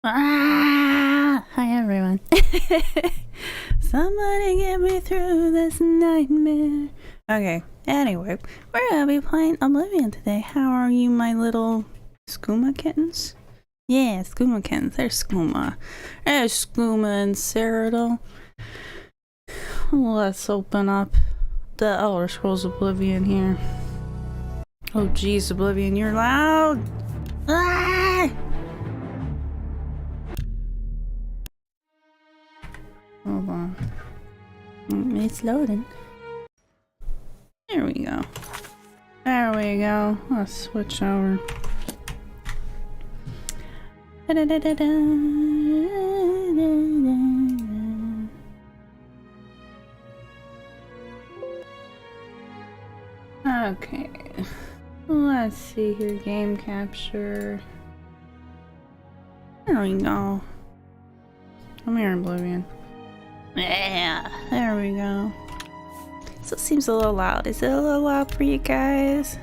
Ah! Hi everyone. Somebody get me through this nightmare. Okay, anyway, we're gonna be playing Oblivion today. How are you, my little skooma kittens? Yeah, skooma kittens. There's skooma. There's skooma and Cyrodiil. Let's open up the Elder Scrolls Oblivion here. Oh jeez, Oblivion, you're loud! Ah! Hold on. It's loading. There we go. There we go. Let's switch over. Okay. Let's see here. Game capture. There we go. Come here, Oblivion. Yeah, there we go. So it seems a little loud. Is it a little loud for you guys?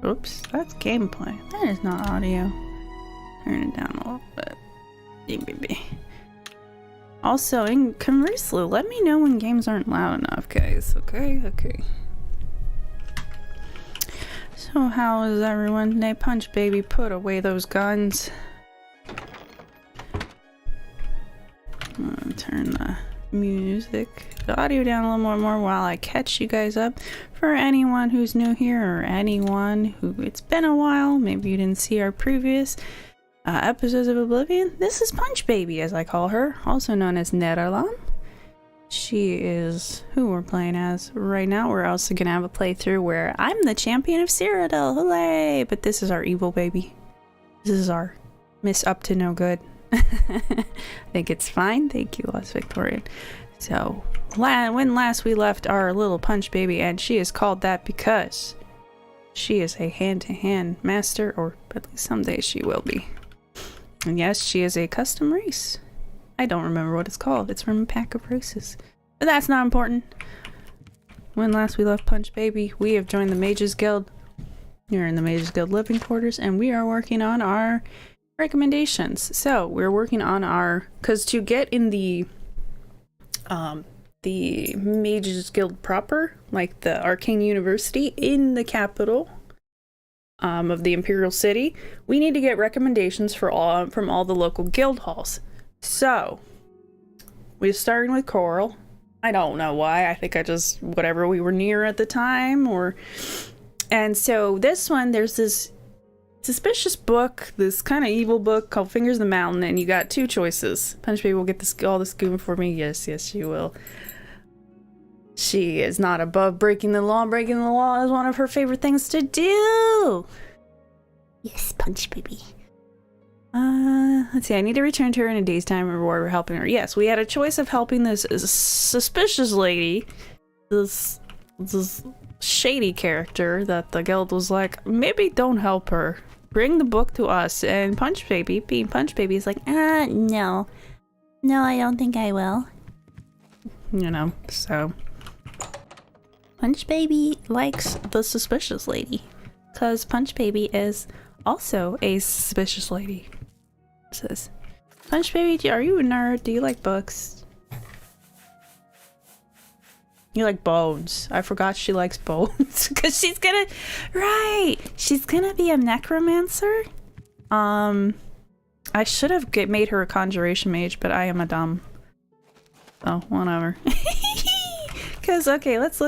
Oops, that's gameplay. That is not audio. Turn it down a little bit. Also, conversely, let me know when games aren't loud enough, guys. Okay. So how is everyone today? Punch Baby, put away those guns. I'm gonna turn the the audio down a little more while I catch you guys up. For anyone who's new here or anyone who it's been a while, maybe you didn't see our previous episodes of Oblivion, this is Punch Baby, as I call her, also known as Nederland. She is who we're playing as right now. We're also gonna have a playthrough where I'm the champion of Cyrodiil, hooray! But this is our evil baby. This is our Miss Up to No Good. I think it's fine. Thank you, Lost Victorian. So, when last we left our little Punch Baby, and she is called that because she is a hand-to-hand master, or at least someday she will be. And yes, she is a custom race. I don't remember what it's called. It's from a pack of races. But that's not important. When last we left Punch Baby, we have joined the Mages Guild. We're in the Mages Guild living quarters, and we are working on our recommendations. So we're working on our, because to get in the Mages Guild proper, like the Arcane University in the capital of the Imperial City, we need to get recommendations from all the local guild halls. So we're starting with Coral. I don't know why. I think I just whatever we were near at the time, and so this one, there's this suspicious book, this kind of evil book called Fingers of the Mountain, and you got two choices. Punch Baby will get all this scoop for me. Yes, she will. She is not above breaking the law. Breaking the law is one of her favorite things to do. Yes, Punch Baby. Let's see. I need to return to her in a day's time and reward for helping her. Yes, we had a choice of helping this suspicious lady, this shady character that the guild was like, maybe don't help her. Bring the book to us. And Punch Baby, being Punch Baby, is like, no. No, I don't think I will. You know, so Punch Baby likes the suspicious lady. Because Punch Baby is also a suspicious lady. It says, Punch Baby, are you a nerd? Do you like books? You like bones. I forgot she likes bones. Because she's gonna be a necromancer. I should have made her a conjuration mage, but I am a dumb. Oh, whatever. Because, okay, let's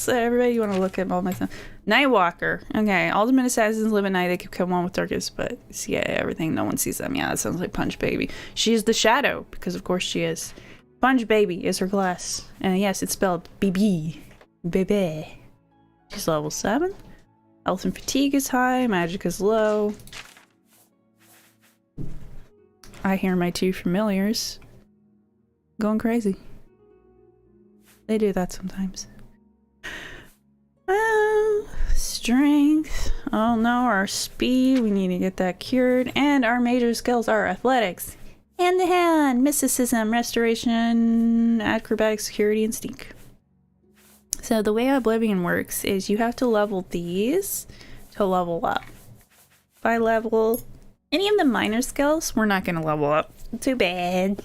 everybody, you want to look at all my stuff. Nightwalker. Okay, ultimate assassins live at night. They can come on with darkness, but yeah, everything, no one sees them. Yeah, that sounds like Punch Baby. She is the shadow, because of course she is. Punch Baby is her class. And yes, it's spelled Bebe. Bebe. She's level 7. Health and fatigue is high. Magic is low. I hear my two familiars going crazy. They do that sometimes. Strength. Oh no, our speed. We need to get that cured. And our major skills are athletics, hand-to-hand, mysticism, restoration, acrobatic, security, and sneak. So the way Oblivion works is you have to level these to level up. by level. Any of the minor skills, we're not gonna level up. Too bad.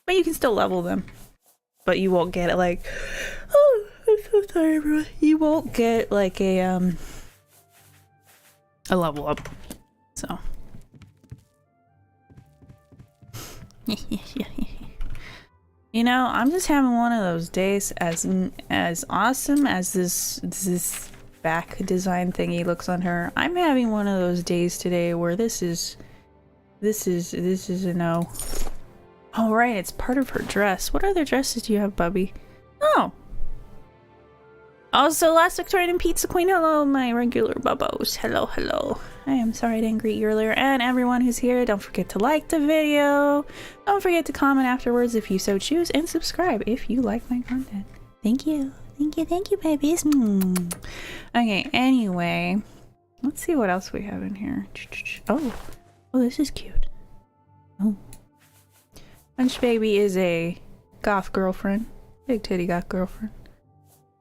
But you can still level them. But you won't get it like, oh, I'm so sorry, everyone. You won't get like a level up. So. You know, I'm just having one of those days. As awesome as this back design thingy looks on her, I'm having one of those days today where this is a no. Oh right, it's part of her dress. What other dresses do you have, Bubby? Oh. Also, last Victorian Pizza Queen. Hello, my regular bubbos. Hello, hello. I am sorry I didn't greet you earlier. And everyone who's here, don't forget to like the video. Don't forget to comment afterwards if you so choose. And subscribe if you like my content. Thank you. Thank you, babies. Okay, anyway. Let's see what else we have in here. Oh, this is cute. Oh. Punch Baby is a goth girlfriend. Big titty goth girlfriend.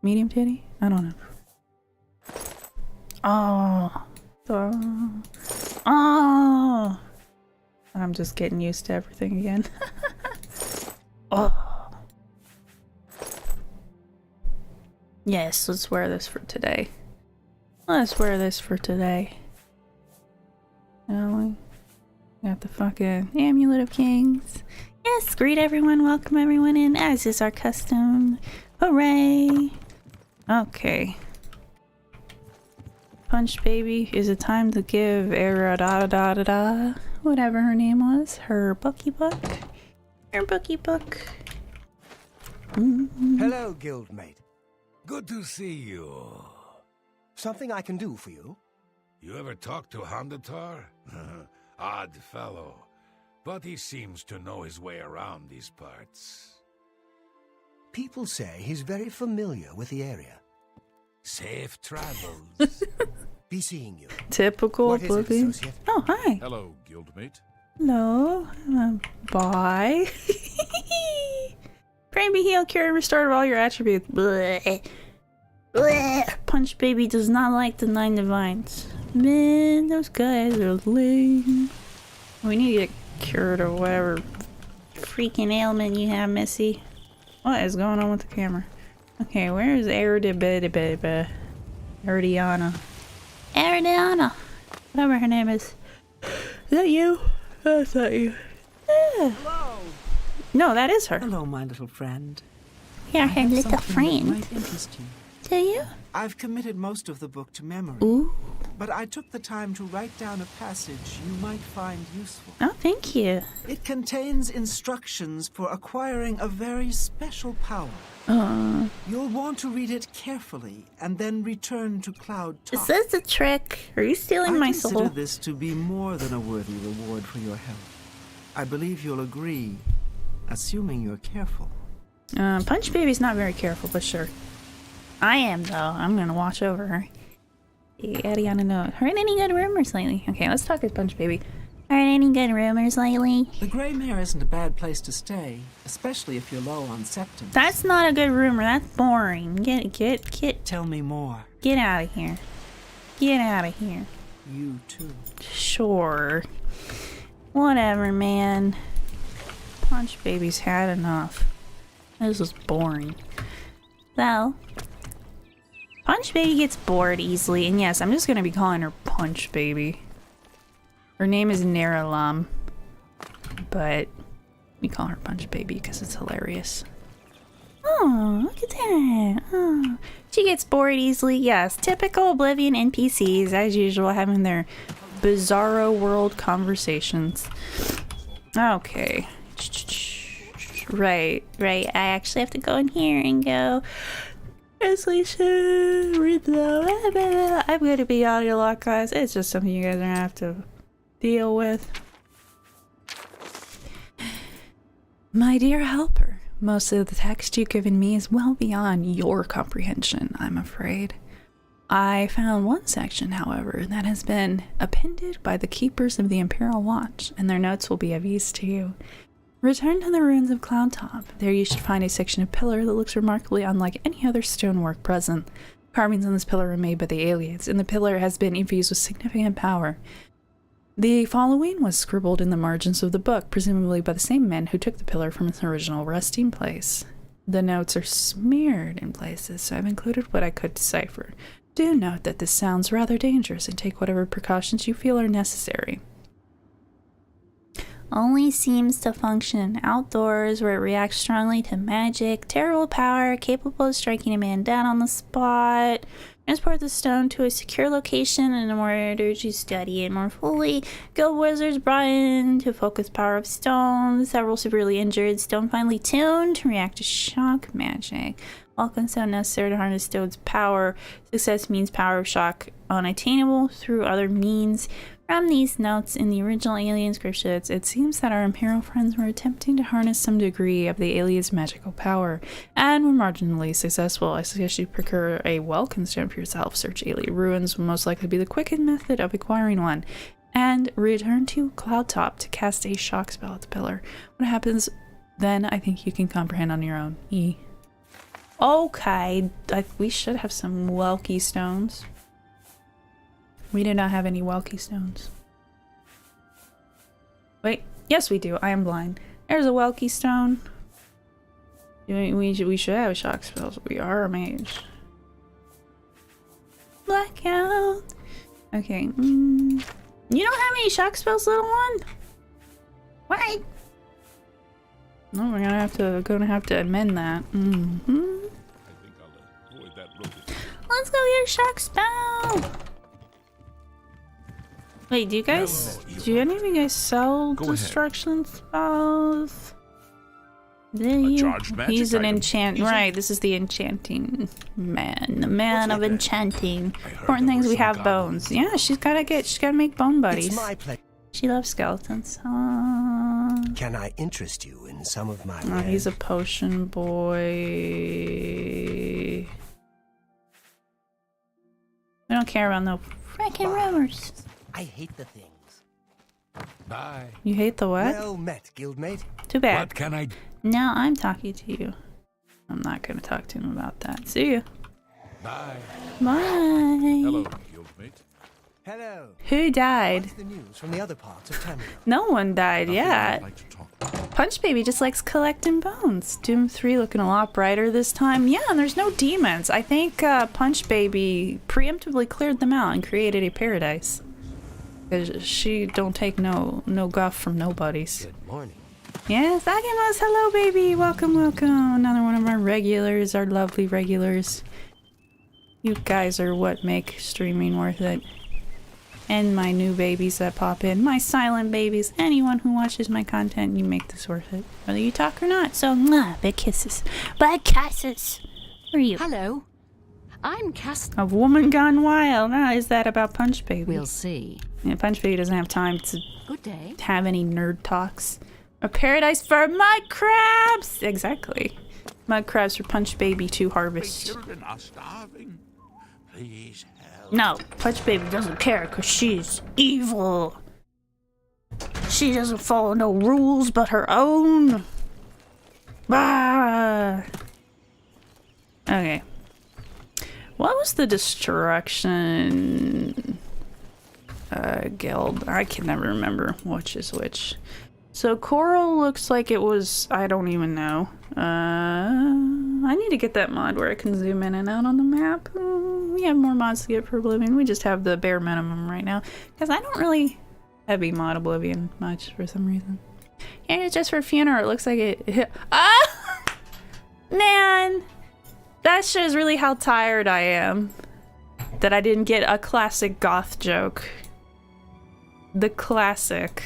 Medium titty? I don't know. Oh. Oh. I'm just getting used to everything again. Oh. Yes, let's wear this for today. Let's wear this for today. Oh, we got the fucking Amulet of Kings. Yes, greet everyone, welcome everyone in, as is our custom. Hooray! Okay. Punch Baby, is it time to give Era whatever her name was, her bookie book? Her bookie book. Hello, guildmate. Good to see you. Something I can do for you? You ever talk to Hondatar? Odd fellow. But he seems to know his way around these parts. People say he's very familiar with the area. Safe travels. Be seeing you. Typical Oblivion. Oh, hi. Hello, guildmate. Hello. Bye. Pray be healed, cured, and restored all your attributes. Blech. Blech. Punch Baby does not like the 9 divines. Man, those guys are lame. We need to get cured or whatever freaking ailment you have, Missy. What is going on with the camera? Okay, where is Eridiana? Eridiana. Whatever her name is. Is that you? That's not you. Hello. No, that is her. Hello, my little friend. Yeah, her little friend. Might interest you. Do you? I've committed most of the book to memory. Ooh. But I took the time to write down a passage you might find useful. Oh, thank you. It contains instructions for acquiring a very special power. You'll want to read it carefully and then return to Cloud Top. Is this a trick? Are you stealing my soul? I consider this to be more than a worthy reward for your help. I believe you'll agree, assuming you're careful. Punch Baby's not very careful, but sure. I am, though. I'm gonna watch over her. Ariana, no. Heard any good rumors lately? Okay, let's talk to Punch Baby. Heard any good rumors lately? The Grey Mare isn't a bad place to stay, especially if you're low on septums. That's not a good rumor. That's boring. Get. Tell me more. Get out of here. Get out of here. You too. Sure. Whatever, man. Punch Baby's had enough. This is boring. So, Punch Baby gets bored easily, and yes, I'm just gonna be calling her Punch Baby. Her name is Naralam, but we call her Punch Baby because it's hilarious. Oh, look at that. Oh. She gets bored easily, yes. Typical Oblivion NPCs, as usual, having their bizarro world conversations. Okay. Right. I actually have to go in here and go, translation, read the, I'm gonna be audio lock, guys. It's just something you guys are gonna have to deal with. My dear helper, most of the text you've given me is well beyond your comprehension, I'm afraid. I found one section, however, that has been appended by the keepers of the Imperial Watch, and their notes will be of use to you. Return to the ruins of Cloud Top. There you should find a section of pillar that looks remarkably unlike any other stonework present. Carvings on this pillar were made by the aliens, and the pillar has been infused with significant power. The following was scribbled in the margins of the book, presumably by the same men who took the pillar from its original resting place. The notes are smeared in places, so I've included what I could decipher. Do note that this sounds rather dangerous, and take whatever precautions you feel are necessary. Only seems to function outdoors, where it reacts strongly to magic. Terrible power, capable of striking a man down on the spot. Transport the stone to a secure location in order to study it more fully. Guild wizards brought in to focus power of stone. Several severely injured. Stone finely tuned to react to shock magic. Vulcan stone necessary to harness stone's power. Success means power of shock unattainable through other means. From these notes in the original alien scriptures, it seems that our Imperial friends were attempting to harness some degree of the alien's magical power, and were marginally successful. I suggest you procure a Welkin stone for yourself. Search alien ruins will most likely be the quickest method of acquiring one. And return to Cloud Top to cast a shock spell at the pillar. What happens then, I think you can comprehend on your own. Okay, we should have some Welky stones. We do not have any Welky stones. Wait, yes we do. I am blind. There's a Welky stone. We should have shock spells. We are a mage. Blackout. Okay. You don't have any shock spells, little one? What? No, we're gonna have to amend that. I think I'll avoid that road. Let's go get a shock spell. Wait, do any of you guys sell destruction spells? He's an enchant. Right, this is the enchanting man. The man of enchanting. Important things, we have bones. Yeah, she's gotta make bone buddies. It's my pleasure. She loves skeletons. Can I interest you in some of my Oh, he's a potion boy. We don't care about no frickin' rumors. I hate the things. Bye. You hate the what? Well met, guildmate. Too bad. What can I do? Now I'm talking to you. I'm not gonna talk to him about that. See you. Bye. Bye. Hello, guildmate. Hello. Who died? What's the news from the other parts of Tamriel? No one died yet. I'd like to talk. Punch Baby just likes collecting bones. Doom 3 looking a lot brighter this time. Yeah, and there's no demons. I think Punch Baby preemptively cleared them out and created a paradise. Because she don't take no guff from nobodies. Good morning. Yes, Agimus, hello baby. Welcome, welcome. Another one of our regulars, our lovely regulars. You guys are what make streaming worth it. And my new babies that pop in. My silent babies. Anyone who watches my content, you make this worth it. Whether you talk or not. So, big kisses. Big kisses. Who are you? Hello. I'm Cast. A woman gone wild. Is that about Punch Baby? We'll see. Yeah, Punch Baby doesn't have time to Good day. have any nerd talks. A paradise for mud crabs! Exactly. Mud crabs for Punch Baby to harvest. Children are starving. Please help. No, Punch Baby doesn't care because she's evil. She doesn't follow no rules but her own. Bah! Okay. What was the destruction guild? I can never remember which is which. So Coral looks like it was, I don't even know. I need to get that mod where I can zoom in and out on the map. We have more mods to get for Oblivion. We just have the bare minimum right now. Because I don't really heavy mod Oblivion much for some reason. And it's just for funeral. It looks like it. Ah! Man! That shows really how tired I am. That I didn't get a classic goth joke. The classic.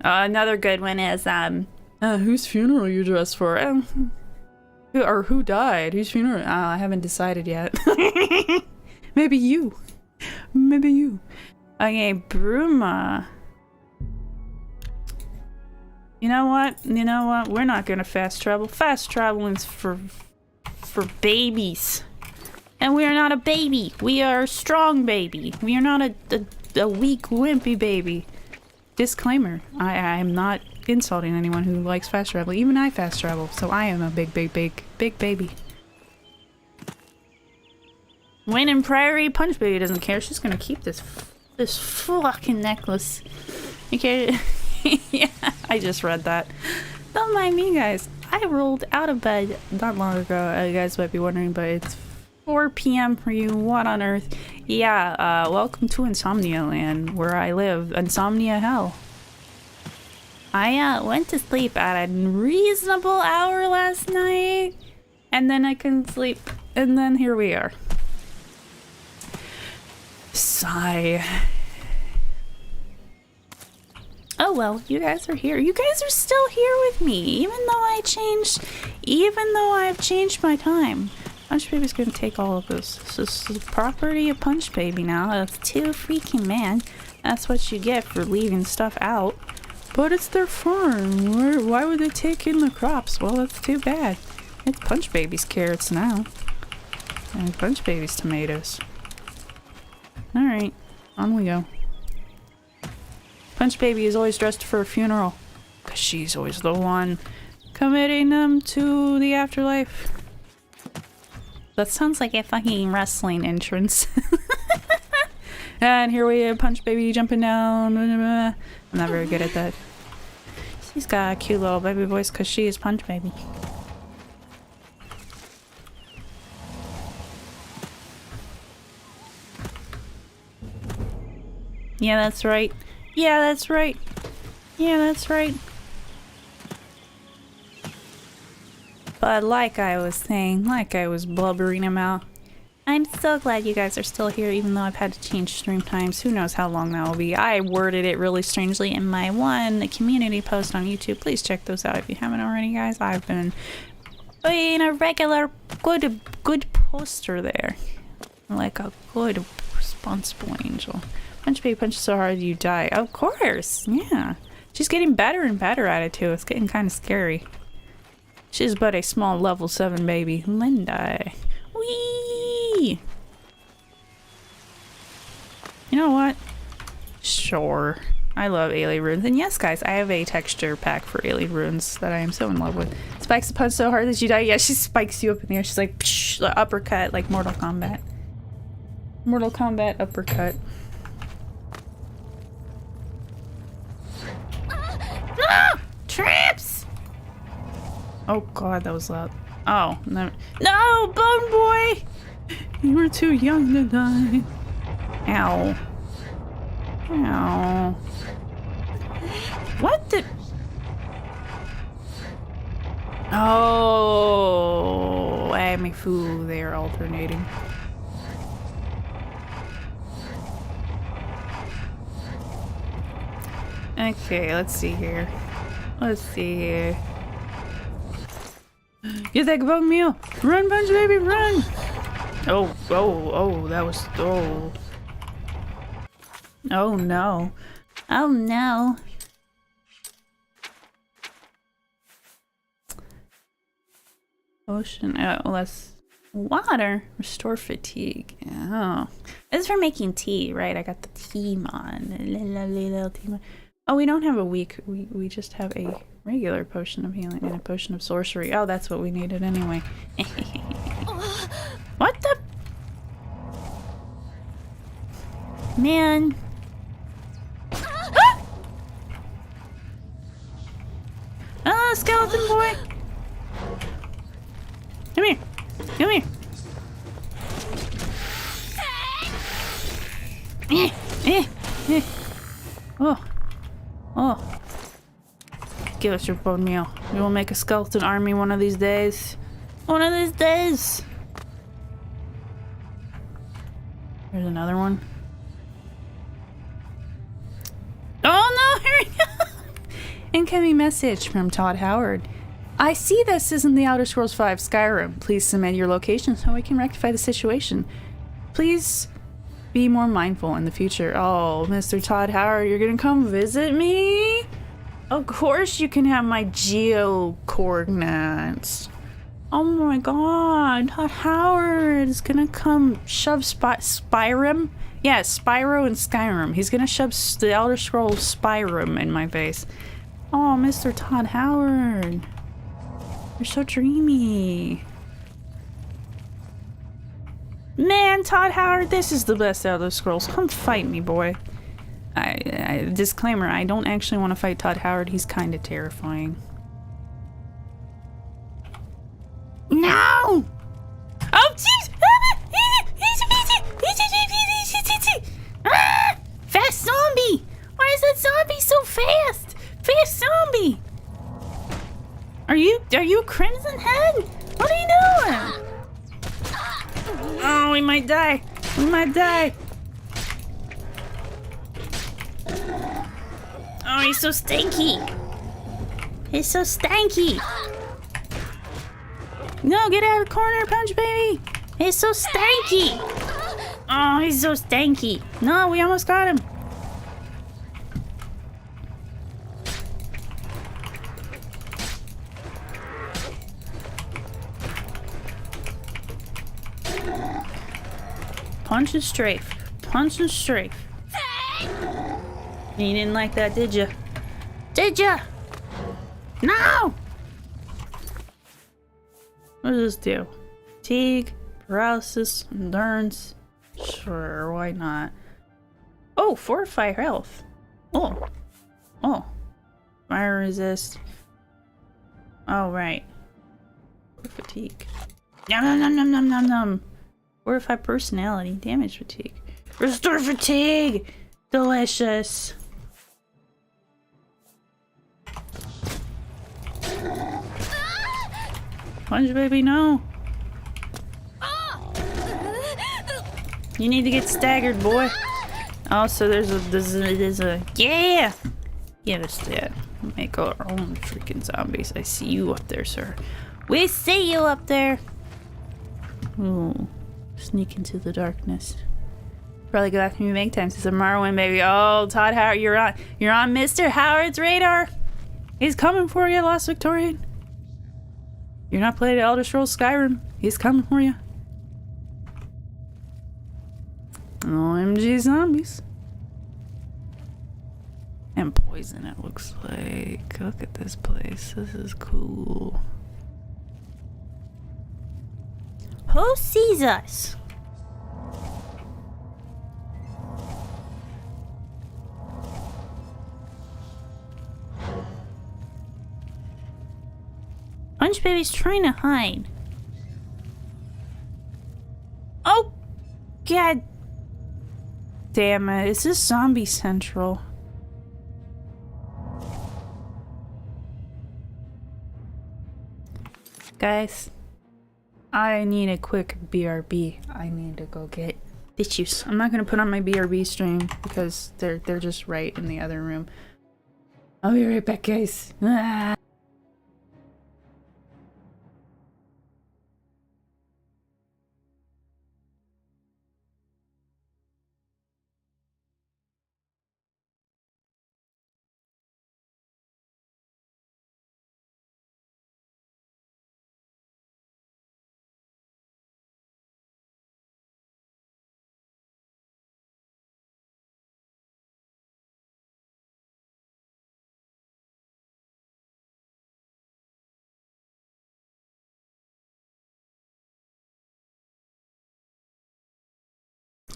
Another good one is, whose funeral you dressed for? Who died? Whose funeral? I haven't decided yet. Maybe you. Maybe you. Okay, Bruma. You know what? We're not gonna fast travel. Fast traveling's for babies. And we are not a baby. We are a strong baby. We are not a weak, wimpy baby. Disclaimer, I am not insulting anyone who likes fast travel. Even I fast travel, so I am a big baby. Winning Prairie Punch Baby doesn't care. She's gonna keep this fucking necklace. Okay. Yeah, I just read that. Don't mind me, guys. I rolled out of bed not long ago. You guys might be wondering, but it's 4 p.m. for you. What on earth? Yeah, welcome to Insomnia Land, where I live. Insomnia hell. I went to sleep at a reasonable hour last night, and then I couldn't sleep, and then here we are. Sigh. Oh well, you guys are here. You guys are still here with me, even though I've changed my time. Punch Baby's gonna take all of this. This is the property of Punch Baby now. That's too freaking man. That's what you get for leaving stuff out. But it's their farm. Why would they take in the crops? Well, that's too bad. It's Punch Baby's carrots now. And Punch Baby's tomatoes. Alright, on we go. Punch Baby is always dressed for a funeral. Because she's always the one committing them to the afterlife. That sounds like a fucking wrestling entrance. And here we have Punch Baby jumping down. I'm not very good at that. She's got a cute little baby voice because she is Punch Baby. Yeah, that's right. Yeah, that's right. Yeah, that's right. But like I was saying, like I was blubbering about, I'm so glad you guys are still here, even though I've had to change stream times. Who knows how long that will be. I worded it really strangely in my one community post on YouTube. Please check those out if you haven't already, guys. I've been being a regular good poster there. Like a good, responsible angel. Punch Baby punch so hard you die. Of course, yeah. She's getting better and better at it too. It's getting kind of scary. She's but a small level 7 baby. Linda. Whee! You know what? Sure. I love alien runes. And yes, guys, I have a texture pack for alien runes that I am so in love with. Spikes the punch so hard that you die. Yeah, she spikes you up in the air. She's like, psh, the uppercut, like Mortal Kombat. Mortal Kombat uppercut. Ah! Traps! Oh god, that was loud. Oh, no. No, Bone Boy! You were too young to die. Ow. Ow. What the? Oh, Amy Foo, they're alternating. Okay, let's see here. Let's see here. Get that bone meal! Run, Punch Baby, run! Oh, that was, oh. Oh no. Oh no. Ocean, oh, less water. Restore fatigue. Oh. This is for making tea, right? I got the tea mod. Little tea mod. Oh, we don't have a weak. We just have a regular potion of healing and a potion of sorcery. Oh, that's what we needed anyway. What the? Man. Ah! Ah, skeleton boy. Come here. Come here. Oh. Oh. Give us your bone meal. We will make a skeleton army one of these days. One of these days. There's another one. Oh no! Here we go! Incoming message from Todd Howard. I see this isn't the Elder Scrolls V Skyrim. Please submit your location so we can rectify the situation. Please be more mindful in the future. Oh, Mr. Todd Howard, you're gonna come visit me? Of course you can have my geo coordinates. Oh my god, Todd Howard is gonna come shove Spyrim? Yeah, Spyro and Skyrim. He's gonna shove the Elder Scrolls Spyrim in my face. Oh, Mr. Todd Howard. You're so dreamy. Man, Todd Howard, this is the best Elder Scrolls. Come fight me, boy. Disclaimer, I don't actually want to fight Todd Howard. He's kind of terrifying. No! Oh, jeez! Fast zombie! Why is that zombie so fast? Fast zombie! Are you Crimson Head? What are you doing? Oh, we might die. We might die. Oh, he's so stinky. He's so stanky. No, get out of the corner, Punch Baby. He's so stanky. Oh, he's so stanky. No, we almost got him. Punch and strafe. Punch and strafe. You didn't like that, did you? Did you? No! What does this do? Fatigue, paralysis, endurance. Sure, why not? Oh, fortify health. Oh. Oh. Fire resist. Oh, right. Fatigue. Yum yum yum yum yum yum yum. Fortify personality. Damage fatigue. Restore fatigue! Delicious. Punch Baby, no. You need to get staggered, boy. Also, there's a yeah. Give us that. Make our own freaking zombies. I see you up there, sir. We see you up there. Ooh, sneak into the darkness. Probably go after me make time since I'm Morrowind, baby. Oh, Todd Howard, you're on Mr. Howard's radar. He's coming for you, Lost Victorian. You're not playing Elder Scrolls Skyrim. He's coming for you. OMG zombies. And poison, it looks like. Look at this place. This is cool. Who sees us? Punch Baby's trying to hide. Oh! God damn it. Is this Zombie Central? Guys, I need a quick BRB. I need to go get tissues. I'm not gonna put on my BRB stream because they're just right in the other room. I'll be right back, guys. Ah.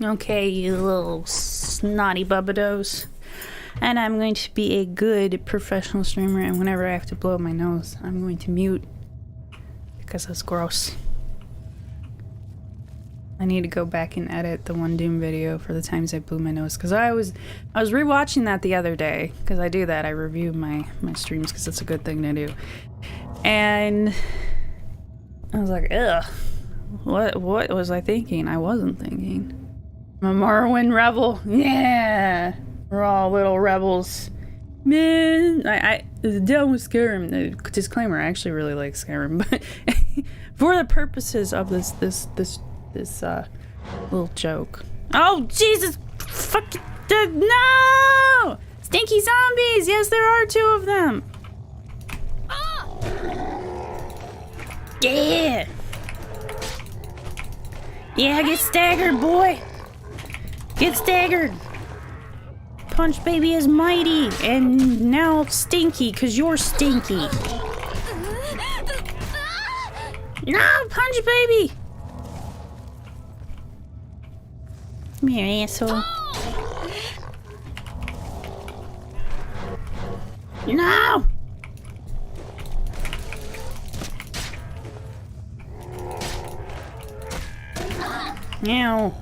Okay, you little snotty bubbados. And I'm going to be a good professional streamer, and whenever I have to blow my nose, I'm going to mute. Because that's gross. I need to go back and edit the one Doom video for the times I blew my nose. Because I was rewatching that the other day. Because I do that. I review my streams because it's a good thing to do. And I was like, ugh. What was I thinking? I wasn't thinking. I'm a Morrowind rebel. Yeah. We're all little rebels. Man, I done with Skyrim. Disclaimer, I actually really like Skyrim, but for the purposes of this little joke. Oh, Jesus! Fucking no! Stinky zombies! Yes, there are 2 of them. Yeah! Yeah, get staggered, boy! Get staggered! Punch Baby is mighty, and now stinky, cause you're stinky. No, Punch Baby! Come here, asshole. No! Ow.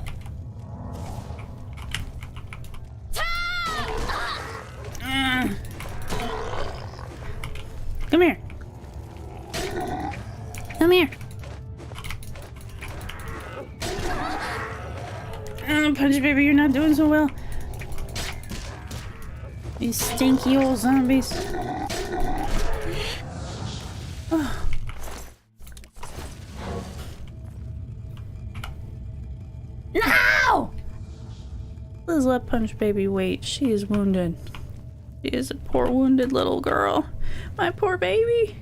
Come here. Come here. Punch Baby, you're not doing so well. These stinky old zombies. Oh. No! Please let Punch Baby wait. She is wounded. She is a poor wounded little girl. My poor baby.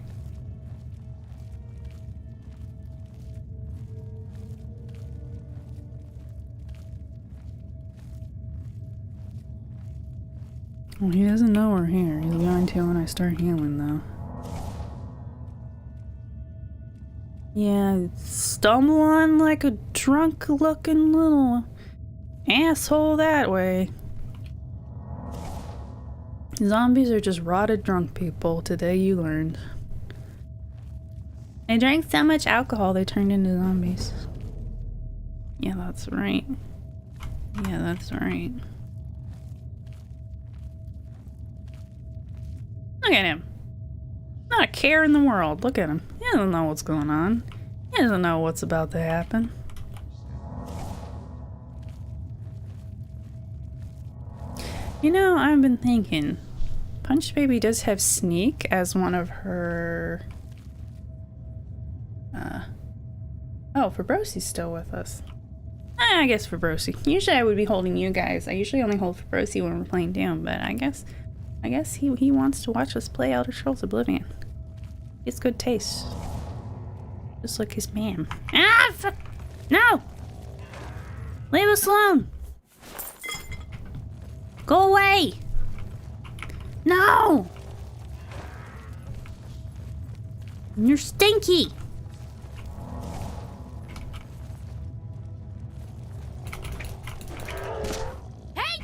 Well, he doesn't know we're here. He's going to when I start healing, though. Yeah, stumble on like a drunk-looking little asshole that way. Zombies are just rotted drunk people. Today you learned. They drank so much alcohol they turned into zombies. Yeah, that's right. Yeah, that's right. Look at him. Not a care in the world. Look at him. He doesn't know what's going on. He doesn't know what's about to happen. You know, I've been thinking, Punch Baby does have Sneak as one of her... Oh, Fabrosi's still with us. I guess Fabrosi. Usually I would be holding you guys. I usually only hold Fabrosi when we're playing Doom, but I guess he wants to watch us play Elder Scrolls Oblivion. It's good taste. Just like his man. Ah, fuck! No! Leave us alone! Go away! No! You're stinky! Hey!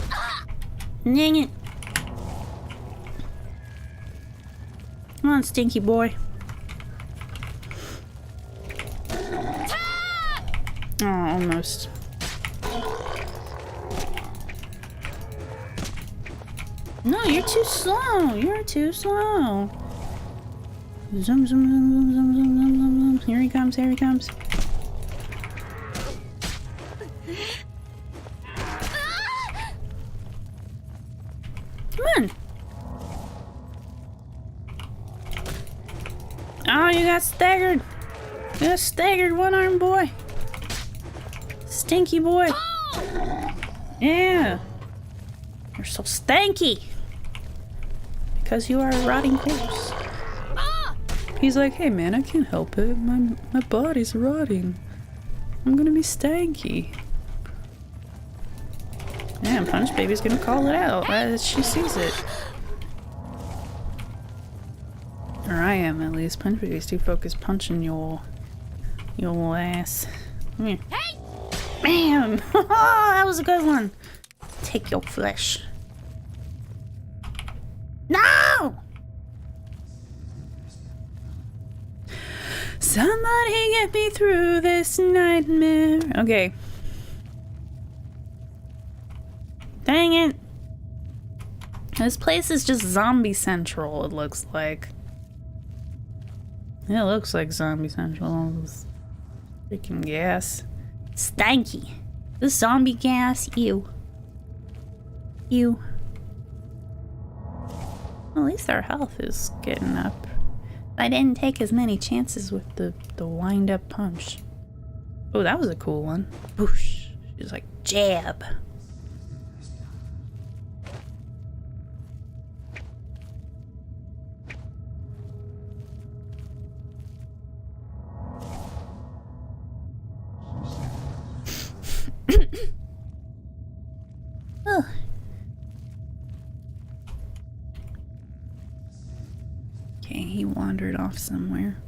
Dang it. Come on, stinky boy. Oh, almost. No, you're too slow. You're too slow. Zoom, zoom, zoom, zoom, zoom, zoom, zoom, zoom. Here he comes, here he comes. Come on. Oh, you got staggered. You got staggered, one-armed boy. Stinky boy. Yeah. You're so stanky. Because you are a rotting corpse. He's like, hey man, I can't help it. My body's rotting. I'm gonna be stanky. Yeah, Punch Baby's gonna call it out as she sees it. Or I am, at least. Punch Baby's too focused punching your ass. Come here. Hey! Bam! Oh, that was a good one. Take your flesh. No! Somebody get me through this nightmare. Okay. Dang it. This place is just zombie central, it looks like. It looks like zombie central. All this freaking gas. Stanky. This zombie gas. Ew. Ew. Well, at least our health is getting up. I didn't take as many chances with the wind-up punch. Oh, that was a cool one. Whoosh. She's like, jab. Oh. Okay, he wandered off somewhere.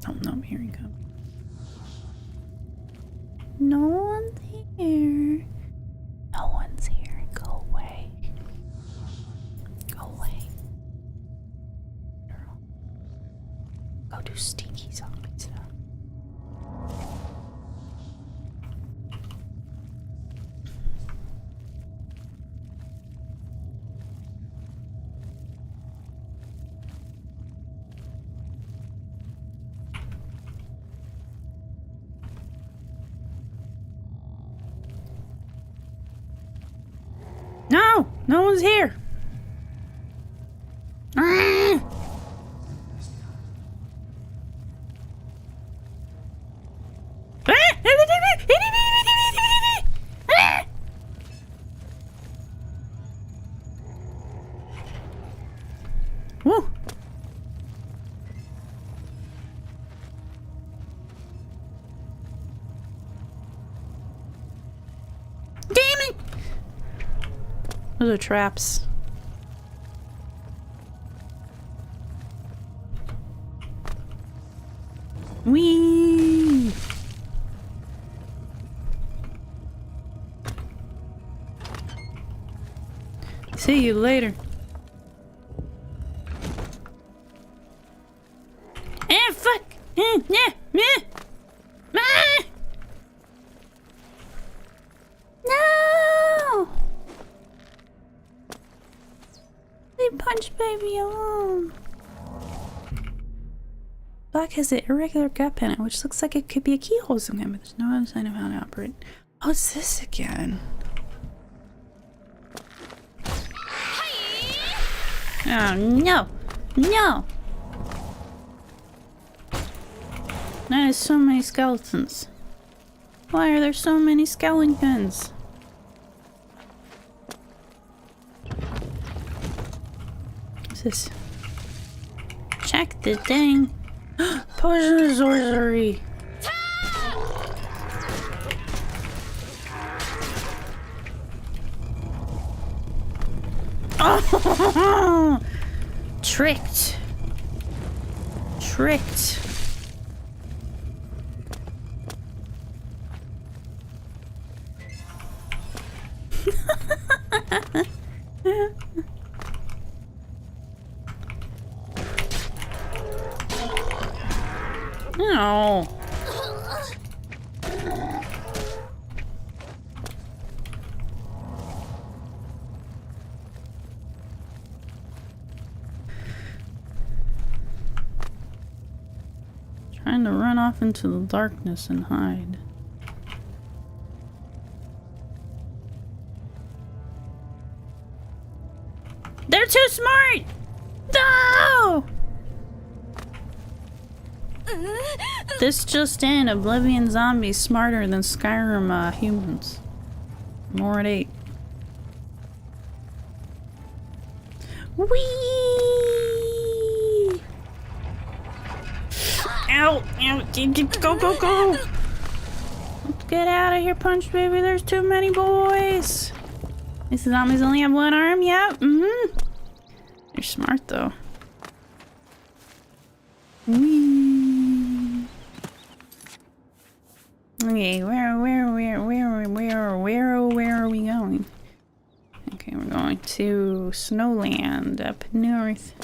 Oh no, here he comes. No one's here. No one's here. Go away. Go away. Girl. Go do stinky zombie stuff. No! No one's here! Ah! Woo! Damn it! Those are traps. Whee! See you later. Ah, fuck! Yeah, yeah. Ah! No! Leave Punch Baby alone. Black has an irregular gap in it, which looks like it could be a keyhole some kind, but there's no other sign of how to operate. Oh, it's this again. Oh, no! No! That is so many skeletons. Why are there so many skeletons? What's this? Check the thing. Poison sorcery. Oh! Tricked. Tricked. No. Trying to run off into the darkness and hide. They're too smart! No! This just in, Oblivion zombies smarter than Skyrim humans. More at 8. Whee! Ow! Ow! Go, go, go! Let's get out of here, Punch Baby. There's too many boys. These zombies only have one arm? Yep. Mm-hmm. You're smart, though. Whee! Okay, where are we going? Okay, we're going to Snowland up north.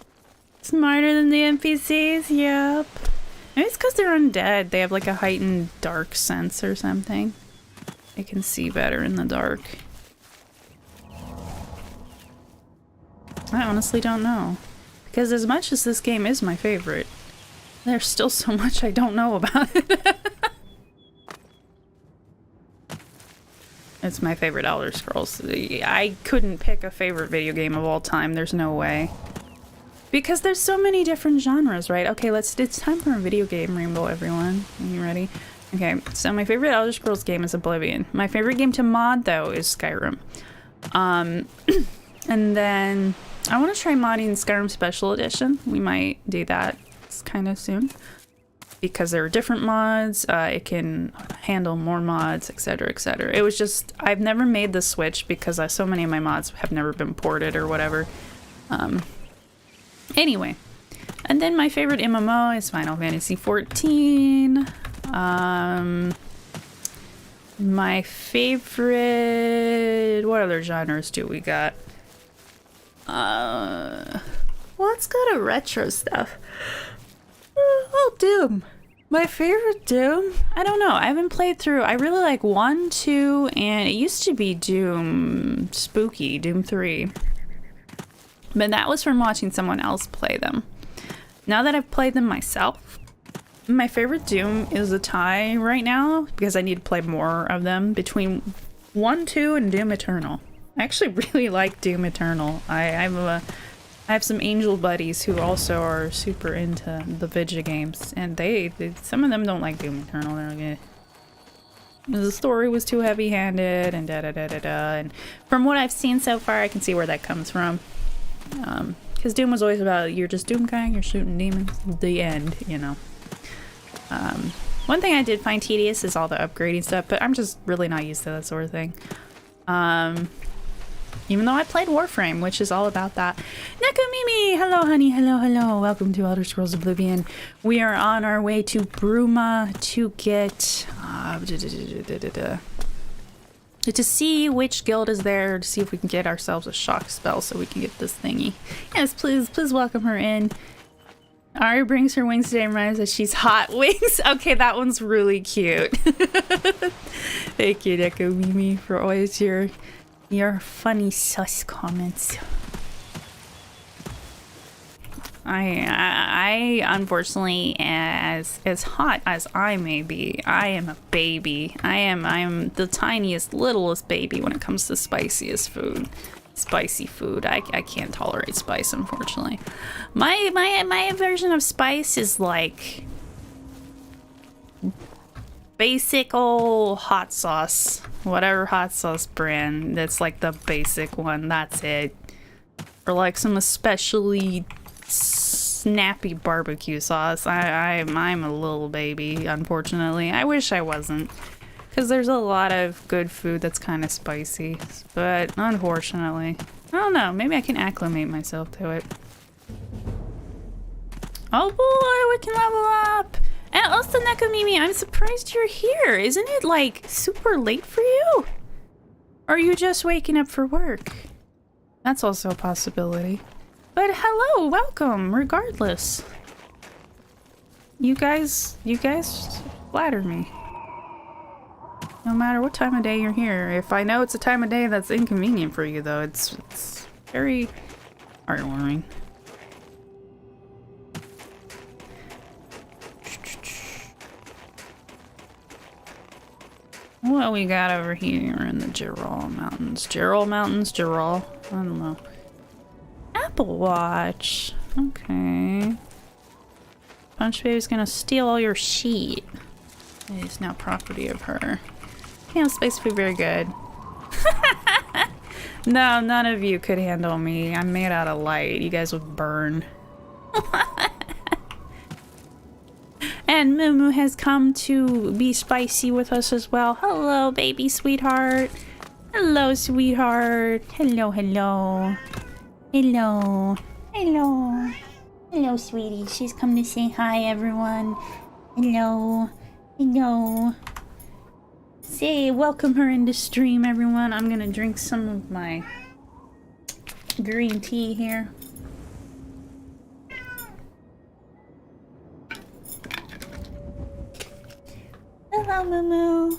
Smarter than the NPCs? Yep. Maybe it's because they're undead. They have like a heightened dark sense or something. They can see better in the dark. I honestly don't know. Because as much as this game is my favorite, there's still so much I don't know about it. It's my favorite Elder Scrolls. I couldn't pick a favorite video game of all time. There's no way. Because there's so many different genres, right? Okay, it's time for a video game rainbow, everyone. Are you ready? Okay, so my favorite Elder Scrolls game is Oblivion. My favorite game to mod, though, is Skyrim. And then I want to try modding Skyrim Special Edition. We might do that kind of soon. Because there are different mods, it can handle more mods, etc, etc. It was just, I've never made the switch because so many of my mods have never been ported or whatever. Anyway, and then my favorite MMO is Final Fantasy XIV. My favorite... What other genres do we got? Let's go to retro stuff. Oh, Doom. My favorite Doom? I don't know. I haven't played through. I really like 1, 2, and it used to be Doom Spooky, Doom 3. But that was from watching someone else play them. Now that I've played them myself, my favorite Doom is a tie right now because I need to play more of them between 1, 2, and Doom Eternal. I actually really like Doom Eternal. I have some angel buddies who also are super into the video games, and they some of them don't like Doom Eternal. They're like, eh. The story was too heavy-handed, and da-da-da-da-da. And from what I've seen so far, I can see where that comes from. Because Doom was always about, you're just Doom guy, you're shooting demons, the end, you know. One thing I did find tedious is all the upgrading stuff, but I'm just really not used to that sort of thing. Even though I played Warframe, which is all about that. Nakamimi! Hello, honey. Hello, hello. Welcome to Elder Scrolls Oblivion. We are on our way to Bruma to get... to see which guild is there, to see if we can get ourselves a shock spell so we can get this thingy. Yes, please welcome her in. Ari brings her wings today and reminds that she's hot wings. Okay, that one's really cute. Thank you, Nakamimi, for always your funny sus comments. I unfortunately, as hot as I may be, I am a baby. I am the tiniest, littlest baby when it comes to spicy food. I can't tolerate spice, unfortunately. My version of spice is like basic old hot sauce, whatever hot sauce brand. That's like the basic one. That's it. Or like some especially snappy barbecue sauce. I'm a little baby, unfortunately. I wish I wasn't, because there's a lot of good food that's kind of spicy, but unfortunately, I don't know. Maybe I can acclimate myself to it. Oh boy, we can level up. And also, Nakamimi, I'm surprised you're here. Isn't it like super late for you? Or are you just waking up for work? That's also a possibility. But hello, welcome, regardless. You guys flatter me. No matter what time of day you're here. If I know it's a time of day that's inconvenient for you, though, it's very heartwarming. What we got over here in the Gerol Mountains? Gerol Mountains? Gerol? I don't know. Apple Watch. Okay. Punch Baby's gonna steal all your sheet. It is now property of her. Yeah, space food very good. No, none of you could handle me. I'm made out of light. You guys would burn. And Moo has come to be spicy with us as well. Hello, baby sweetheart. Hello, sweetheart. Hello, hello. Hello. Hello. Hello, sweetie. She's come to say hi, everyone. Hello. Hello. Say, welcome her into stream, everyone. I'm gonna drink some of my green tea here. Hello, Moo.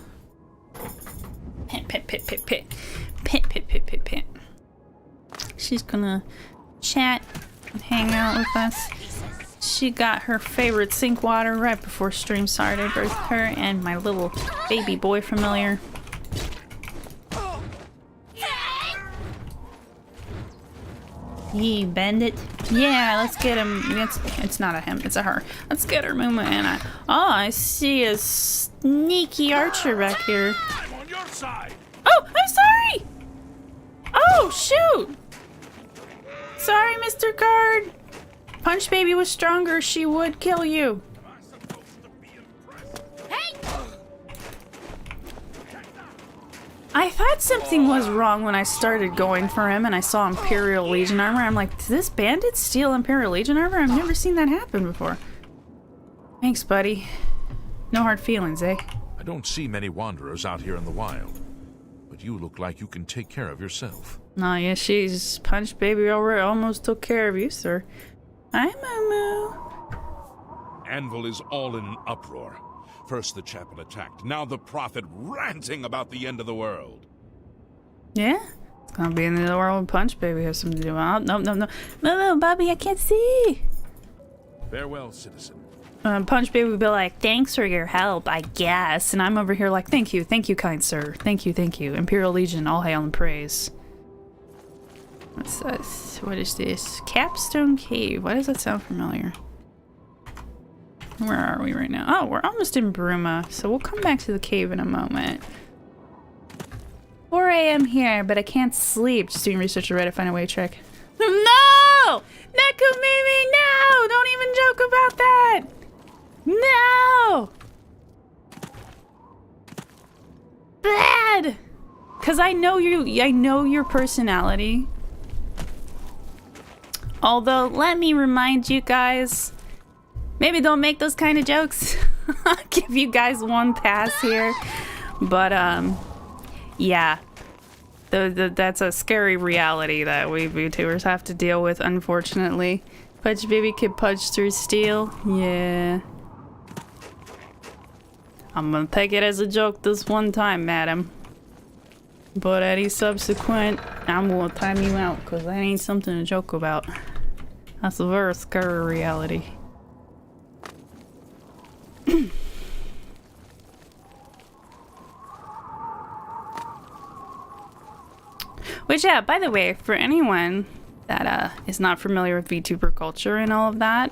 Pit, pit, pit, pit, pit. Pit, pit, pit, pit, pit. She's gonna chat and hang out with us. She got her favorite sink water right before stream started with her and my little baby boy familiar. Ye bandit. Yeah, let's get him. It's not a him, it's a her. Let's get her, Moo Anna. Oh, I see a sneaky archer back here. I'm on your side. Oh, I'm sorry! Oh, shoot! Sorry, Mr. Card. Punch Baby was stronger. She would kill you. Hey! I thought something was wrong when I started going for him and I saw Imperial Legion armor. I'm like, did this bandit steal Imperial Legion armor? I've never seen that happen before. Thanks, buddy. No hard feelings, eh? I don't see many wanderers out here in the wild, but you look like you can take care of yourself. Nah, yeah, she's Punch Baby already almost took care of you, sir. Hi, Moo. Anvil is all in an uproar. First the chapel attacked, now the prophet ranting about the end of the world. Yeah? It's gonna be in the world with Punch Baby has something to do. Oh, no, Bobby, I can't see. Farewell, citizen. Punch Baby would be like, thanks for your help, I guess. And I'm over here like, thank you, kind sir. Thank you. Imperial Legion, all hail and praise. What's this? What is this? Capstone Cave. Why does that sound familiar? Where are we right now? Oh, we're almost in Bruma, so we'll come back to the cave in a moment. 4 a.m. here, but I can't sleep. Just doing research to Reddit, find a way to check. No! Nekumimi, no! Don't even joke about that! No! Bad! Cause I know your personality. Although, let me remind you guys, maybe don't make those kind of jokes. I'll give you guys one pass here. But, yeah. That's a scary reality that we VTubers have to deal with, unfortunately. Punch Baby can punch through steel. Yeah. I'm gonna take it as a joke this one time, madam. But any subsequent, I'm gonna time you out, because that ain't something to joke about. That's a very scary reality. Which, yeah, by the way, for anyone that is not familiar with VTuber culture and all of that,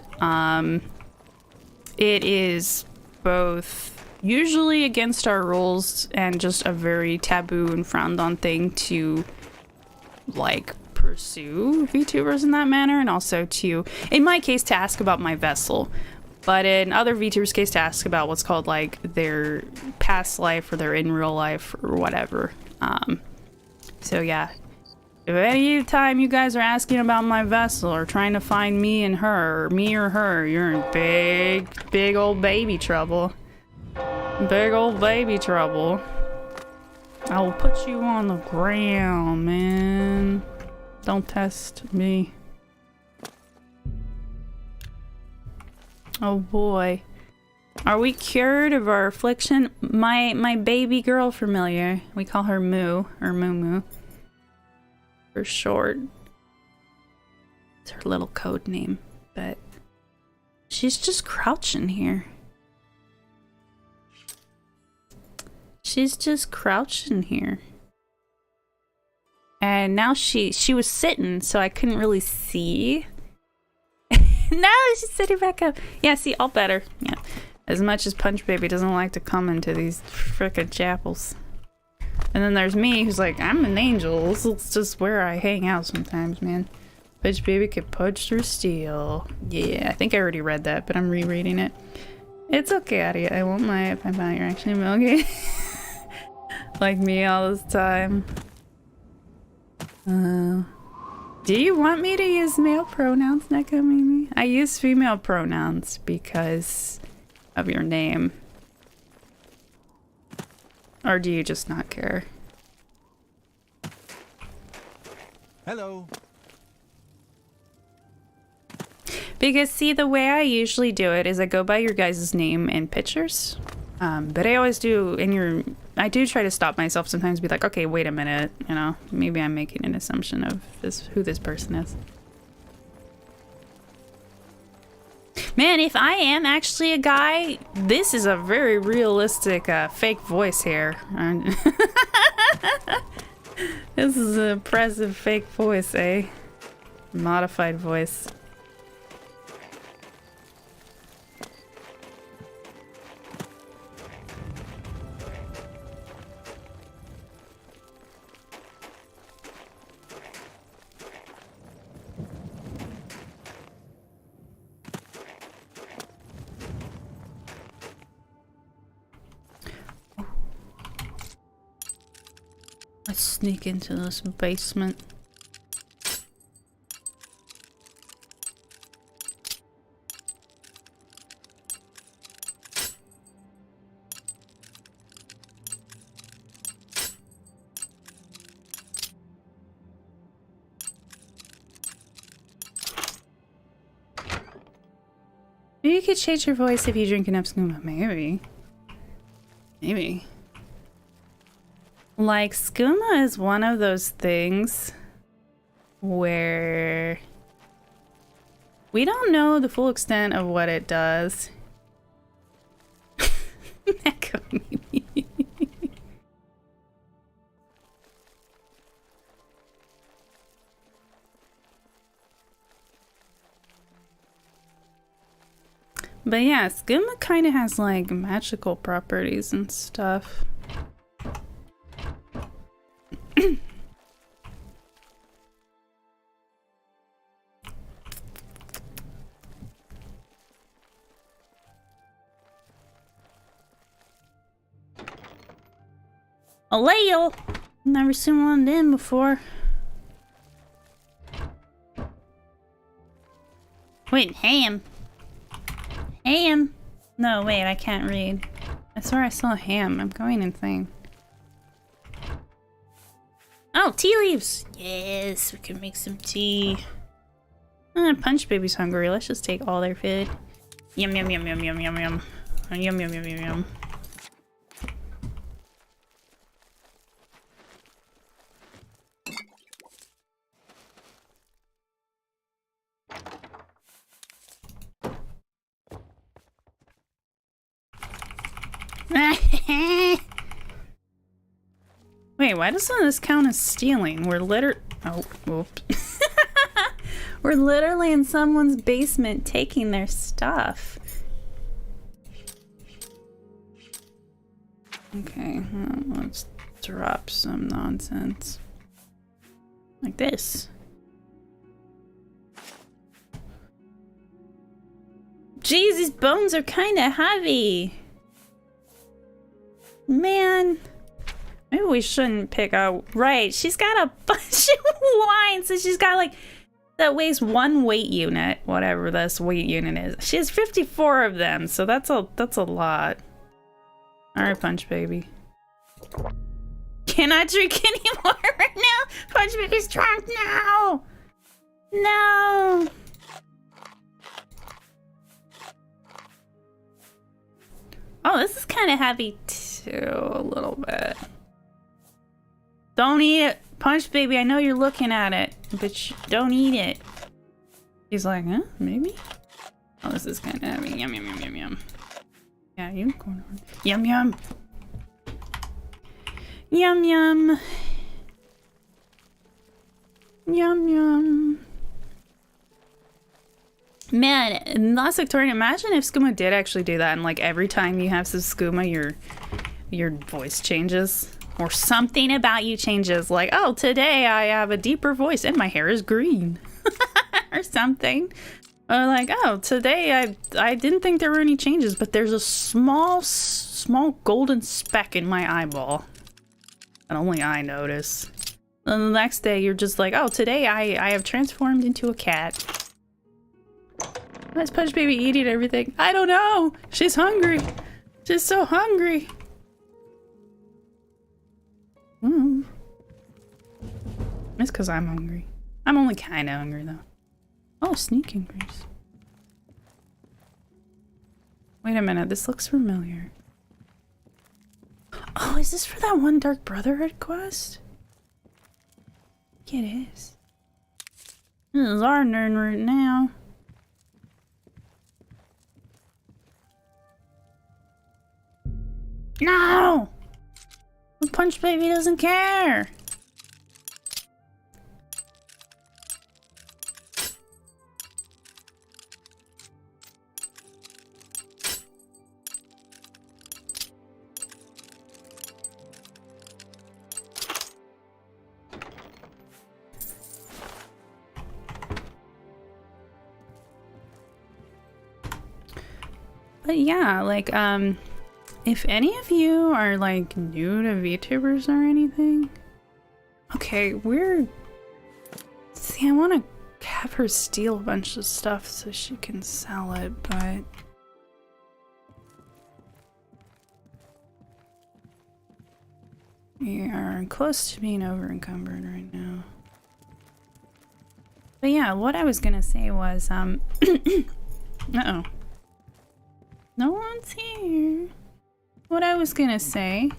it is both usually against our rules and just a very taboo and frowned on thing to, like, pursue VTubers in that manner, and also to, in my case, to ask about my vessel. But in other VTubers' case, to ask about what's called, like, their past life or their in real life or whatever. So yeah, if any time you guys are asking about my vessel or trying to find me and her, or me or her, you're in big old baby trouble. Big old baby trouble. I will put you on the ground, man. Don't test me. Oh boy. Are we cured of our affliction? My baby girl familiar. We call her Moo, or Moo Moo. For short. It's her little code name, but she's just crouching here. She's just crouching here. And now she was sitting, so I couldn't really see. Now she's sitting back up. Yeah, see, all better. Yeah. As much as Punch Baby doesn't like to come into these frickin' chapels. And then there's me, who's like, I'm an angel. This is just where I hang out sometimes, man. Punch Baby can punch through steel. Yeah, I think I already read that, but I'm rereading it. It's okay, Aria. I won't lie if I find you're actually milky. Like me all this time. Do you want me to use male pronouns, Neko Mimi? I use female pronouns because of your name. Or do you just not care? Hello. Because see, the way I usually do it is I go by your guys' name and pictures. But I always do, I do try to stop myself sometimes, be like, okay, wait a minute, you know, maybe I'm making an assumption of who this person is. Man, if I am actually a guy, this is a very realistic fake voice here. This is an impressive fake voice, eh? Modified voice. Let's sneak into this basement. Maybe you could change your voice if you drink enough skooma. Maybe. Maybe. Like, skooma is one of those things where we don't know the full extent of what it does. But yeah, skooma kind of has like magical properties and stuff. A ladle! Never seen one of them before. Wait, ham. Ham? No, wait, I can't read. I swear I saw ham. I'm going insane. Oh, tea leaves! Yes, we can make some tea. Punch Baby's hungry. Let's just take all their food. Yum, yum, yum, yum, yum, yum, yum. Yum, yum, yum, yum, yum. Wait, why doesn't this count as stealing? We're we're literally in someone's basement taking their stuff. Okay, let's drop some nonsense. Like this. Jeez, these bones are kind of heavy. Man. Maybe we shouldn't pick out. Right, she's got a bunch of wine, so she's got like that weighs one weight unit, whatever this weight unit is. She has 54 of them, so that's a lot. All right, Punch Baby. Cannot drink anymore right now. Punch Baby's drunk now. No. Oh, this is kind of heavy too, a little bit. Don't eat it. Punch Baby, I know you're looking at it, but don't eat it. He's like, huh? Maybe? Oh, this is kind of heavy. Yum, yum, yum, yum, yum. Yeah, unicorn. Yum, yum. Yum, yum. Yum, yum. Man, in Last Victorian, imagine if skooma did actually do that, and like every time you have some skooma, your voice changes. Or something about you changes, like, oh, today I have a deeper voice and my hair is green. Or something. Or like, oh, today I didn't think there were any changes, but there's a small golden speck in my eyeball. And only I notice. And the next day you're just like, oh, today I have transformed into a cat. Why is Punch Baby eating everything? I don't know. She's hungry. She's so hungry. It's because I'm hungry. I'm only kind of hungry, though. Oh, sneak increase. Wait a minute, this looks familiar. Oh, is this for that one Dark Brotherhood quest? Yeah, it is. This is our nerd right now. No! The Punch Baby doesn't care! But yeah, like, if any of you are, like, new to VTubers or anything... Okay, See, I want to have her steal a bunch of stuff so she can sell it, but... We are close to being over-encumbered right now. But yeah, what I was gonna say was, uh-oh. No one's here. What I was gonna say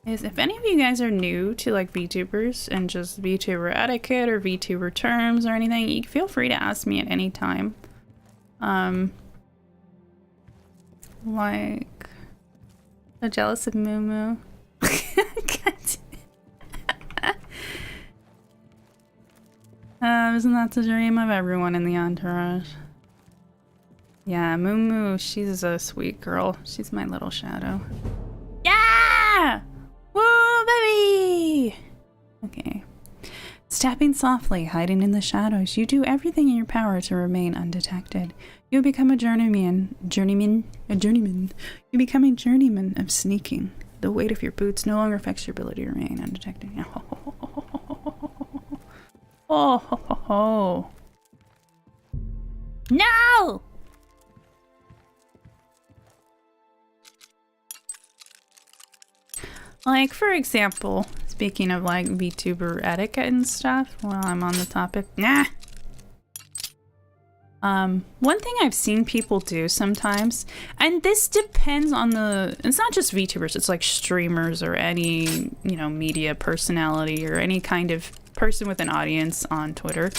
is if any of you guys are new to like VTubers and just VTuber etiquette or VTuber terms or anything, you feel free to ask me at any time. Like, so jealous of Moo Moo. Isn't that the dream of everyone in the Entourage? Yeah, Moo Moo, she's a sweet girl. She's my little shadow. Yeah! Woo, baby! Okay. Stepping softly, hiding in the shadows, you do everything in your power to remain undetected. You become a journeyman. You become a journeyman of sneaking. The weight of your boots no longer affects your ability to remain undetected. Oh, ho, ho, ho. No! Like, for example, speaking of like VTuber etiquette and stuff, while I'm on the topic, one thing I've seen people do sometimes, and this depends on it's not just VTubers, it's like streamers or any, you know, media personality or any kind of person with an audience on Twitter.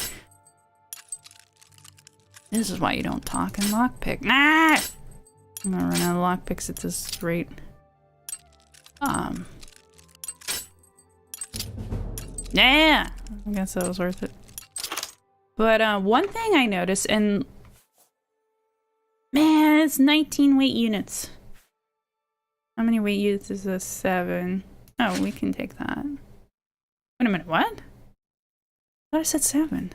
This is why you don't talk in lockpick. I'm gonna run out of lockpicks at this rate. Yeah, I guess that was worth it. But one thing I noticed, and man, it's 19 weight units. How many weight units is this? 7. Oh, we can take that. Wait a minute, what? I thought I said 7.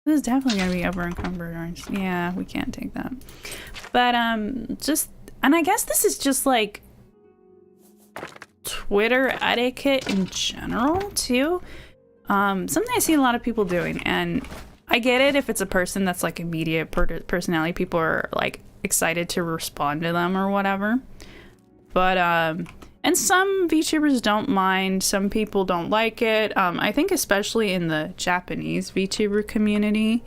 This is definitely gonna be over encumbered. Yeah, we can't take that. But and I guess this is just like Twitter etiquette in general too. Something I see a lot of people doing, and I get it if it's a person that's like a media personality, people are like excited to respond to them or whatever. But and some VTubers don't mind, some people don't like it. I think especially in the Japanese VTuber community.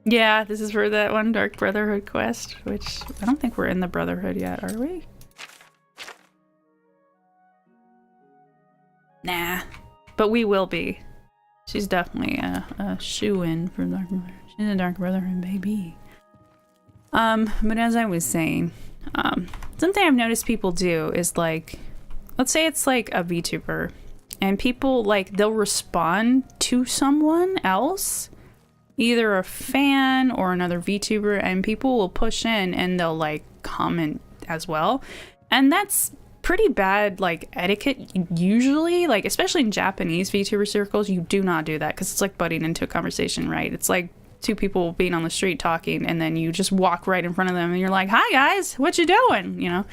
Yeah, this is for that one Dark Brotherhood quest, which I don't think we're in the Brotherhood yet, are we? Nah, but we will be. She's definitely a shoo-in for Dark Brotherhood. She's a Dark Brotherhood baby. But as I was saying, something I've noticed people do is like, let's say it's like a VTuber, and people like, they'll respond to someone else, either a fan or another VTuber, and people will push in and they'll like comment as well. And that's pretty bad like etiquette usually, like especially in Japanese VTuber circles. You do not do that because it's like butting into a conversation, right? It's like two people being on the street talking and then you just walk right in front of them and you're like, hi guys, what you doing, you know?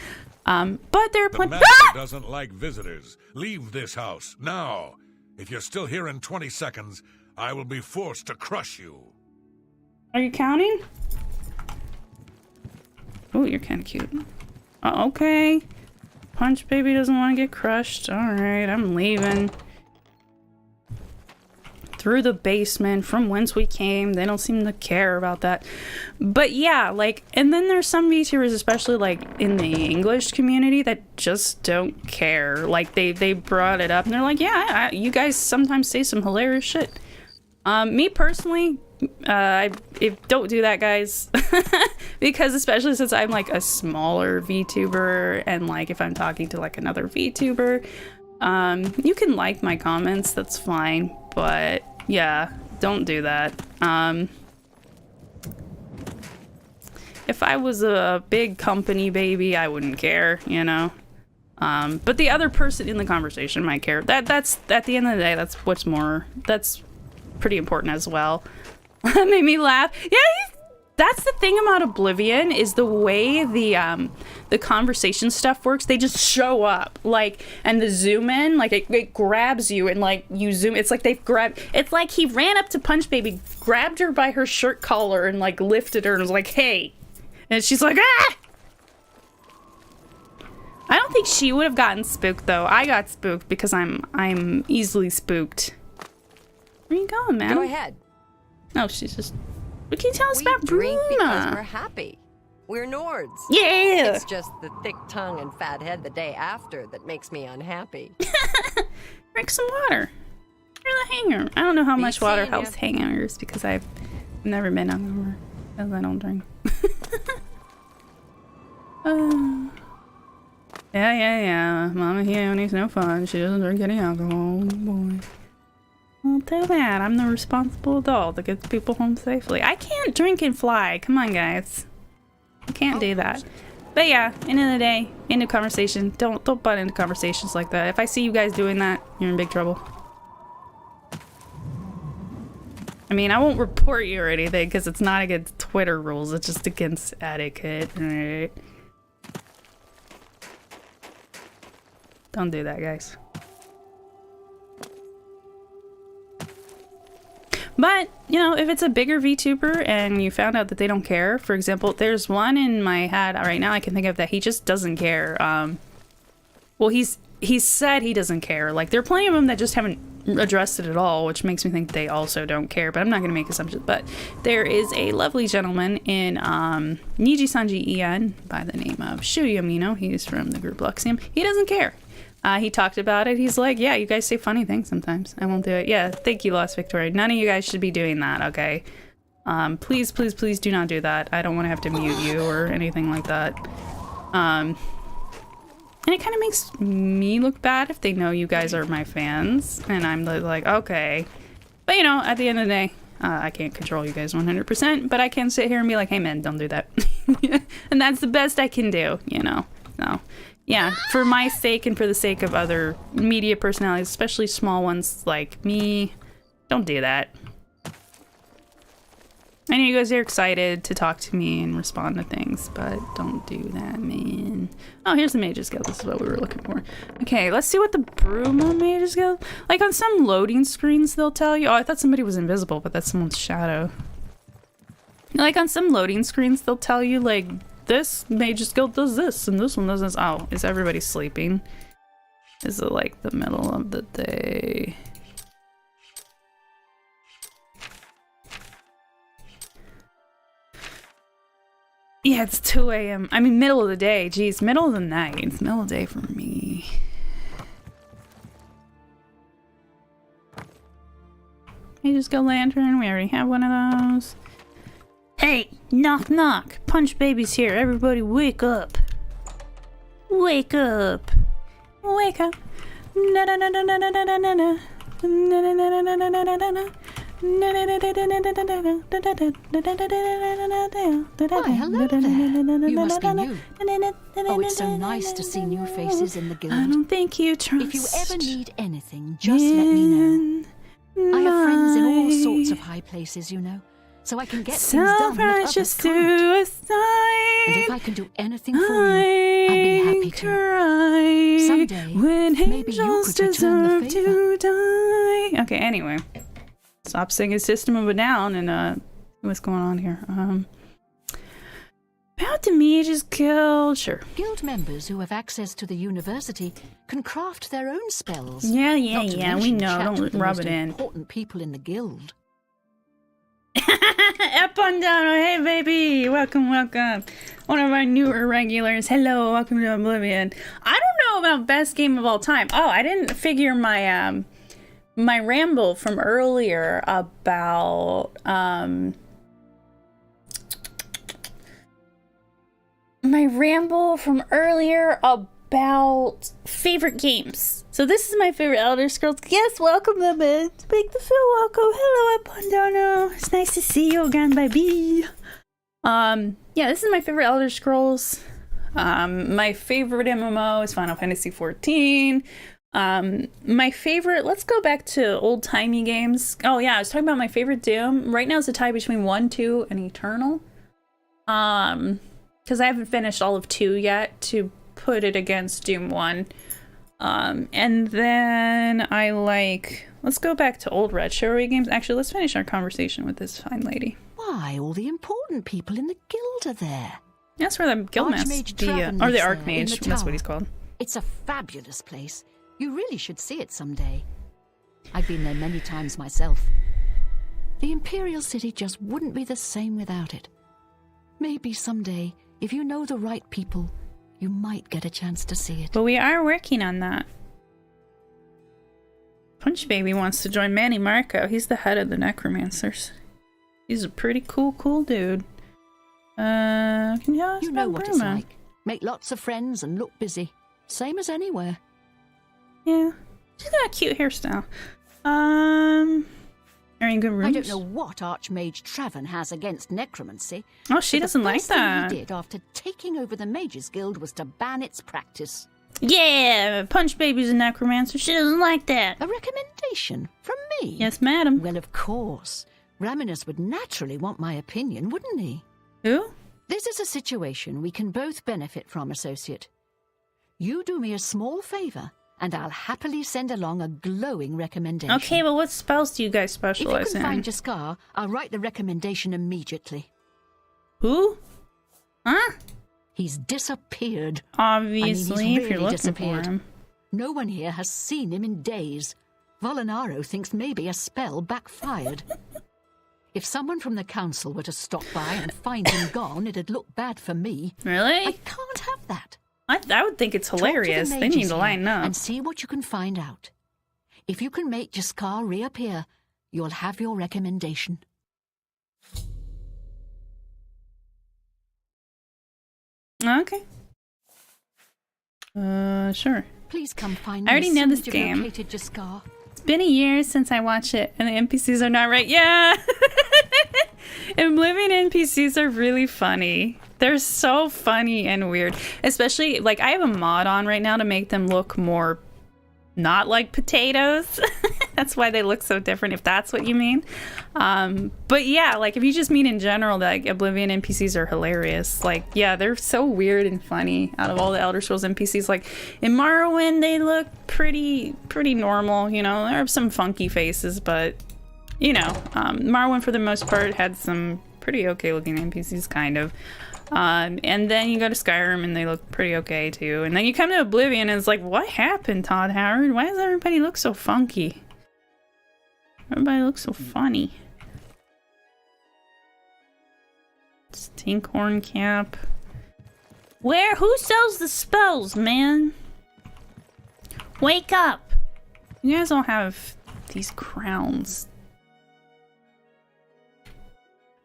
But they're The master doesn't like visitors. Leave this house now. If you're still here in 20 seconds, I will be forced to crush you. Are you counting? Oh, you're kind of cute. Okay. Punch Baby doesn't want to get crushed. Alright, I'm leaving. Through the basement from whence we came. They don't seem to care about that. But yeah, like, and then there's some VTubers, especially like in the English community, that just don't care. Like they brought it up and they're like, yeah, you guys sometimes say some hilarious shit. Me personally, don't do that, guys. Because especially since I'm like a smaller VTuber, and like if I'm talking to like another VTuber, you can like my comments, that's fine, but yeah, don't do that. If I was a big company baby, I wouldn't care, you know. But the other person in the conversation might care. That's at the end of the day, that's pretty important as well. That made me laugh. Yeah, that's the thing about Oblivion, is the way the conversation stuff works. They just show up, like, and the zoom in, like it grabs you and like you zoom. It's like it's like he ran up to Punch Baby, grabbed her by her shirt collar and like lifted her and was like, hey, and she's like, ah. I don't think she would have gotten spooked though. I got spooked because I'm easily spooked. Where you going, man? Go ahead. Oh, she's just... What can you tell us We about drink because we're Bruna? happy. We're Nords. Yeah! It's just the thick tongue and fat head the day after that makes me unhappy. Drink some water. You're the hanger. I don't know how Be much water seeing helps hangers because I've never been hungover because I don't drink. Yeah. Mama Khione's no fun. She doesn't drink any alcohol. Oh, boy. I'll do that. I'm the responsible adult that gets people home safely. I can't drink and fly. Come on, guys. I can't do that. But yeah, end of the day, end of conversation. Don't butt into conversations like that. If I see you guys doing that, you're in big trouble. I mean, I won't report you or anything because it's not against Twitter rules. It's just against etiquette. Right? Don't do that, guys. But, you know, if it's a bigger VTuber and you found out that they don't care, for example, there's one in my head right now I can think of that he just doesn't care. Well, he's said he doesn't care. Like, there are plenty of them that just haven't addressed it at all, which makes me think they also don't care, but I'm not going to make assumptions. But there is a lovely gentleman in Niji-sanji En by the name of Shuyamino. He's from the group Luxium. He doesn't care. He talked about it. He's like, yeah, you guys say funny things sometimes. I won't do it. Yeah, thank you, Lost Victoria. None of you guys should be doing that, okay? Please do not do that. I don't want to have to mute you or anything like that. And it kind of makes me look bad if they know you guys are my fans. And I'm like, okay. But, you know, at the end of the day, I can't control you guys 100%. But I can sit here and be like, hey, man, don't do that. And that's the best I can do, you know? So... yeah, for my sake and for the sake of other media personalities, especially small ones like me, don't do that. I know you guys are excited to talk to me and respond to things, but don't do that, man. Oh, here's the Mage's Guild. This is what we were looking for. Okay, let's see what the Bruma Mage's Guild... like, on some loading screens, they'll tell you... oh, I thought somebody was invisible, but that's someone's shadow. Like, on some loading screens, they'll tell you, like... this Mage's Guild does this, and this one does this. Oh, is everybody sleeping? Is it like the middle of the day? Yeah, it's 2 a.m. I mean, middle of the day. Jeez, middle of the night. It's middle of the day for me. Mage's Guild lantern. We already have one of those. Hey, knock knock. Punch Baby's here. Everybody wake up. Wake up. Wake up. Na na na na na na na na na. Na na na na na na na na na. Why, hello there. You must be new. Oh, it's so nice to see new faces in the guild. I don't think you trust. If you ever need anything, just let me know. I have friends in all sorts of high places, you know. So I can get things done that others can't. Suicide. And if I can do anything for you, I'd be happy to. Someday, when maybe you could return the favor. Die. Okay, anyway. Stop singing System of a Down and what's going on here? About the Mage's Guild, sure. Guild members who have access to the university can craft their own spells. Yeah, Not to we mention know. chat Don't with the rub most it in. important people in the guild. Up on down, hey baby, welcome. One of our newer regulars. Hello, welcome to Oblivion. I don't know about best game of all time. Oh, I didn't figure my my ramble from earlier about favorite games. So this is my favorite Elder Scrolls. Yes, welcome them in. Make the feel welcome. Hello, Apondono. It's nice to see you again, baby. Yeah, this is my favorite Elder Scrolls. My favorite MMO is Final Fantasy XIV. My favorite, let's go back to old-timey games. Oh yeah, I was talking about my favorite Doom. Right now it's a tie between 1, 2, and Eternal. Because I haven't finished all of 2 yet to put it against Doom 1. And then I like, let's go back to old retro games. Actually, let's finish our conversation with this fine lady. Why, all the important people in the guild are there. That's where the Guildmaster, or the Archmage, that's what he's called. It's a fabulous place. You really should see it someday. I've been there many times myself. The Imperial City just wouldn't be the same without it. Maybe someday, if you know the right people, you might get a chance to see it. But we are working on that. Punch Baby wants to join Manny Marco. He's the head of the Necromancers. He's a pretty cool dude. Can you tell us You know about what it's Burma? like. Make lots of friends and look busy. Same as anywhere. Yeah. She's got a cute hairstyle. Wearing good rooms. I don't know what Archmage Traven has against necromancy. Oh, she but doesn't the like first thing that. he did after taking over the Mages Guild was to ban its practice. Yeah, Punch Baby's a necromancer. She doesn't like that. A recommendation from me? Yes, madam. Well, of course. Raminus would naturally want my opinion, wouldn't he? Who? This is a situation we can both benefit from, Associate. You do me a small favour, and I'll happily send along a glowing recommendation. Okay, but what spells do you guys If you specialize can in? find Jaskar, I'll write the recommendation immediately. Who? Huh? He's disappeared. Obviously, he's if you're really looking for disappeared. him. No one here has seen him in days. Volinaro thinks maybe a spell backfired. If someone from the council were to stop by and find him gone, it'd look bad for me. Really? I can't have that. I would think it's Talk to the hilarious. They mages need to line here up. and see what you can find out. If you can make Jaskar reappear, you'll have your recommendation. Okay. Sure. Please come find me. I already as know soon this as you've game. located Jaskar. It's been a year since I watched it, and the NPCs are not right. Yeah! Oblivion NPCs are really funny. They're so funny and weird. Especially, like, I have a mod on right now to make them look more not like potatoes. That's why they look so different, if that's what you mean. But yeah, like, if you just mean in general, like, Oblivion NPCs are hilarious. Like, yeah, they're so weird and funny out of all the Elder Scrolls NPCs. Like, in Morrowind, they look pretty normal, you know? There are some funky faces, but, you know, Morrowind, for the most part, had some pretty okay-looking NPCs, kind of. And then you go to Skyrim and they look pretty okay too. And then you come to Oblivion and it's like, what happened, Todd Howard? Why does everybody look so funky? Everybody looks so funny. Stinkhorn cap. Who sells the spells, man? Wake up! You guys all have these crowns.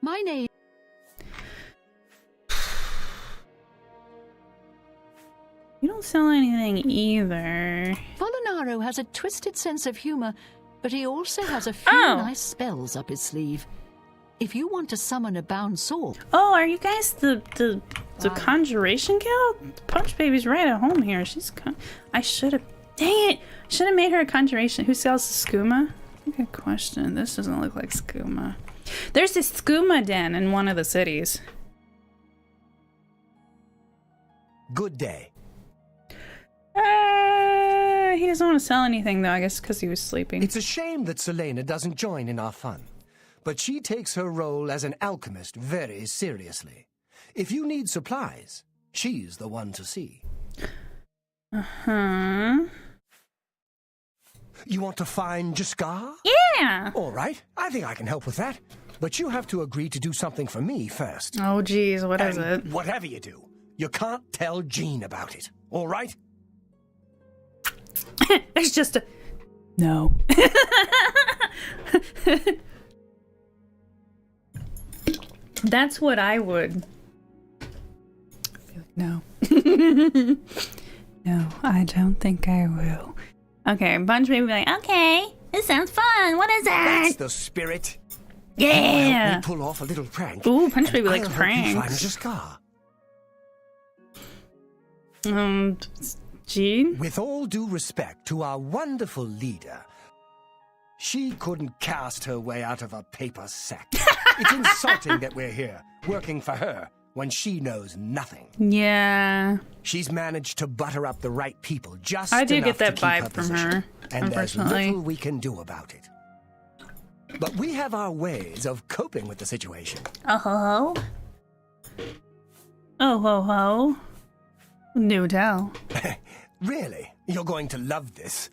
My name. You don't sell anything either. Volinaro has a twisted sense of humor, but he also has a few nice spells up his sleeve. If you want to summon a bound sword... Oh, are you guys the Conjuration Guild? Punch Baby's right at home here. I should have... Dang it! Should have made her a Conjuration. Who sells the skooma? Good question. This doesn't look like skooma. There's this skooma den in one of the cities. Good day. He doesn't want to sell anything, though, I guess because he was sleeping. It's a shame that Selena doesn't join in our fun, but she takes her role as an alchemist very seriously. If you need supplies, she's the one to see. Uh-huh. You want to find Jaskar? Yeah! All right, I think I can help with that. But you have to agree to do something for me first. Oh, geez, what is it? Whatever you do, you can't tell Jean about it, all right? There's just a... No. That's what I would... No. No, I don't think I will. Okay, Bunch Baby be like, okay, this sounds fun. What is that? That's the spirit. Yeah. Help me pull off a little prank. Ooh, Punch and Baby likes I'll help you find pranks. Jaskar. Jean? With all due respect to our wonderful leader, she couldn't cast her way out of a paper sack. It's insulting that we're here, working for her, when she knows nothing. Yeah. She's managed to butter up the right people just I do enough get that to keep vibe her from position. her, And there's unfortunately. little we can do about it. But we have our ways of coping with the situation. Oh-ho-ho. Oh-ho-ho. No doubt. Really? You're going to love this.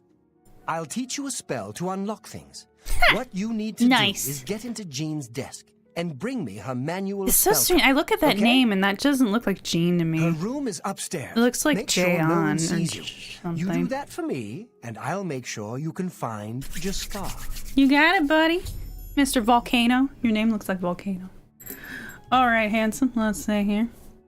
I'll teach you a spell to unlock things. What you need to Nice. do is get into Jean's desk and bring me her manual It's so spell strange. I look at that okay? name and that doesn't look like Jean to Her me. room is upstairs. It looks like Make sure no Jayon one or sees you. You do something. that for me, and I'll make sure you can find Jaspar. You got it, buddy. Mr. Volcano. Your name looks like Volcano. All right, handsome. Let's say here.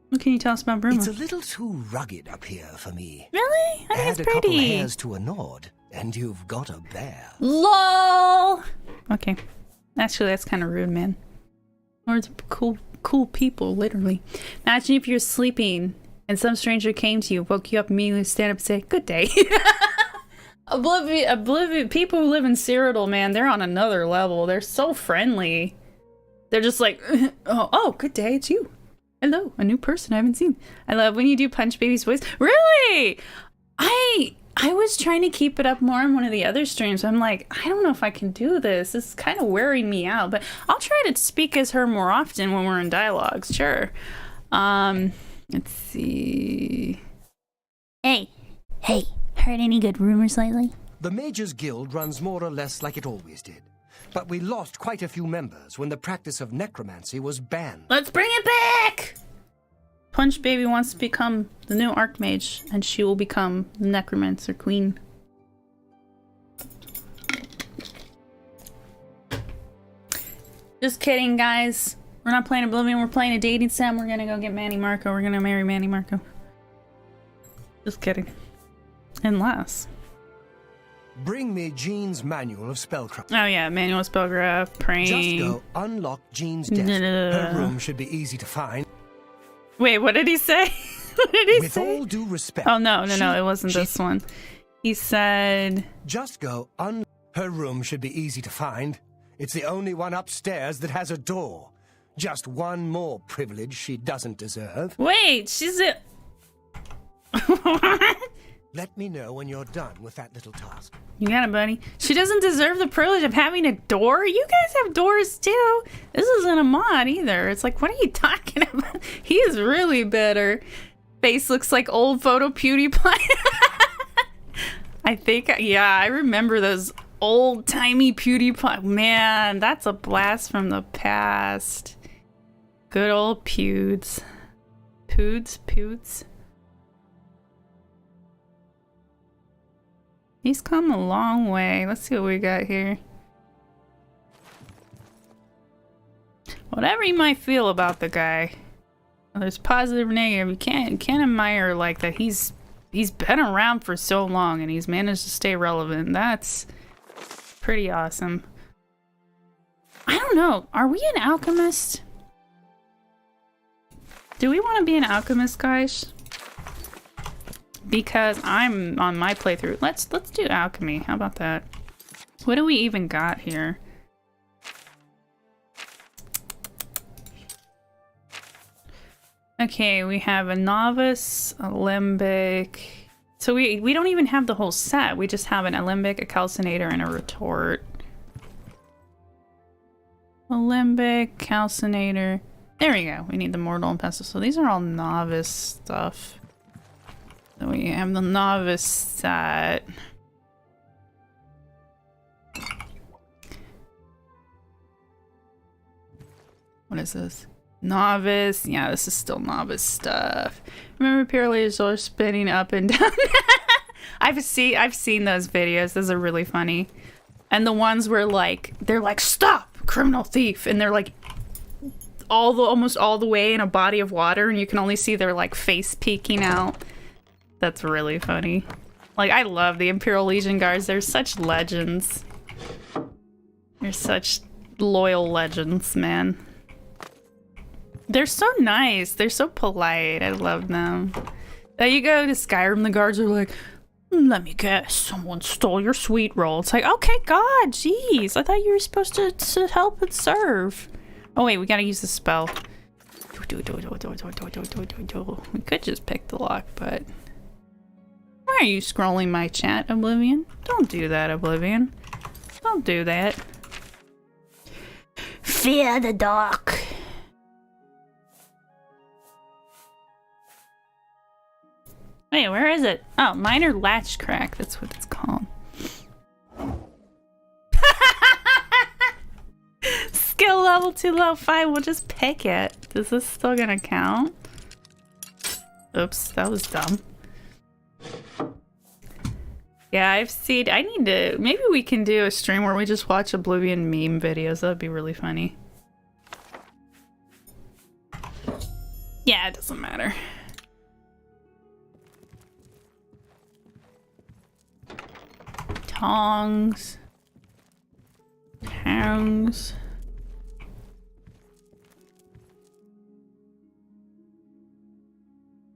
What can you tell us about Bruma? It's a little too rugged up here for me. Really? I think Add it's a couple pretty. hairs to a nod, and you've got a bear. LOL. Okay. Actually, that's kind of rude, man. Words are cool people, literally. Imagine if you're sleeping and some stranger came to you, woke you up, immediately stand up and say, "Good day." Oblivion. People who live in Cyrodiil, man, they're on another level. They're so friendly. They're just like, oh, good day, it's you. Hello, a new person I haven't seen. I love when you do Punch Baby's voice. Really? I was trying to keep it up more on one of the other streams. I'm like, I don't know if I can do this. This is kind of wearing me out, but I'll try to speak as her more often when we're in dialogues, sure. Let's see. Hey, heard any good rumors lately? The Mages Guild runs more or less like it always did. But we lost quite a few members when the practice of necromancy was banned. Let's bring it back! Punch Baby wants to become the new Archmage, and she will become the Necromancer Queen. Just kidding, guys. We're not playing Oblivion, we're playing a dating sim. We're gonna go get Manny Marco. We're gonna marry Manny Marco. Just kidding. Unless. Bring me Jean's manual of spellcraft. Oh yeah, manual spellcraft, praying. Just go unlock Jean's desk. Her room should be easy to find. Wait, what did he say? What did he With say? all due respect. Oh no, it wasn't this one. He said... Just go Her room should be easy to find. It's the only one upstairs that has a door. Just one more privilege she doesn't deserve. Wait, she's a... Let me know when you're done with that little task. You got it, buddy. She doesn't deserve the privilege of having a door? You guys have doors too. This isn't a mod either. It's like, what are you talking about? He is really bitter. Face looks like old photo PewDiePie. I think, yeah, I remember those old-timey PewDiePie. Man, that's a blast from the past. Good old Pewds. Pewds. He's come a long way. Let's see what we got here. Whatever you might feel about the guy, there's positive or negative. You can't admire like that. He's been around for so long and he's managed to stay relevant. That's pretty awesome. I don't know. Are we an alchemist? Do we want to be an alchemist, guys? Because I'm on my playthrough. Let's do alchemy. How about that? What do we even got here? Okay, we have a novice, a limbic. So we don't even have the whole set. We just have an alembic, a calcinator, and a retort. Alembic, calcinator. There we go. We need the mortal and pestle. So these are all novice stuff. So we have the novice set. What is this? Novice. Yeah, this is still novice stuff. Remember Pyrrhus are spinning up and down. I've seen those videos. Those are really funny. And the ones where like they're like, stop, criminal thief, and they're like almost all the way in a body of water, and you can only see their like face peeking out. That's really funny. Like, I love the Imperial Legion guards. They're such legends. They're such loyal legends, man. They're so nice. They're so polite. I love them. There you go to Skyrim. The guards are like, let me guess, someone stole your sweet roll. It's like, okay, God, jeez. I thought you were supposed to help and serve. Oh, wait, we gotta use the spell. We could just pick the lock, but... Why are you scrolling my chat, Oblivion? Don't do that, Oblivion. Don't do that. Fear the dark. Wait, where is it? Oh, minor latch crack. That's what it's called. level 2, level 5. We'll just pick it. Is this still gonna count? Oops, that was dumb. Yeah, I need to... Maybe we can do a stream where we just watch Oblivion meme videos. That would be really funny. Yeah, it doesn't matter. Tongs. Tongs.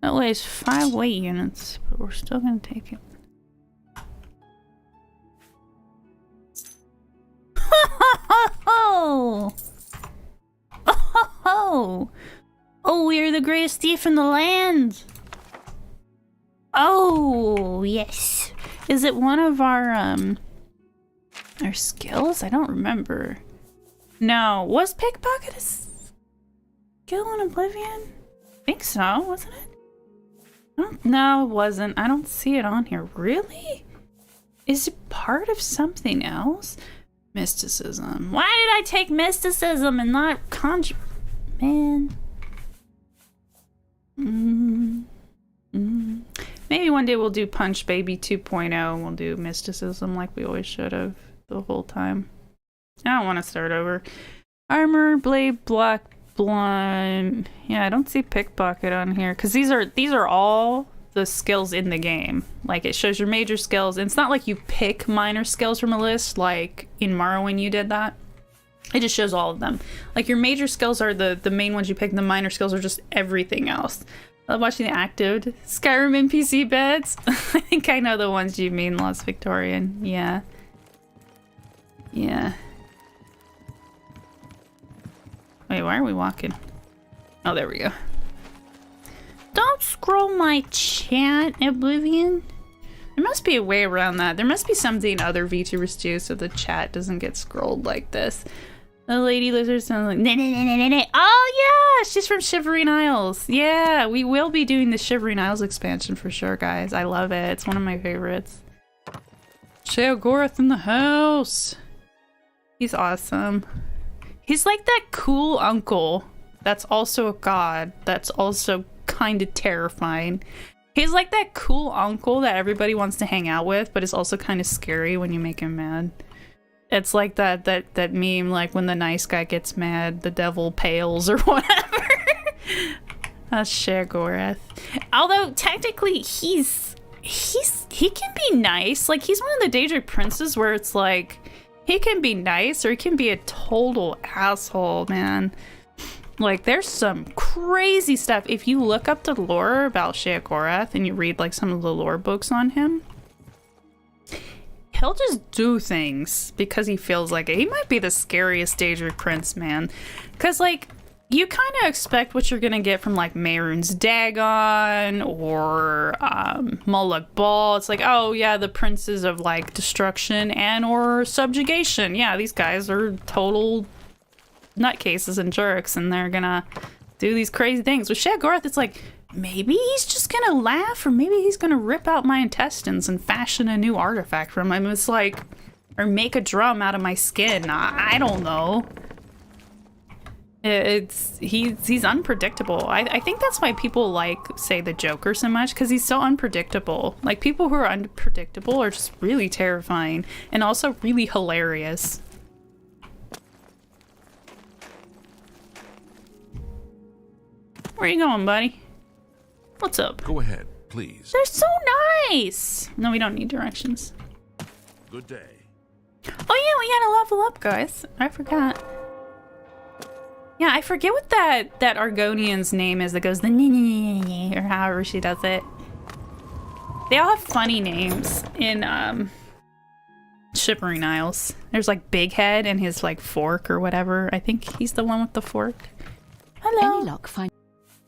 That weighs 5 weight units, but we're still gonna take it. Oh! Oh! Oh, we are the greatest thief in the land! Oh, yes. Is it one of our skills? I don't remember. No. Was pickpocket a skill in Oblivion? I think so, wasn't it? No, it wasn't. I don't see it on here. Really? Is it part of something else? Mysticism. Why did I take mysticism and not conjure? Man. Maybe one day we'll do Punch Baby 2.0 and we'll do mysticism like we always should have the whole time. I don't want to start over. Armor, blade, block, blind. Yeah, I don't see pickpocket on here because these are all the skills in the game. Like it shows your major skills. And it's not like you pick minor skills from a list like in Morrowind you did that. It just shows all of them. Like your major skills are the main ones you pick, and the minor skills are just everything else. I love watching the active Skyrim NPC beds. I think I know the ones you mean, Lost Victorian. Yeah. Yeah. Wait, why are we walking? Oh, there we go. Don't scroll my chat, Oblivion. There must be a way around that. There must be something other VTubers do so the chat doesn't get scrolled like this. The lady lizard sounds like nah. Oh yeah, she's from Shivering Isles. Yeah, we will be doing the Shivering Isles expansion for sure, guys. I love it. It's one of my favorites. Sheogorath in the house. He's awesome. He's like that cool uncle that's also a god that's also kind of terrifying. He's like that cool uncle that everybody wants to hang out with, but is also kind of scary when you make him mad. It's like that meme, like when the nice guy gets mad, the devil pales or whatever. That's Sheogorath. Although technically he can be nice. Like he's one of the Daedric princes where it's like he can be nice or he can be a total asshole, man. Like there's some crazy stuff. If you look up the lore about Sheogorath and you read like some of the lore books on him, he'll just do things because he feels like it. He might be the scariest Daedric prince, man. Because like you kind of expect what you're gonna get from like Mehrunes Dagon or Molag Bal. It's like, oh yeah, the princes of like destruction and or subjugation. Yeah, these guys are total nutcases and jerks, and they're gonna do these crazy things. With Sheogorath, it's like maybe he's just gonna laugh, or maybe he's gonna rip out my intestines and fashion a new artifact from him. It's like, or make a drum out of my skin. I don't know. He's unpredictable. I think that's why people like say the Joker so much, because he's so unpredictable. Like people who are unpredictable are just really terrifying and also really hilarious. Where you going, buddy? What's up? Go ahead, please. They're so nice! No, we don't need directions. Good day. Oh yeah, we gotta level up, guys. I forgot. Yeah, I forget what that Argonian's name is that goes the or however she does it. They all have funny names in Shivering Isles. There's like Big Head and his like fork or whatever. I think he's the one with the fork. Hello. Any luck find?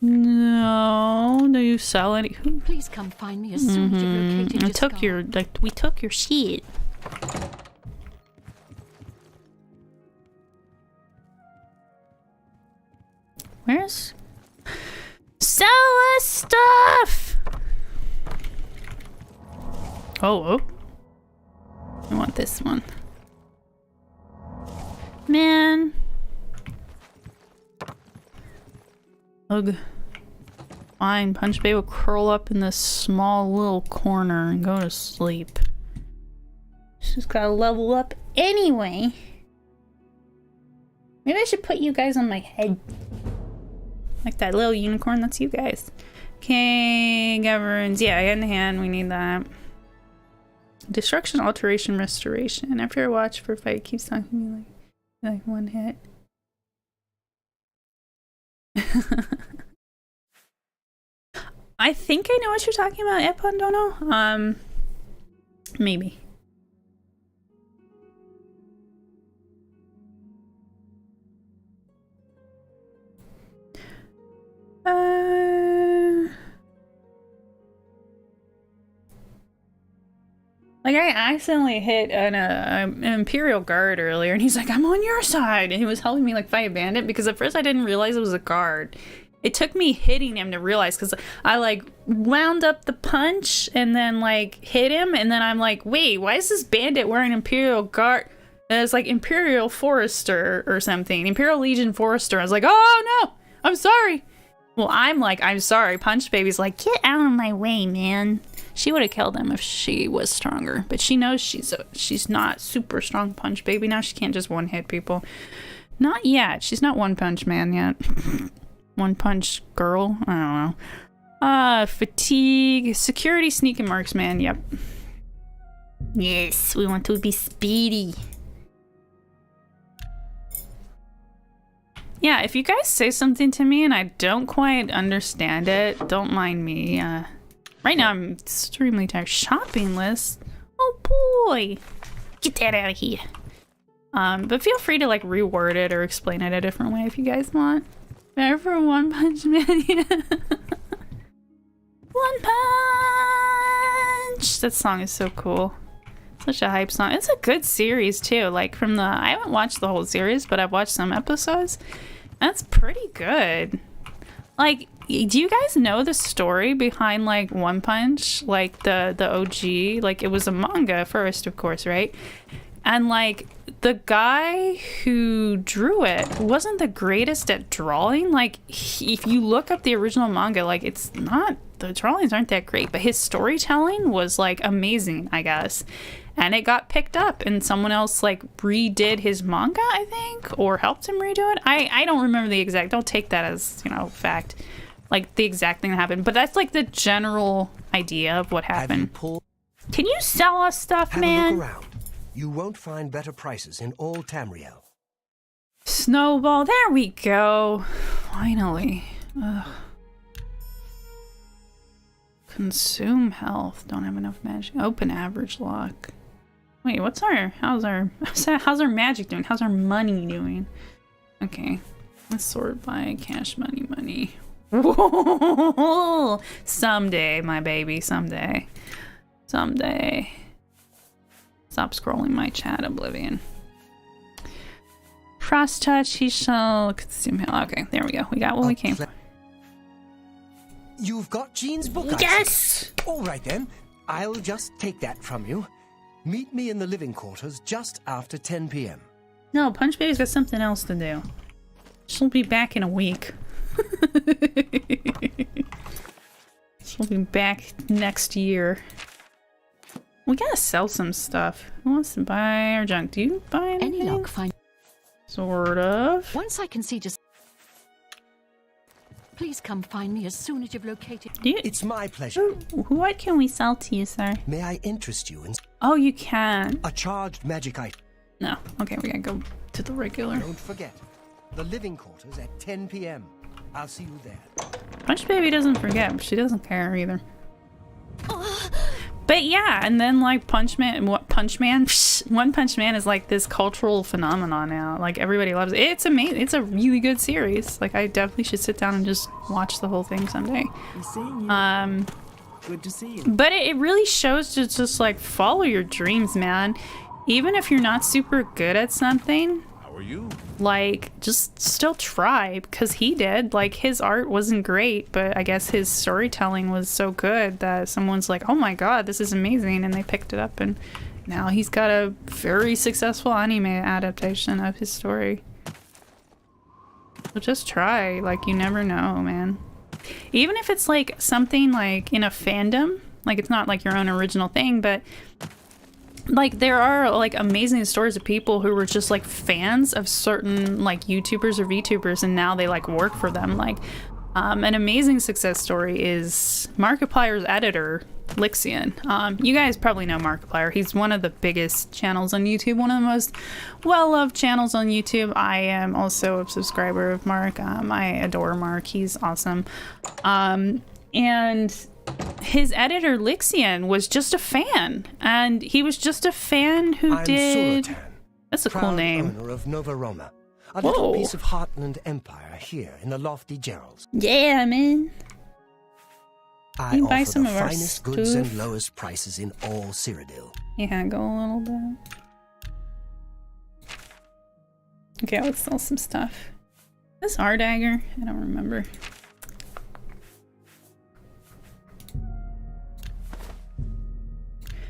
No, do you sell any? Please come find me as soon as you've located your took your we took your shit. Where's sell us stuff? Oh, I want this one. Man, Ugh. Fine, Punch Babe will curl up in this small little corner and go to sleep. She's gotta level up anyway. Maybe I should put you guys on my head. Like that little unicorn, that's you guys. Okay, governs. Yeah, in the hand, we need that. Destruction, alteration, restoration. After I watch for a fight, it keeps talking to me like one hit. I think I know what you're talking about, Epondono. Maybe. Like, I accidentally hit an Imperial Guard earlier, and he's like, I'm on your side! And he was helping me, like, fight a bandit, because at first I didn't realize it was a guard. It took me hitting him to realize, because I, like, wound up the punch, and then, like, hit him, and then I'm like, wait, why is this bandit wearing Imperial Guard? And it's like Imperial Forester or something. Imperial Legion Forester. I was like, oh, no! I'm sorry! Well, I'm like, I'm sorry. Punch Baby's like, get out of my way, man. She would have killed him if she was stronger, but she knows she's not super strong. Punch Baby now. She can't just one hit people. Not yet. She's not One Punch Man yet. One Punch Girl. I don't know. Fatigue, security, sneak, and marksman. Yep. Yes, we want to be speedy. Yeah, if you guys say something to me and I don't quite understand it, don't mind me. Right now I'm extremely tired. Shopping list? Oh boy! Get that out of here. But feel free to like reword it or explain it a different way if you guys want. Better for One Punch Man, yeah. One Punch! That song is so cool. Such a hype song. It's a good series too. Like from the, I haven't watched the whole series, but I've watched some episodes. That's pretty good. Like, do you guys know the story behind like One Punch? Like the OG? Like it was a manga first, of course, right? And like the guy who drew it wasn't the greatest at drawing. Like if you look up the original manga, like it's not, the drawings aren't that great, but his storytelling was like amazing, I guess. And it got picked up and someone else like redid his manga, I think, or helped him redo it. I don't remember the exact, don't take that as, you know, fact, like the exact thing that happened, but that's like the general idea of what happened. Can you sell us stuff, man? Have a look around. You won't find better prices in all Tamriel. Snowball, there we go. Finally. Ugh. Consume health. Don't have enough magic. Open average lock. Wait, how's our magic doing? How's our money doing? Okay. Let's sort by cash money. Whoa! Someday, my baby, someday. Someday. Stop scrolling my chat, Oblivion. Cross touch, he shall consume health. Okay, there we go. We got what we came for. You've got Jean's book, yes! All right then. I'll just take that from you. Meet me in the living quarters just after 10 p.m. No, Punch Baby's got something else to do. She'll be back in a week. She'll be back next year. We gotta sell some stuff. Who wants to buy our junk? Do you buy anything? Any luck find? Sort of. Once I can see just... Please come find me as soon as you've located... It's my pleasure. What can we sell to you, sir? May I interest you in... Oh, you can. A charged magic item. No. Okay, we gotta go to the regular. Don't forget, the living quarters at 10 p.m. I'll see you there. Punch Baby doesn't forget, but she doesn't care either. But yeah, and then like One Punch Man is like this cultural phenomenon now. Like everybody loves it. It's amazing. It's a really good series. Like I definitely should sit down and just watch the whole thing someday. Good to see you. But it really shows to just like follow your dreams, man. Even if you're not super good at something. How are you? Like, just still try, because he did. Like, his art wasn't great, but I guess his storytelling was so good that someone's like, oh my god, this is amazing, and they picked it up, and now he's got a very successful anime adaptation of his story. So just try. Like, you never know, man. Even if it's like something like in a fandom, like it's not like your own original thing, but like there are like amazing stories of people who were just like fans of certain like YouTubers or VTubers, and now they like work for them. Like an amazing success story is Markiplier's editor, Lixian. You guys probably know Markiplier. He's one of the biggest channels on YouTube, one of the most well-loved channels on YouTube. I am also a subscriber of Mark. I adore Mark. He's awesome. And his editor, Lixian, was just a fan. And he was just a fan who I'm did... Sulatan, That's a cool proud name. owner of Nova Roma, a Whoa. little piece of Heartland Empire here in the lofty Geralds. Yeah, man. I You buy offer some the of our finest goods stuff? and lowest prices in all Cyrodiil. Yeah, go a little bit. Okay, let's sell some stuff. This R dagger? I don't remember.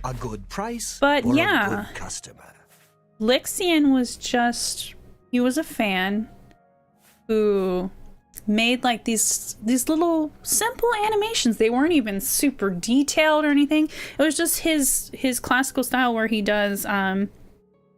A good price But or yeah. a good customer. Lixian was just... He was a fan who made like these little simple animations. They weren't even super detailed or anything. It was just his classical style where he does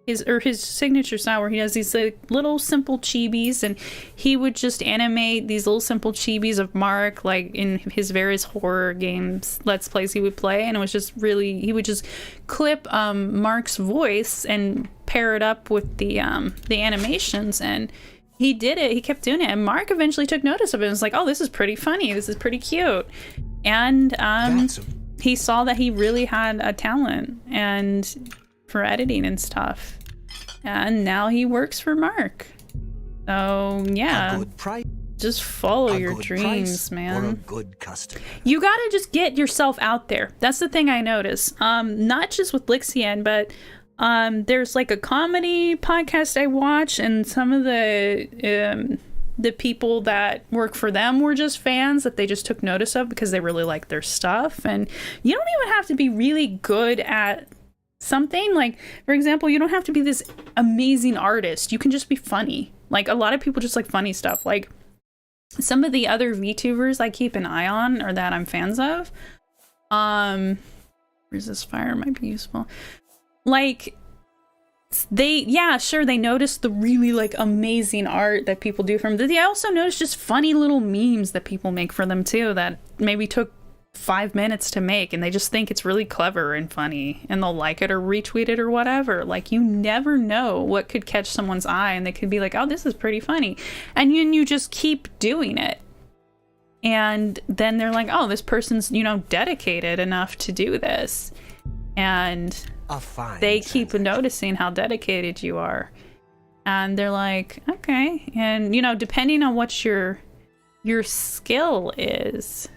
his signature style where he does these like little simple chibis, and he would just animate these little simple chibis of Mark like in his various horror games let's plays he would play. And it was just really, he would just clip Mark's voice and pair it up with the animations, and he did it. He kept doing it, and Mark eventually took notice of it and was like, oh, this is pretty funny, this is pretty cute. And he saw that he really had a talent and for editing and stuff, and now he works for Mark. So yeah, A good price, just follow a your good dreams, price, man. or a good customer. You gotta just get yourself out there. That's the thing I notice. Not just with Lixian, but there's like a comedy podcast I watch, and some of the people that work for them were just fans that they just took notice of because they really like their stuff. And you don't even have to be really good at something. Like, for example, you don't have to be this amazing artist. You can just be funny. Like, a lot of people just like funny stuff. Like, some of the other VTubers I keep an eye on or that I'm fans of, resist fire might be useful. Like, they notice the really like amazing art that people do from them. They also notice just funny little memes that people make for them too, that maybe took 5 minutes to make, and they just think it's really clever and funny, and they'll like it or retweet it or whatever. Like, you never know what could catch someone's eye, and they could be like, oh, this is pretty funny, and you just keep doing it, and then they're like, oh, this person's, dedicated enough to do this, and they keep noticing how dedicated you are, and they're like, okay. And depending on what your skill is,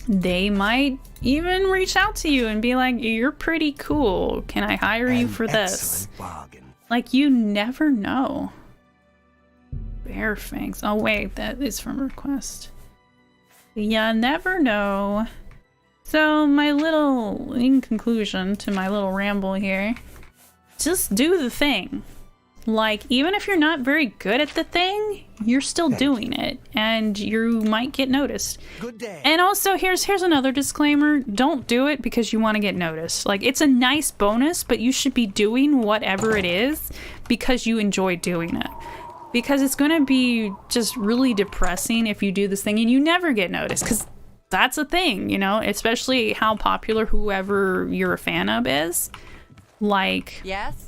they might even reach out to you and be like, you're pretty cool, can I hire you for this? Bargain. Like, you never know. Bear fangs. Oh wait, that is from request. You never know. So in conclusion to my little ramble here, just do the thing. Like, even if you're not very good at the thing, you're still doing it, and you might get noticed. Good day. And also, here's another disclaimer. Don't do it because you want to get noticed. Like, it's a nice bonus, but you should be doing whatever it is because you enjoy doing it. Because it's going to be just really depressing if you do this thing and you never get noticed, because that's a thing, especially how popular whoever you're a fan of is. Like, Yes?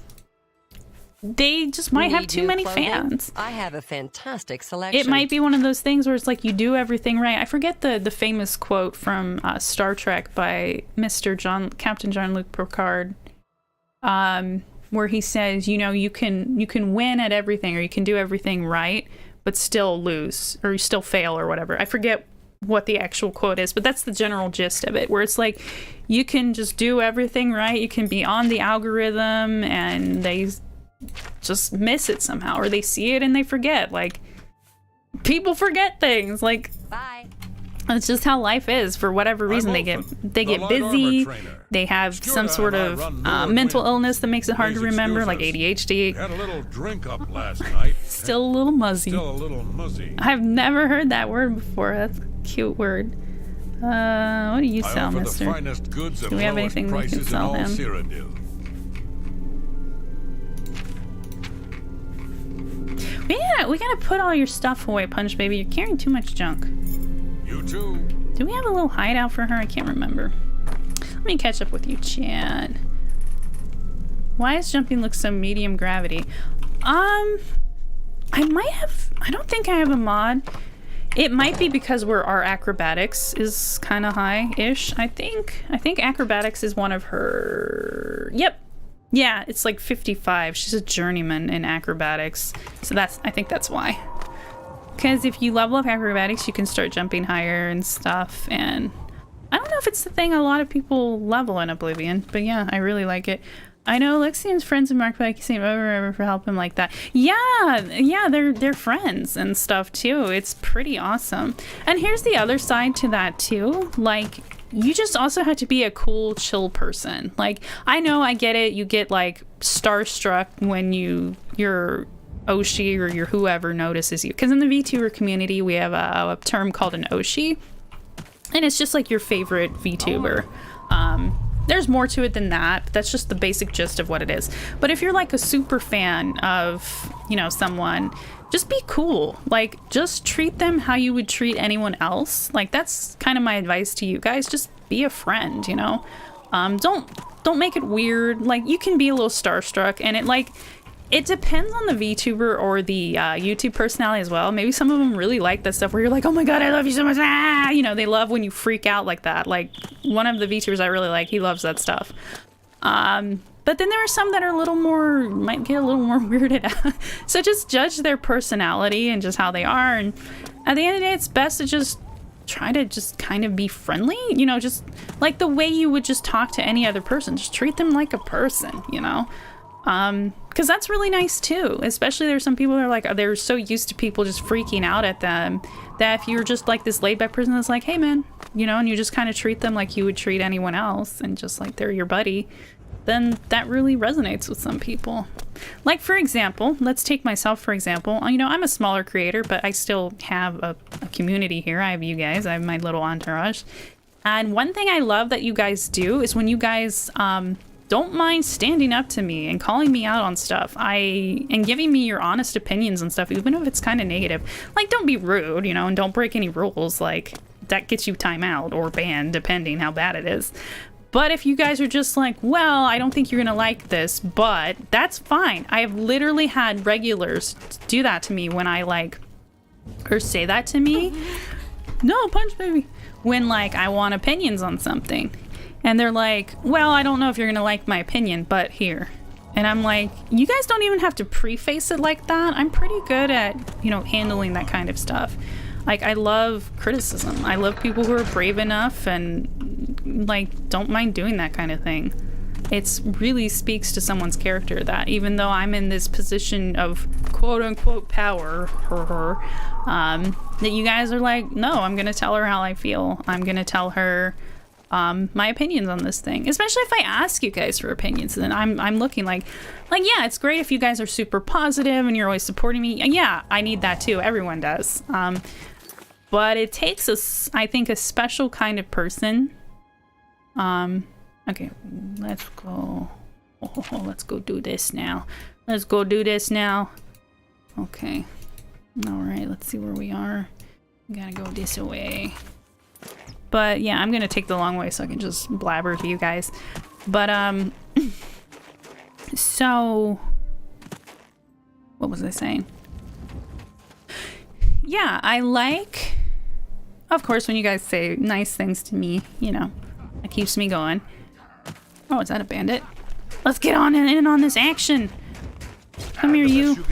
they just might have Need too new many clothing? fans. I have a fantastic selection. It might be one of those things where it's like you do everything right. I forget the famous quote from Star Trek by Captain Jean-Luc Picard, where he says, you can win at everything, or you can do everything right, but still lose, or you still fail, or whatever. I forget what the actual quote is, but that's the general gist of it, where it's like you can just do everything right, you can be on the algorithm, and they just miss it somehow, or they see it and they forget. Like, people forget things. Like, Bye. It's just how life is. For whatever reason, they get busy. They have some sort of mental illness that makes it hard to remember, like ADHD. Had a little drink up last night. Still a little muzzy. Still a little muzzy. I've never heard that word before. That's a cute word. What do you sell, mister? Do we have anything we can sell him? We gotta put all your stuff away, Punch Baby. You're carrying too much junk. You too. Do we have a little hideout for her? I can't remember. Let me catch up with you, Chad. Why does jumping look so medium gravity? I don't think I have a mod. It might be because our acrobatics is kind of high-ish. I think acrobatics is one of her... Yep. Yeah, it's like 55. She's a journeyman in acrobatics. So I think that's why. Because if you level up acrobatics, you can start jumping higher and stuff. And I don't know if it's the thing a lot of people level in Oblivion. But yeah, I really like it. I know Lexian's friends with Mark, but I can say ever for help him like that. Yeah, they're friends and stuff too. It's pretty awesome. And here's the other side to that too. Like, you just also have to be a cool, chill person. Like, I know, I get it. You get like starstruck when your Oshi or your whoever notices you. Because in the VTuber community, we have a term called an Oshi, and it's just like your favorite VTuber. There's more to it than that, but that's just the basic gist of what it is. But if you're like a super fan of, someone, just be cool. Like, just treat them how you would treat anyone else. Like, that's kind of my advice to you guys. Just be a friend, Don't make it weird. Like, you can be a little starstruck, and it depends on the VTuber or the YouTube personality as well. Maybe some of them really like that stuff where you're like, oh my god, I love you so much. Ah! They love when you freak out like that. Like, one of the VTubers I really like, he loves that stuff. But then there are some that are might get a little more weirded out. So just judge their personality and just how they are. And at the end of the day, it's best to just try to just kind of be friendly. Just like the way you would just talk to any other person. Just treat them like a person, because that's really nice too. Especially there's some people that are like, they're so used to people just freaking out at them that if you're just like this laid back person that's like, hey man, and you just kind of treat them like you would treat anyone else and just like they're your buddy, then that really resonates with some people. Like, for example, let's take myself for example. I'm a smaller creator, but I still have a community here. I have you guys, I have my little entourage. And one thing I love that you guys do is when you guys don't mind standing up to me and calling me out on stuff. And giving me your honest opinions and stuff, even if it's kind of negative. Like, don't be rude, and don't break any rules. Like, that gets you time out or banned, depending how bad it is. But if you guys are just like, well, I don't think you're gonna like this, but that's fine. I have literally had regulars do that to me when or say that to me. No, Punch Baby. When, I want opinions on something. And they're like, well, I don't know if you're gonna like my opinion, but here. And I'm like, you guys don't even have to preface it like that. I'm pretty good at, handling that kind of stuff. Like, I love criticism. I love people who are brave enough and, don't mind doing that kind of thing. It really speaks to someone's character that even though I'm in this position of quote-unquote power, that you guys are like, no, I'm gonna tell her how I feel. I'm gonna tell her my opinions on this thing, especially if I ask you guys for opinions. Then I'm looking like yeah, it's great if you guys are super positive and you're always supporting me. Yeah, I need that too. Everyone does. But it takes I think a special kind of person. Okay, let's go. Let's go do this now. Okay. All right, let's see where we are. We gotta go this way. But yeah, I'm gonna take the long way so I can just blabber to you guys. But so what was I saying? Yeah, I like, of course, when you guys say nice things to me, it keeps me going. Oh, is that a bandit? Let's get in on this action. Come here, you.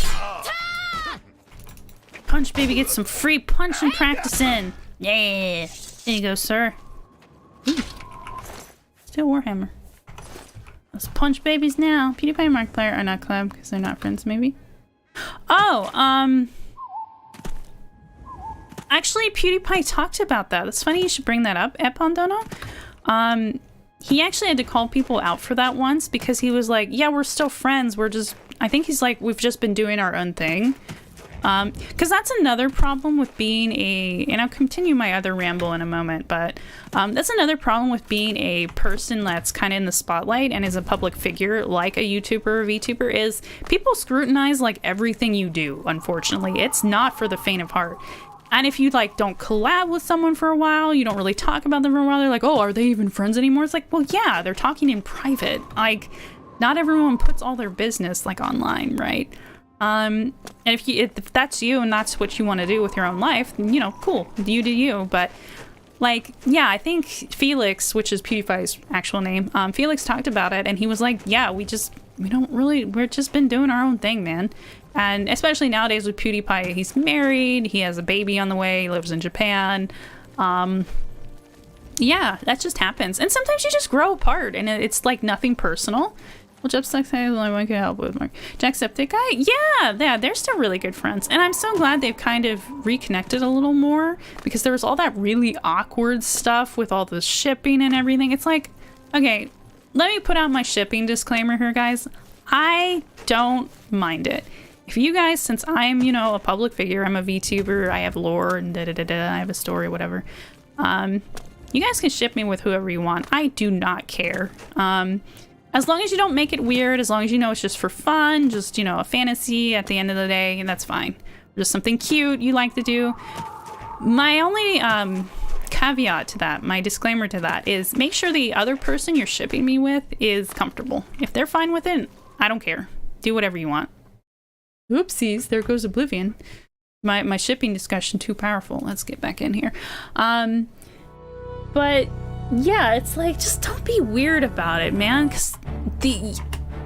Punch Baby gets some free punching practice in. Yeah. There you go, sir. Ooh. Still Warhammer. Let's punch babies now. PewDiePie and Markiplier are not collab because they're not friends, maybe? Oh, actually, PewDiePie talked about that. That's funny you should bring that up, Epondono. He actually had to call people out for that once because he was like, yeah, we're still friends. We're just, I think he's like, we've just been doing our own thing. Because that's another problem with being and I'll continue my other ramble in a moment, but that's another problem with being a person that's kind of in the spotlight and is a public figure like a YouTuber or VTuber is people scrutinize like everything you do, unfortunately. It's not for the faint of heart. And if you like don't collab with someone for a while, you don't really talk about them for a while, they're like, oh, are they even friends anymore? It's like, well, yeah, they're talking in private. Like, not everyone puts all their business like online, right? And if that's you and that's what you want to do with your own life, then, you know, cool, you do you. But like, yeah, I think Felix, which is PewDiePie's actual name, Felix talked about it and he was like, yeah, we've just been doing our own thing, man. And especially nowadays with PewDiePie, he's married, he has a baby on the way, he lives in Japan. Yeah, that just happens. And sometimes you just grow apart and it's like nothing personal. Well, Jacksepticeye, I can help with Mark. Jacksepticeye, yeah, they're still really good friends. And I'm so glad they've kind of reconnected a little more because there was all that really awkward stuff with all the shipping and everything. It's like, okay, let me put out my shipping disclaimer here, guys. I don't mind it. If you guys, since I'm, you know, a public figure, I'm a VTuber, I have lore and da-da-da-da, I have a story, whatever. You guys can ship me with whoever you want. I do not care. As long as you don't make it weird, as long as you know it's just for fun, just, you know, a fantasy at the end of the day, and that's fine. Just something cute you like to do. My only caveat to that, my disclaimer to that is make sure the other person you're shipping me with is comfortable. If they're fine with it, I don't care. Do whatever you want. Oopsies, there goes Oblivion. My shipping discussion too powerful. Let's get back in here. But yeah, it's like, just don't be weird about it, man. Because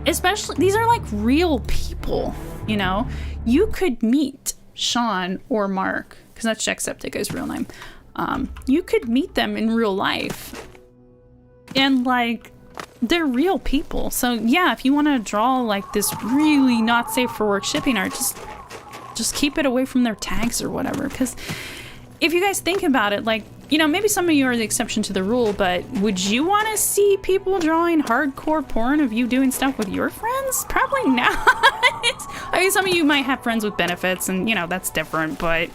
especially, these are like real people, you know? You could meet Sean or Mark, because that's Jacksepticeye's real name. You could meet them in real life. And like, they're real people. So yeah, if you want to draw like this really not safe for work shipping art, just keep it away from their tags or whatever. Because if you guys think about it, like, you know, maybe some of you are the exception to the rule, but would you want to see people drawing hardcore porn of you doing stuff with your friends? Probably not. I mean, some of you might have friends with benefits and, you know, that's different, but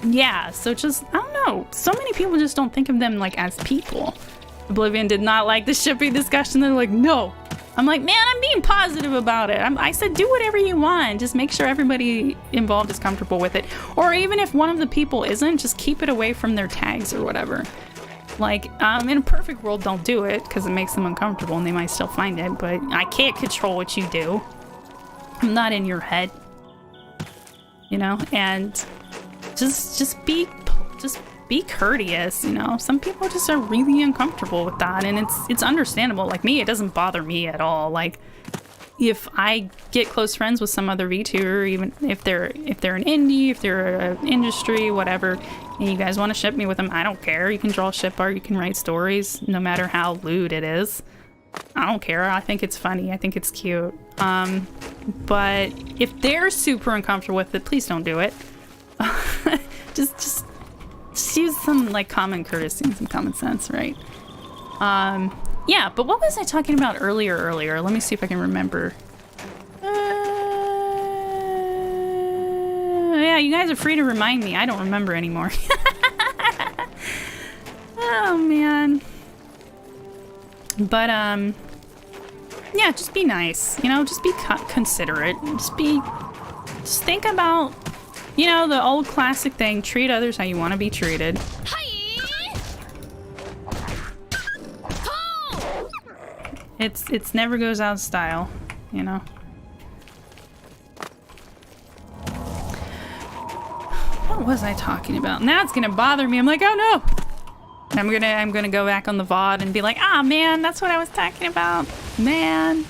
yeah, so just, I don't know. So many people just don't think of them like as people. Oblivion did not like the shipping discussion. They're like, no. I'm like, man, I'm being positive about it. I said, do whatever you want. Just make sure everybody involved is comfortable with it. Or even if one of the people isn't, just keep it away from their tags or whatever. Like, in a perfect world, don't do it because it makes them uncomfortable and they might still find it. But I can't control what you do. I'm not in your head. You know? And just be courteous, you know. Some people just are really uncomfortable with that, and it's understandable. Like me, it doesn't bother me at all. Like if I get close friends with some other VTuber, even if they're an indie, if they're an industry, whatever, and you guys want to ship me with them, I don't care. You can draw ship art, you can write stories, no matter how lewd it is. I don't care. I think it's funny. I think it's cute. But if they're super uncomfortable with it, please don't do it. just use some like common courtesy and some common sense, right? Yeah, but what was I talking about earlier? Let me see if I can remember. Yeah, you guys are free to remind me. I don't remember anymore. Oh man. But yeah, just be nice, you know, just be considerate, just think about, you know, the old classic thing, treat others how you want to be treated. It's never goes out of style, you know. What was I talking about? Now it's gonna bother me. I'm like, oh no. I'm gonna go back on the VOD and be like, ah man, that's what I was talking about. Man.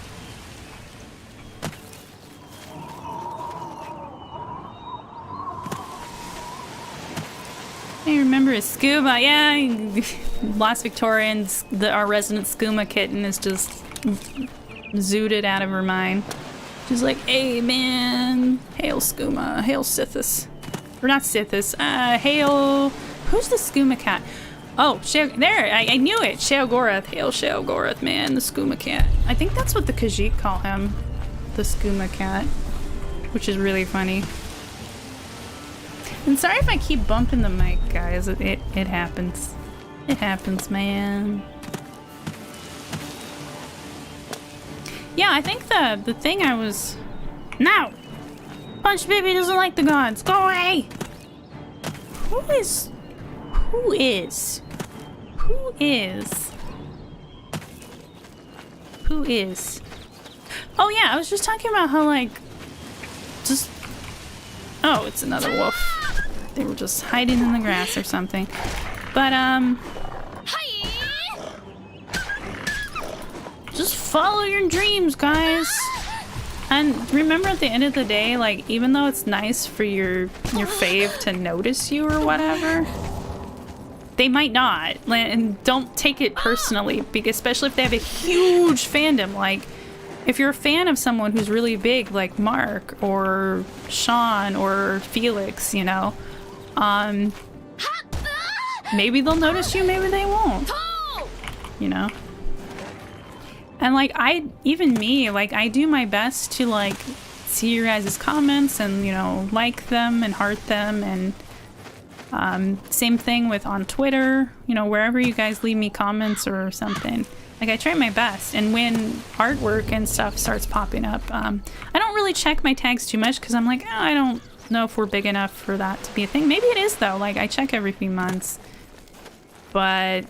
I remember a Skooma, yeah. Lost Victorians, our resident Skooma kitten is just zooted out of her mind. She's like, hey man, hail Skooma, hail Sithis. Or not Sithis. Hail. Who's the skooma cat? Oh, there. I knew it. Sheogorath. Hail Sheogorath, man. The skooma cat. I think that's what the Khajiit call him. The skooma cat. Which is really funny. And sorry if I keep bumping the mic, guys. It happens. It happens, man. Yeah, I think the thing I was... No! Punch Baby doesn't like the gods. Go away! Who is... Oh yeah, I was just talking about how, like... Just... Oh, it's another wolf. They were just hiding in the grass or something. But, just follow your dreams, guys. And remember, at the end of the day, like, even though it's nice for your fave to notice you or whatever, they might not. And don't take it personally, because especially if they have a huge fandom. Like, if you're a fan of someone who's really big, like Mark or Sean or Felix, you know, maybe they'll notice you, maybe they won't, you know? And like, even me, like, I do my best to like see your guys' comments and, you know, like them and heart them, and same thing with on Twitter, you know, wherever you guys leave me comments or something. Like, I try my best, and when artwork and stuff starts popping up, I don't really check my tags too much, because I'm like, oh, I don't know if we're big enough for that to be a thing. Maybe it is, though. Like, I check every few months. But...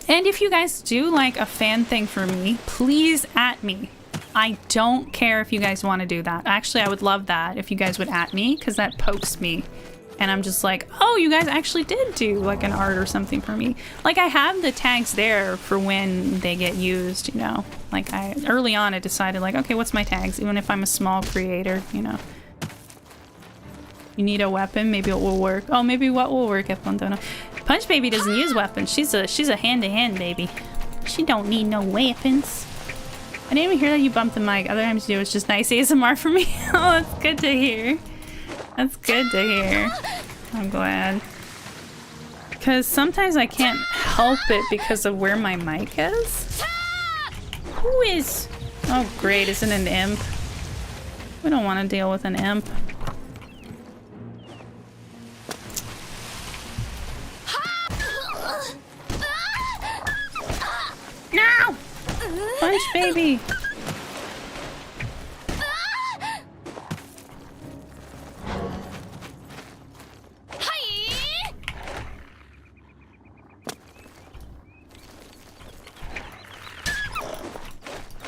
And if you guys do, like, a fan thing for me, please at me. I don't care if you guys want to do that. Actually, I would love that if you guys would at me, because that pokes me. And I'm just like, oh, you guys actually did do, like, an art or something for me. Like, I have the tags there for when they get used, you know? Like, early on, I decided, like, okay, what's my tags? Even if I'm a small creator, you know? You need a weapon? Maybe it will work. Oh, maybe what will work if one don't know. Punch Baby doesn't use weapons. She's a hand-to-hand baby. She don't need no weapons. I didn't even hear that you bumped the mic. Other times you do, it's just nice ASMR for me. Oh, that's good to hear. That's good to hear. I'm glad. Because sometimes I can't help it because of where my mic is. Who is... Oh, great. Isn't it an imp? We don't want to deal with an imp. No! Punch Baby!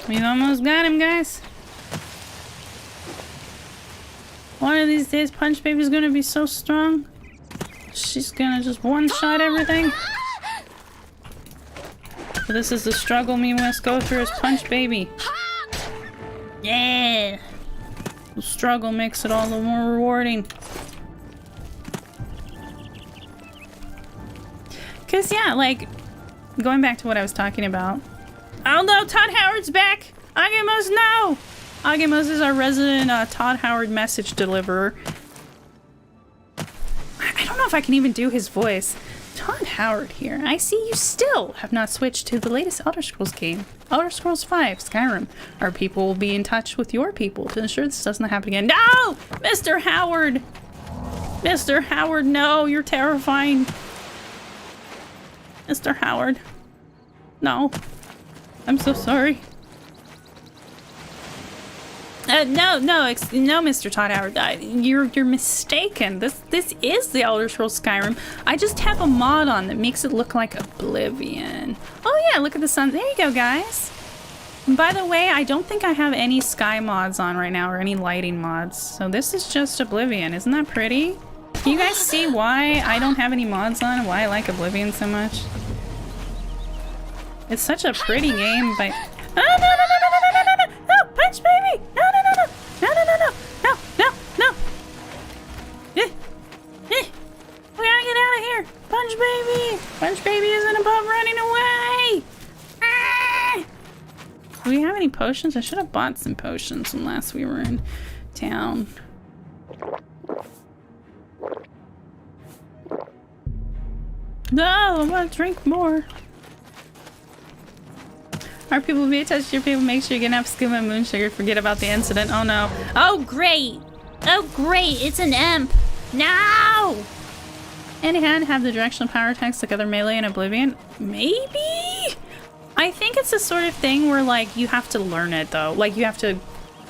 We've almost got him, guys. One of these days, Punch Baby's gonna be so strong. She's gonna just one-shot everything. So this is the struggle we must go through as Punch Baby. Yeah! The struggle makes it all the more rewarding. Cause yeah, like, going back to what I was talking about. Oh no, Todd Howard's back! Agamos, no! Agamos is our resident Todd Howard message deliverer. I don't know if I can even do his voice. Todd Howard here. I see you still have not switched to the latest Elder Scrolls game. Elder Scrolls 5, Skyrim. Our people will be in touch with your people to ensure this doesn't happen again. No! Mr. Howard! Mr. Howard, no! You're terrifying. Mr. Howard. No. I'm so sorry. No, Mr. Todd Howard. You're mistaken. This is the Elder Scrolls Skyrim. I just have a mod on that makes it look like Oblivion. Oh yeah, look at the sun. There you go, guys. And by the way, I don't think I have any sky mods on right now or any lighting mods. So this is just Oblivion. Isn't that pretty? Can you guys see why I don't have any mods on and why I like Oblivion so much? It's such a pretty game, but... No, Punch Baby! No! We gotta get out of here! Punch Baby! Punch Baby isn't above running away! Ah! Do we have any potions? I should have bought some potions when last we were in town. No, I want to drink more. Our people be attached to your people. Make sure you get enough scuba and moon sugar. Forget about the incident. Oh no. Oh great. Oh great. It's an imp. No. Any hand have the directional power attacks like other melee and Oblivion? Maybe? I think it's the sort of thing where like you have to learn it though. Like you have to,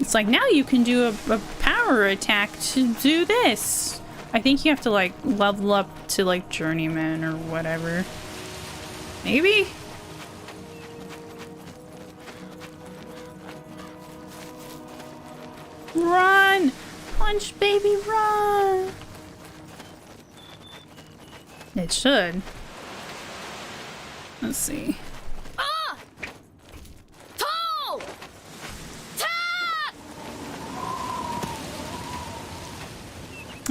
it's like now you can do a power attack to do this. I think you have to like level up to like journeyman or whatever. Maybe? Run! Punch, baby, run! It should. Let's see. Ah! Tall!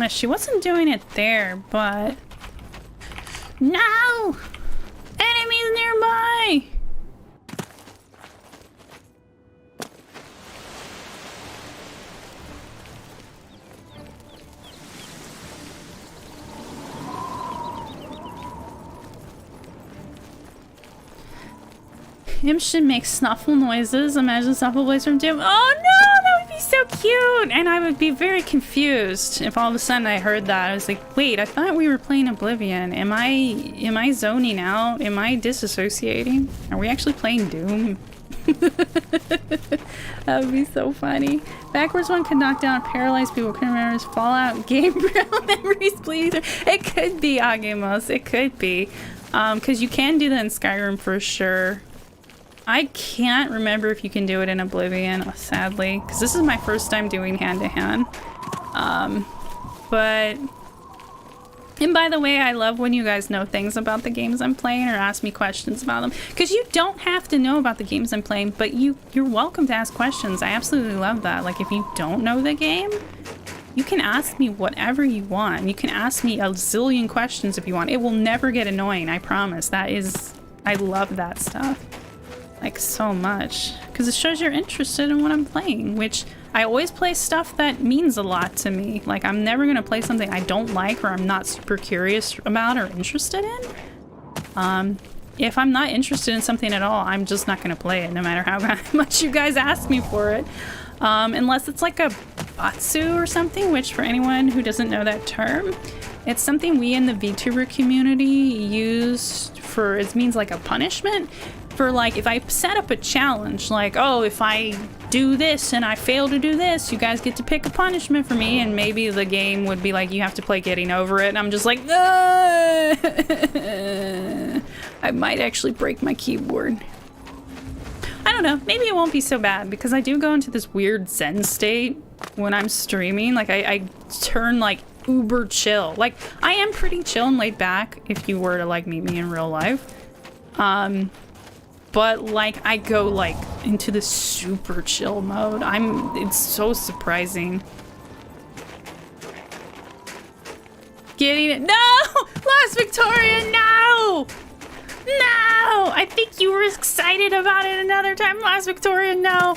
She wasn't doing it there, but... No! Enemies nearby! Imp should make snuffle noises. Imagine Snuffle Boys from Doom. Oh no, that would be so cute! And I would be very confused if all of a sudden I heard that. I was like, wait, I thought we were playing Oblivion. Am I zoning out? Am I disassociating? Are we actually playing Doom? That would be so funny. Backwards one could knock down paralyzed people. Couldn't remember his Fallout Gabriel memories, please. It could be Agemos. It could be. Because you can do that in Skyrim for sure. I can't remember if you can do it in Oblivion, sadly, because this is my first time doing hand-to-hand. And by the way, I love when you guys know things about the games I'm playing or ask me questions about them, because you don't have to know about the games I'm playing, but you're welcome to ask questions. I absolutely love that. Like, if you don't know the game, you can ask me whatever you want. You can ask me a zillion questions if you want. It will never get annoying, I promise. I love that stuff. Like, so much. Because it shows you're interested in what I'm playing, which I always play stuff that means a lot to me. Like, I'm never going to play something I don't like or I'm not super curious about or interested in. If I'm not interested in something at all, I'm just not going to play it, no matter how much you guys ask me for it. Unless it's like a batsu or something, which for anyone who doesn't know that term, it's something we in the VTuber community use for, it means like a punishment. For like, if I set up a challenge, like, oh, if I do this and I fail to do this, you guys get to pick a punishment for me, and maybe the game would be like, you have to play Getting Over It, and I'm just like, ah! I might actually break my keyboard. I don't know, maybe it won't be so bad, because I do go into this weird zen state when I'm streaming. Like, I turn like uber chill. Like, I am pretty chill and laid back if you were to like meet me in real life. But like I go like into the super chill mode. It's so surprising. Getting it. No! Lost Victoria, no! No! I think you were excited about it another time. Lost Victoria, no.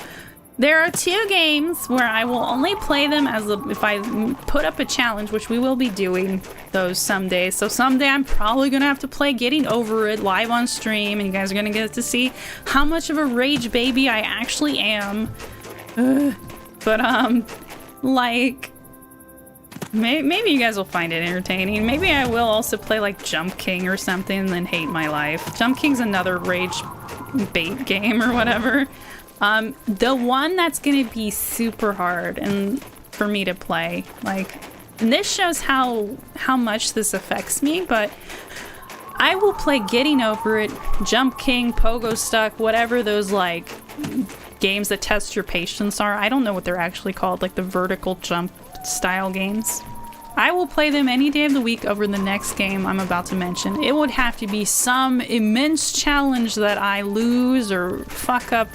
There are 2 games where I will only play them as if I put up a challenge, which we will be doing those someday. So someday I'm probably gonna have to play Getting Over It live on stream, and you guys are gonna get to see how much of a rage baby I actually am. Like, maybe you guys will find it entertaining. Maybe I will also play like Jump King or something and then hate my life. Jump King's another rage bait game or whatever. The one that's gonna be super hard and for me to play, like, and this shows how much this affects me, but I will play Getting Over It, Jump King, Pogo Stuck, whatever those like games that test your patience are. I don't know what they're actually called, like the vertical jump style games. I will play them any day of the week over the next game I'm about to mention. It would have to be some immense challenge that I lose or fuck up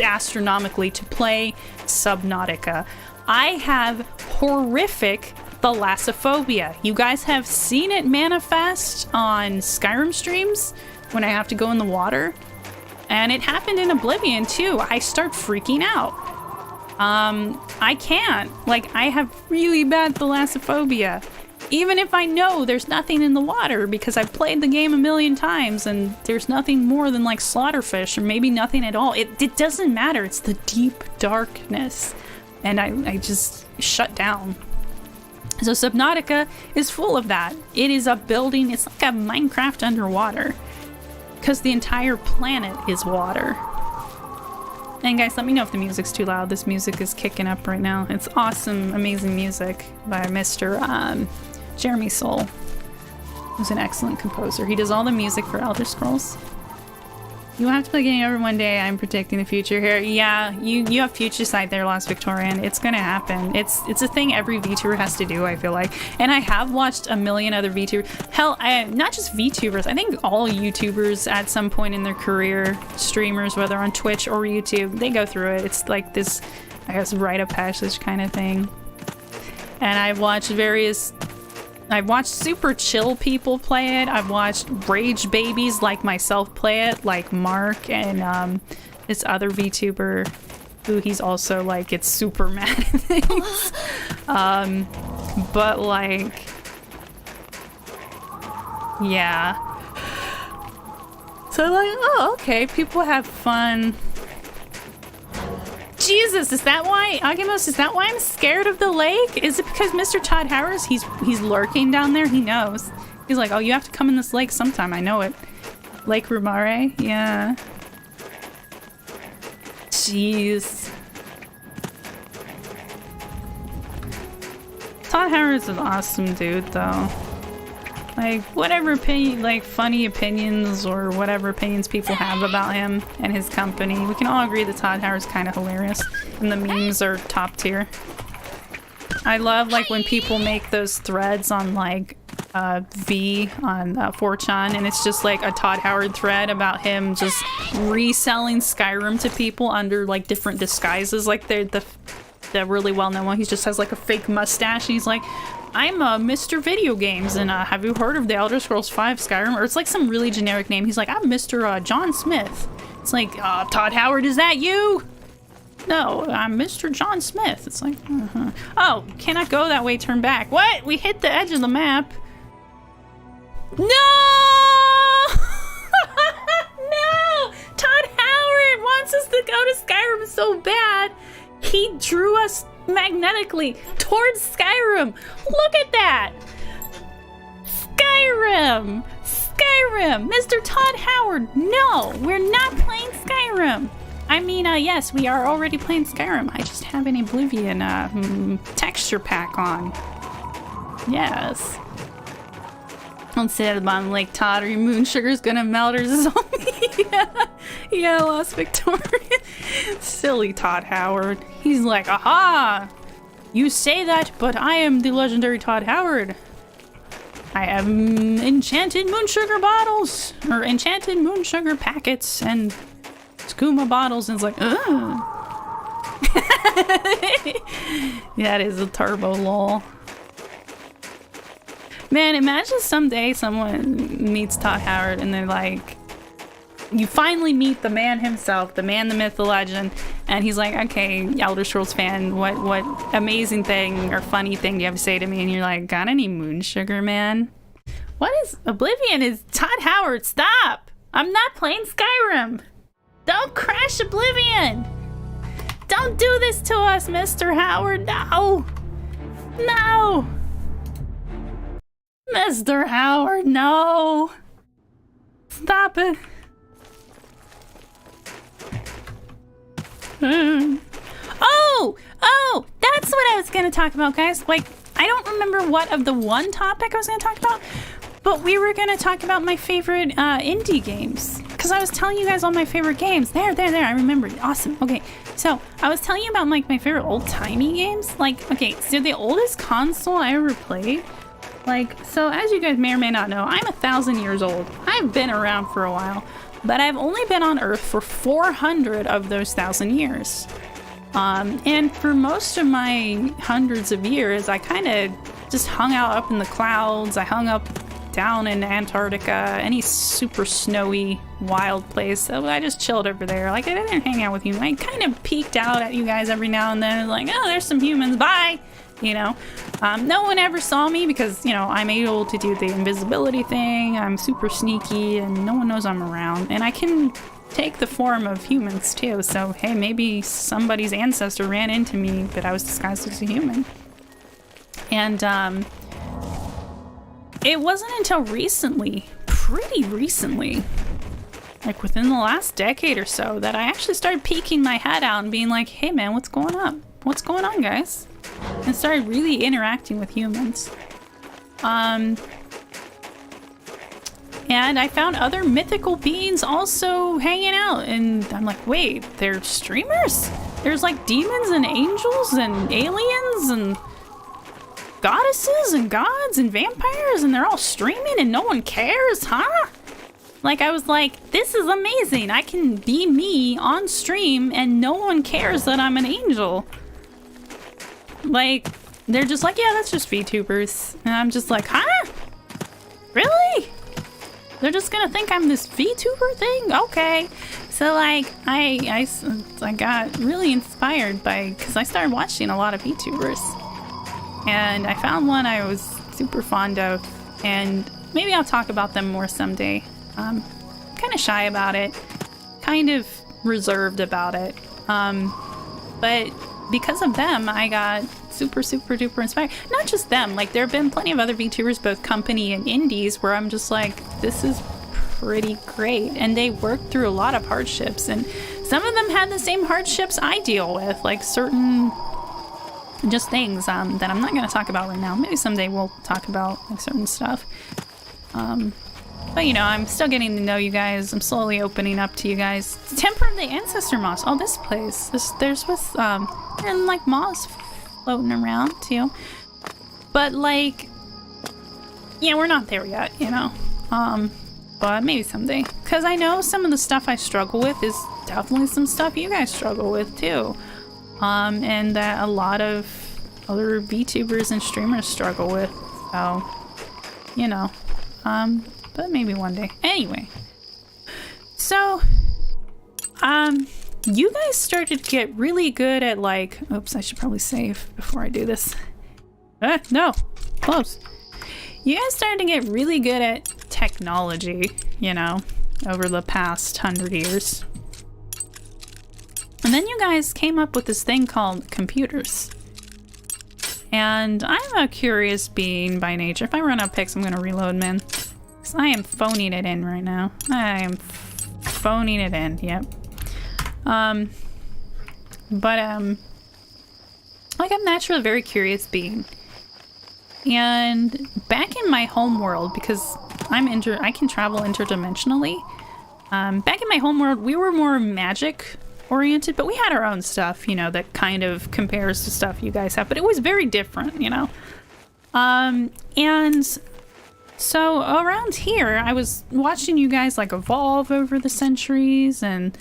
astronomically to play Subnautica. I have horrific thalassophobia. You guys have seen it manifest on Skyrim streams when I have to go in the water, and it happened in Oblivion too. I start freaking out. I can't. Like, I have really bad thalassophobia. Even if I know there's nothing in the water because I've played the game a million times and there's nothing more than like slaughterfish or maybe nothing at all. It doesn't matter. It's the deep darkness. And I just shut down. So Subnautica is full of that. It is a building. It's like a Minecraft underwater. Because the entire planet is water. And guys, let me know if the music's too loud. This music is kicking up right now. It's awesome, amazing music by Mr. Jeremy Soule, who's an excellent composer. He does all the music for Elder Scrolls. You will have to play Game Over one day. I'm predicting the future here. Yeah, you have future sight there, Lost Victorian. It's gonna happen. It's a thing every VTuber has to do, I feel like. And I have watched a million other VTubers. Hell, not just VTubers. I think all YouTubers at some point in their career, streamers, whether on Twitch or YouTube, they go through it. It's like this, I guess, rite of passage kind of thing. And I've watched super chill people play it. I've watched rage babies like myself play it, like Mark and this other VTuber who he's also like gets super mad at things. But like, yeah. So like, oh, okay, people have fun. Jesus, is that why, Agamos, is that why I'm scared of the lake? Is it because Mr. Todd Howard, he's lurking down there? He knows. He's like, oh, you have to come in this lake sometime. I know it. Lake Rumare? Yeah. Jeez. Todd Howard's an awesome dude, though. Like, whatever opinion, like, funny opinions or whatever opinions people have about him and his company, we can all agree that Todd Howard's kind of hilarious, and the memes are top tier. I love, like, when people make those threads on, like, V on 4chan, and it's just, like, a Todd Howard thread about him just reselling Skyrim to people under, like, different disguises. Like, the really well-known one, he just has, like, a fake mustache, and he's like, I'm Mr. Video Games, and have you heard of the Elder Scrolls V Skyrim? Or it's like some really generic name. He's like, I'm Mr. John Smith. It's like, Todd Howard, is that you? No, I'm Mr. John Smith. It's like, oh, cannot go that way, turn back. What? We hit the edge of the map. No! No! Todd Howard wants us to go to Skyrim so bad. He drew us magnetically towards Skyrim. Look at that. Skyrim. Skyrim. Mr. Todd Howard. No, we're not playing Skyrim. I mean, yes, we are already playing Skyrim. I just have an Oblivion texture pack on. Yes. Don't sit at the bottom of Lake Todd or your moon sugar's gonna melt or something. Yeah, Lost Victorian. Silly Todd Howard. He's like, aha! You say that, but I am the legendary Todd Howard. I have enchanted moon sugar bottles, or enchanted moon sugar packets, and skooma bottles, and it's like, ugh. That is a turbo lol. Man, imagine someday someone meets Todd Howard and they're like, you finally meet the man himself, the man, the myth, the legend, and he's like, okay, Elder Scrolls fan, what amazing thing or funny thing do you have to say to me? And you're like, got any moon sugar, man? What is Oblivion? Is Todd Howard, stop! I'm not playing Skyrim! Don't crash Oblivion! Don't do this to us, Mr. Howard, no! No! Mr. Howard, no! Stop it! Oh! That's what I was gonna talk about, guys. Like, I don't remember what of the one topic I was gonna talk about, but we were gonna talk about my favorite indie games. Because I was telling you guys all my favorite games. There, I remembered. Awesome. Okay, so I was telling you about like my favorite old-timey games. Like, okay, so the oldest console I ever played, like, so as you guys may or may not know, I'm 1,000 years old. I've been around for a while, but I've only been on Earth for 400 of those 1,000 years. And for most of my hundreds of years, I kind of just hung out up in the clouds. I hung up down in Antarctica, any super snowy, wild place. So I just chilled over there. Like, I didn't hang out with you. I kind of peeked out at you guys every now and then. Like, oh, there's some humans. Bye. you know. No one ever saw me because, you know, I'm able to do the invisibility thing. I'm super sneaky and no one knows I'm around. And I can take the form of humans too. So, hey, maybe somebody's ancestor ran into me, but I was disguised as a human. And it wasn't until recently, pretty recently, like within the last decade or so, that I actually started peeking my head out and being like, hey man, what's going on? What's going on, guys? And started really interacting with humans. And I found other mythical beings also hanging out, and I'm like, wait, they're streamers? There's like demons and angels and aliens and goddesses and gods and vampires, and they're all streaming and no one cares, huh? Like, I was like, this is amazing. I can be me on stream and no one cares that I'm an angel. Like, they're just like, yeah, that's just VTubers. And I'm just like, huh? Really? They're just gonna think I'm this VTuber thing? Okay. So, like, I got really inspired because I started watching a lot of VTubers. And I found one I was super fond of, and maybe I'll talk about them more someday. I'm kind of shy about it, kind of reserved about it. But because of them, I got super, super duper inspired. Not just them, like there have been plenty of other VTubers, both company and indies, where I'm just like, this is pretty great. And they worked through a lot of hardships, and some of them had the same hardships I deal with, like certain just things that I'm not going to talk about right now. Maybe someday we'll talk about like certain stuff. But you know, I'm still getting to know you guys. I'm slowly opening up to you guys. Temper of the Ancestor Moss. Oh, this place. There's with and like moss floating around too. But like, yeah, we're not there yet, you know. But maybe someday. Because I know some of the stuff I struggle with is definitely some stuff you guys struggle with too. And that a lot of other VTubers and streamers struggle with. So, you know. But maybe one day. Anyway. So, you guys started to get really good at like, oops, I should probably save before I do this. No, close. You guys started to get really good at technology, you know, over the past 100 years. And then you guys came up with this thing called computers. And I'm a curious being by nature. If I run out of pics, I'm going to reload, man. Because I am phoning it in right now. I am phoning it in, yep. Like, I'm naturally a very curious being. And back in my home world, because I can travel interdimensionally. Back in my home world, we were more magic oriented, but we had our own stuff, you know, that kind of compares to stuff you guys have, but it was very different, you know. And so around here, I was watching you guys like evolve over the centuries and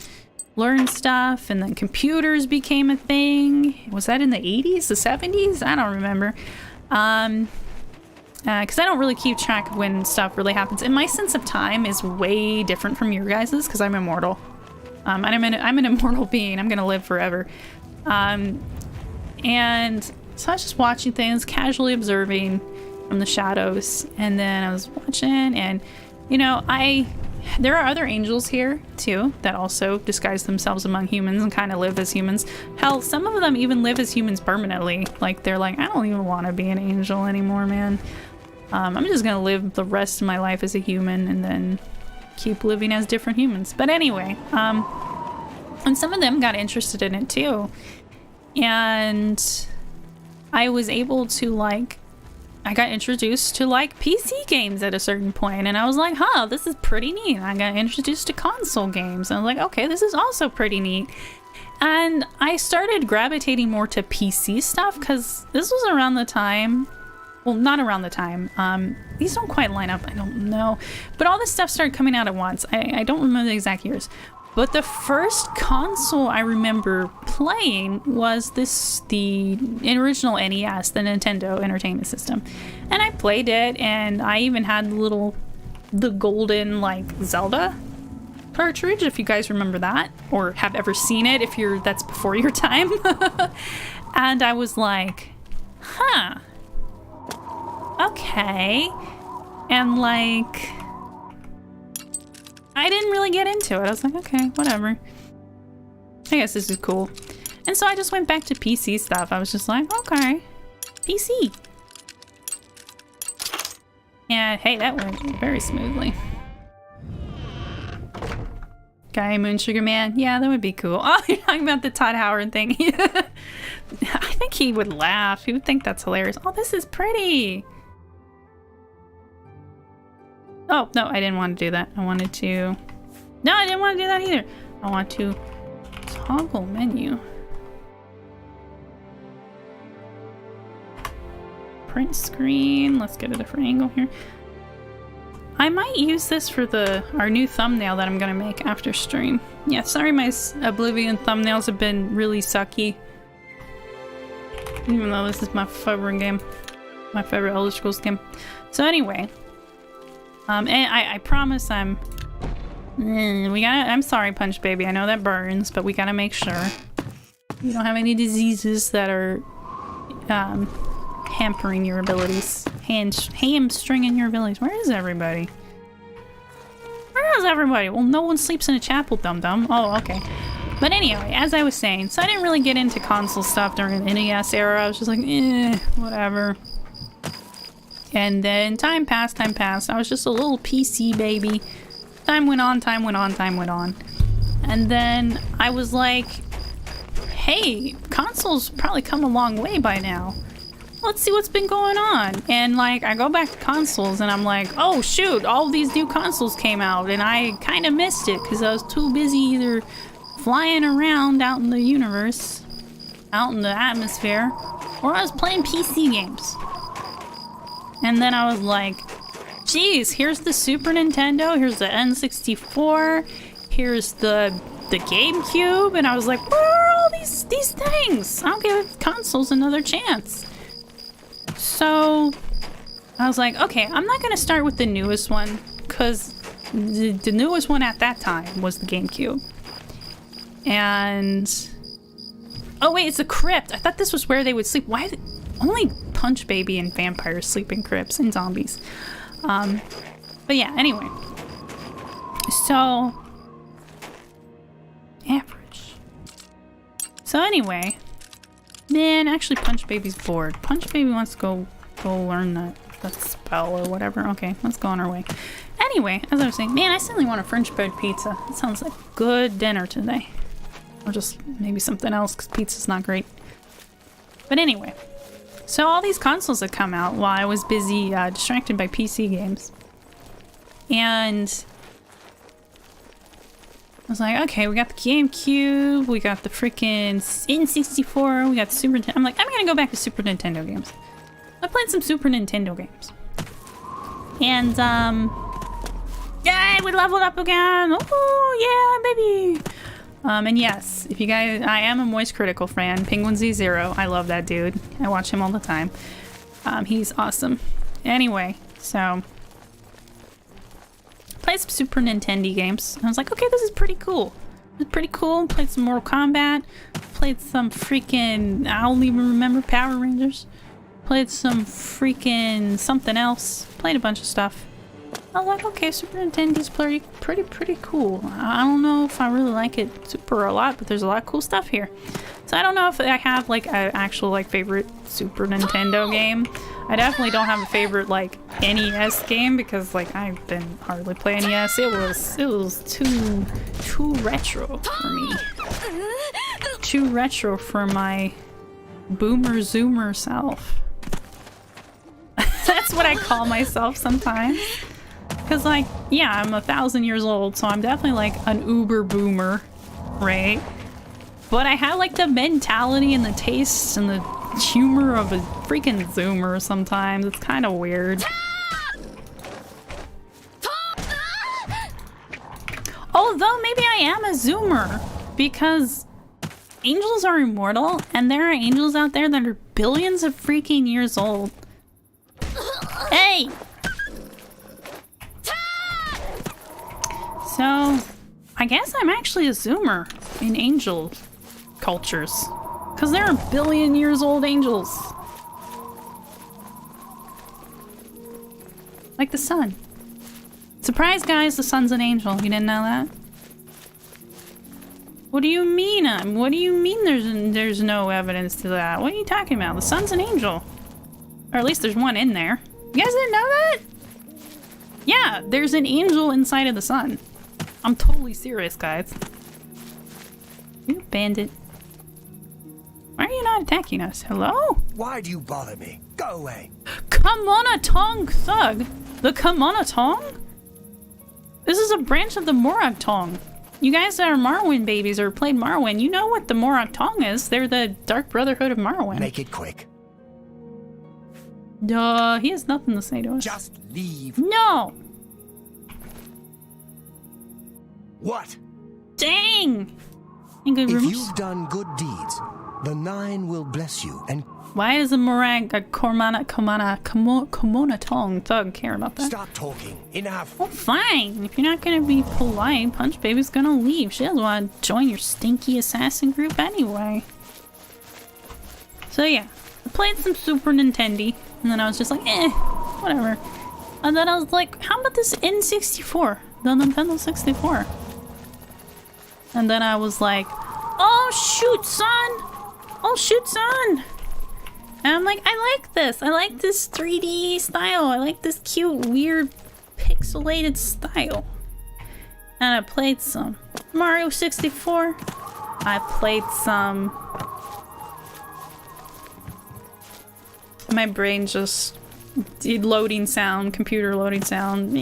learn stuff, and then computers became a thing. Was that in the 80s, the 70s? I don't remember. Because I don't really keep track of when stuff really happens. And my sense of time is way different from your guys's, because I'm immortal. I'm an immortal being. I'm gonna live forever. And so I was just watching things, casually observing from the shadows. And then I was watching, and you know, there are other angels here too that also disguise themselves among humans and kind of live as humans. Hell, some of them even live as humans permanently. Like, they're like, I don't even want to be an angel anymore, man. I'm just gonna live the rest of my life as a human and then keep living as different humans. But anyway, and some of them got interested in it too. And I was able to I got introduced to like PC games at a certain point, and I was like, huh, this is pretty neat. I got introduced to console games, and I was like, okay, this is also pretty neat. And I started gravitating more to PC stuff, because this was around the time, well, not around the time, these don't quite line up, I don't know, but all this stuff started coming out at once. I don't remember the exact years. But the first console I remember playing was the original NES, the Nintendo Entertainment System. And I played it, and I even had the golden, like, Zelda cartridge, if you guys remember that, or have ever seen it, that's before your time. And I was like, Huh. Okay. And like, I didn't really get into it. I was like, okay, whatever. I guess this is cool. And so I just went back to PC stuff. I was just like, okay, PC. And hey, that went very smoothly. Guy Moon Sugar Man. Yeah, that would be cool. Oh, you're talking about the Todd Howard thing. I think he would laugh. He would think that's hilarious. Oh, this is pretty. Oh, no, I didn't want to do that. I wanted to... No, I didn't want to do that either. I want to toggle menu. Print screen. Let's get a different angle here. I might use this for our new thumbnail that I'm gonna make after stream. Yeah, sorry my Oblivion thumbnails have been really sucky. Even though this is my favorite game. My favorite Elder Scrolls game. So anyway. And I promise I'm sorry, Punch Baby. I know that burns, but we gotta make sure you don't have any diseases that are hampering your abilities. Hamstringing your abilities. Where is everybody? Where is everybody? Well, no one sleeps in a chapel, dum-dum. Oh, okay. But anyway, as I was saying, so I didn't really get into console stuff during the NES era. I was just like, whatever. And then time passed. I was just a little PC baby. Time went on. And then I was like, hey, consoles probably come a long way by now. Let's see what's been going on. And like, I go back to consoles and I'm like, oh shoot, all these new consoles came out and I kind of missed it because I was too busy either flying around out in the universe, out in the atmosphere, or I was playing PC games. And then I was like, geez, here's the Super Nintendo, here's the N64, here's the GameCube, and I was like, where are all these things? I'll give consoles another chance. So I was like, okay, I'm not gonna start with the newest one because the newest one at that time was the GameCube. And oh wait, it's a crypt. I thought this was where they would sleep. Why only Punch Baby and vampires sleep in crypts and zombies? But yeah, anyway. So average. So anyway, man, actually Punch Baby's bored. Punch Baby wants to go learn that spell or whatever. Okay, let's go on our way. Anyway, as I was saying, man, I suddenly want a French bread pizza. It sounds like good dinner today. Or just maybe something else because pizza's not great. But anyway, so all these consoles had come out while I was busy distracted by PC games. And I was like, okay, we got the GameCube, we got the freaking N64, we got the Super Nintendo. I'm like, I'm gonna go back to Super Nintendo games. I played some Super Nintendo games. And, yay, we leveled up again! Oh, yeah, baby! And yes, if you guys, I am a Moist Critical fan. Penguin Z0, I love that dude. I watch him all the time. He's awesome. Anyway, so played some Super Nintendo games. I was like, okay, this is pretty cool. It's pretty cool. Played some Mortal Kombat. Played some freaking, I don't even remember, Power Rangers. Played some freaking something else. Played a bunch of stuff. I was like, okay, Super Nintendo's pretty cool. I don't know if I really like it super a lot, but there's a lot of cool stuff here. So I don't know if I have like an actual like favorite Super Nintendo game. I definitely don't have a favorite like NES game because like I didn't hardly play NES. It was too retro for me. Too retro for my boomer zoomer self. That's what I call myself sometimes. Because, like, yeah, I'm 1,000 years old, so I'm definitely, like, an uber boomer, right? But I have, like, the mentality and the tastes and the humor of a freaking zoomer sometimes. It's kind of weird. Although, maybe I am a zoomer. Because angels are immortal, and there are angels out there that are billions of freaking years old. Hey! So, I guess I'm actually a zoomer in angel cultures. Because there are billion years old angels. Like the sun. Surprise, guys, the sun's an angel. You didn't know that? What do you mean? What do you mean there's no evidence to that? What are you talking about? The sun's an angel. Or at least there's one in there. You guys didn't know that? Yeah, there's an angel inside of the sun. I'm totally serious, guys. You bandit. Why are you not attacking us? Hello? Why do you bother me? Go away. Kamonatong thug? The Kamonatong? This is a branch of the Morag Tong. You guys that are Marwyn babies or played Marwyn, you know what the Morag Tong is. They're the Dark Brotherhood of Marwyn. Make it quick. Duh, he has nothing to say to us. Just leave. No! What? Dang! If you've done good deeds, the Nine will bless you and... Why does a Morag, a Kamonatong thug care about that? Stop talking. Enough. Well, fine. If you're not gonna be polite, Punch Baby's gonna leave. She doesn't want to join your stinky assassin group anyway. So yeah, I played some Super Nintendo, and then I was just like, whatever. And then I was like, how about this N64? The Nintendo 64. And then I was like, oh shoot, son! Oh shoot, son! And I'm like, I like this. I like this 3D style. I like this cute, weird, pixelated style. And I played some Mario 64. I played some... My brain just did loading sound, computer loading sound,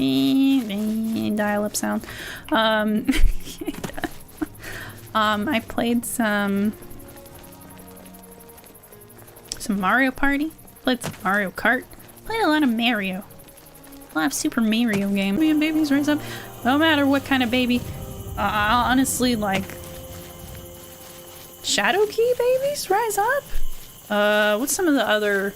dial-up sound. I played some Mario Party, played some Mario Kart, played a lot of Mario, a lot of Super Mario games. Me and babies rise up, no matter what kind of baby. I'll honestly like Shadow Key babies rise up. What's some of the other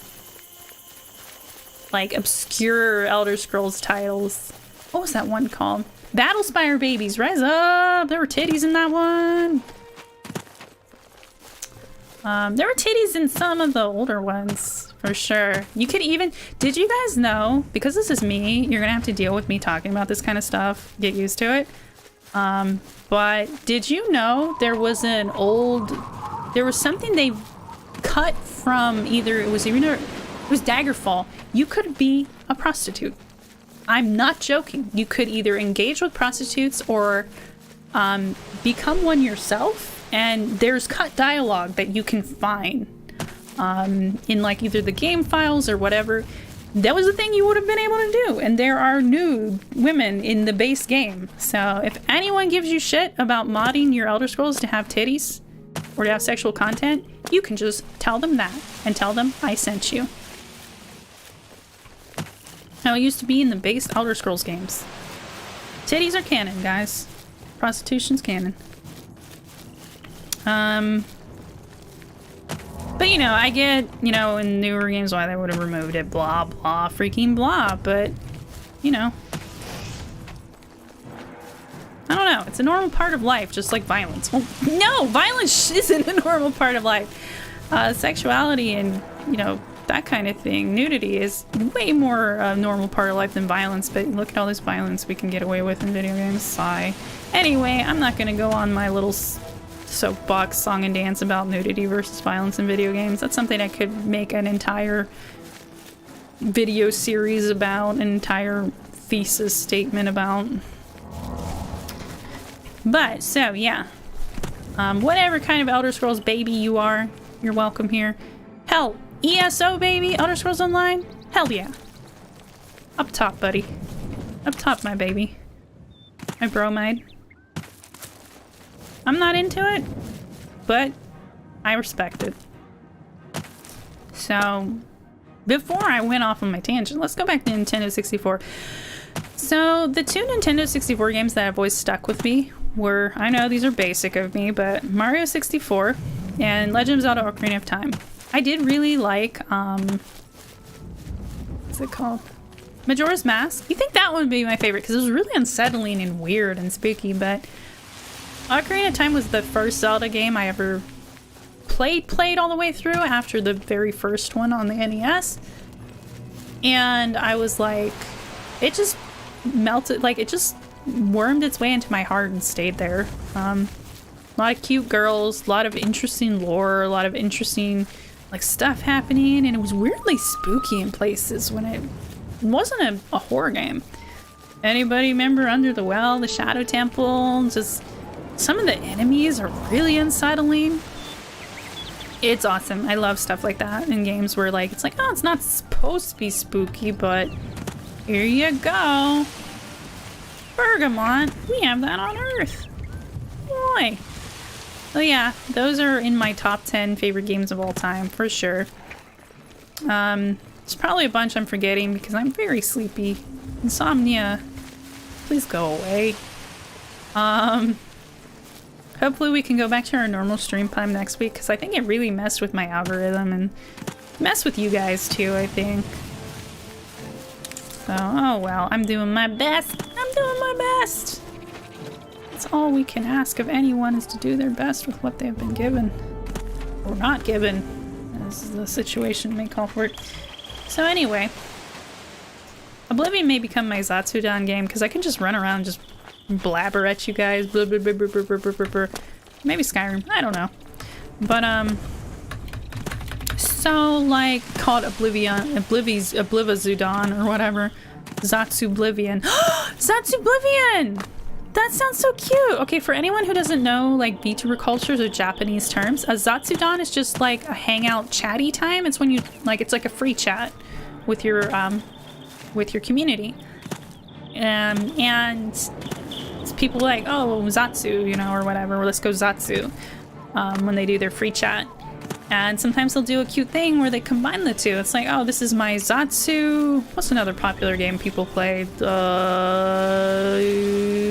like obscure Elder Scrolls titles? What was that one called? Battlespire babies rise up. There were titties in that one. There were titties in some of the older ones, for sure. You could even... Did you guys know, because this is me, you're gonna have to deal with me talking about this kind of stuff, get used to it. But did you know there was an old... There was something they cut from either... It was Daggerfall. You could be a prostitute. I'm not joking. You could either engage with prostitutes or become one yourself. And there's cut dialogue that you can find in like either the game files or whatever. That was a thing you would have been able to do. And there are nude women in the base game. So if anyone gives you shit about modding your Elder Scrolls to have titties or to have sexual content, you can just tell them that and tell them I sent you. How it used to be in the base Elder Scrolls games. Titties are canon, guys. Prostitution's canon. But you know, I get, you know, in newer games why they would have removed it, blah, blah, freaking blah, but, you know. I don't know, it's a normal part of life, just like violence. Well, no, violence isn't a normal part of life. Sexuality and, you know, that kind of thing, nudity is way more a normal part of life than violence, but look at all this violence we can get away with in video games, sigh. Anyway, I'm not gonna go on my little soapbox song and dance about nudity versus violence in video games. That's something I could make an entire video series about, an entire thesis statement about. But, so, yeah. Whatever kind of Elder Scrolls baby you are, you're welcome here. Hell, ESO baby, Elder Scrolls Online? Hell yeah. Up top, buddy. Up top, my baby. My bromide. I'm not into it, but I respect it. So, before I went off on my tangent, let's go back to Nintendo 64. So, the two Nintendo 64 games that have always stuck with me were, I know these are basic of me, but Mario 64 and Legend of Zelda: Ocarina of Time. I did really like, what's it called? Majora's Mask. You think that one would be my favorite because it was really unsettling and weird and spooky, but Ocarina of Time was the first Zelda game I ever played all the way through after the very first one on the NES. And I was like, it just melted, like it just wormed its way into my heart and stayed there. A lot of cute girls, a lot of interesting lore, a lot of interesting like stuff happening, and it was weirdly spooky in places when it wasn't a horror game. Anybody remember Under the Well, the Shadow Temple? Just some of the enemies are really unsettling. It's awesome. I love stuff like that in games where like it's like, oh, it's not supposed to be spooky, but here you go. Bergamot, we have that on Earth. Boy. So yeah, those are in my top 10 favorite games of all time, for sure. There's probably a bunch I'm forgetting because I'm very sleepy. Insomnia, please go away. Hopefully we can go back to our normal stream time next week because I think it really messed with my algorithm and messed with you guys too, I think. So, oh well, I'm doing my best. I'm doing my best. That's all we can ask of anyone, is to do their best with what they've been given. Or not given, as the situation may call for it. So anyway, Oblivion may become my Zatsudan game because I can just run around and just blabber at you guys. Blah, blah, blah, blah, blah, blah, blah, blah. Maybe Skyrim, I don't know. But so like called Oblivion, Oblivizudan or whatever. Zatsublivion. Zatsublivion! That sounds so cute! Okay, for anyone who doesn't know like VTuber cultures or Japanese terms, a Zatsudan is just like a hangout chatty time. It's when you like, it's like a free chat with your community. And it's people like, oh, Zatsu, you know, or whatever, or let's go Zatsu, when they do their free chat. And sometimes they'll do a cute thing where they combine the two. It's like, oh, this is my Zatsu. What's another popular game people play?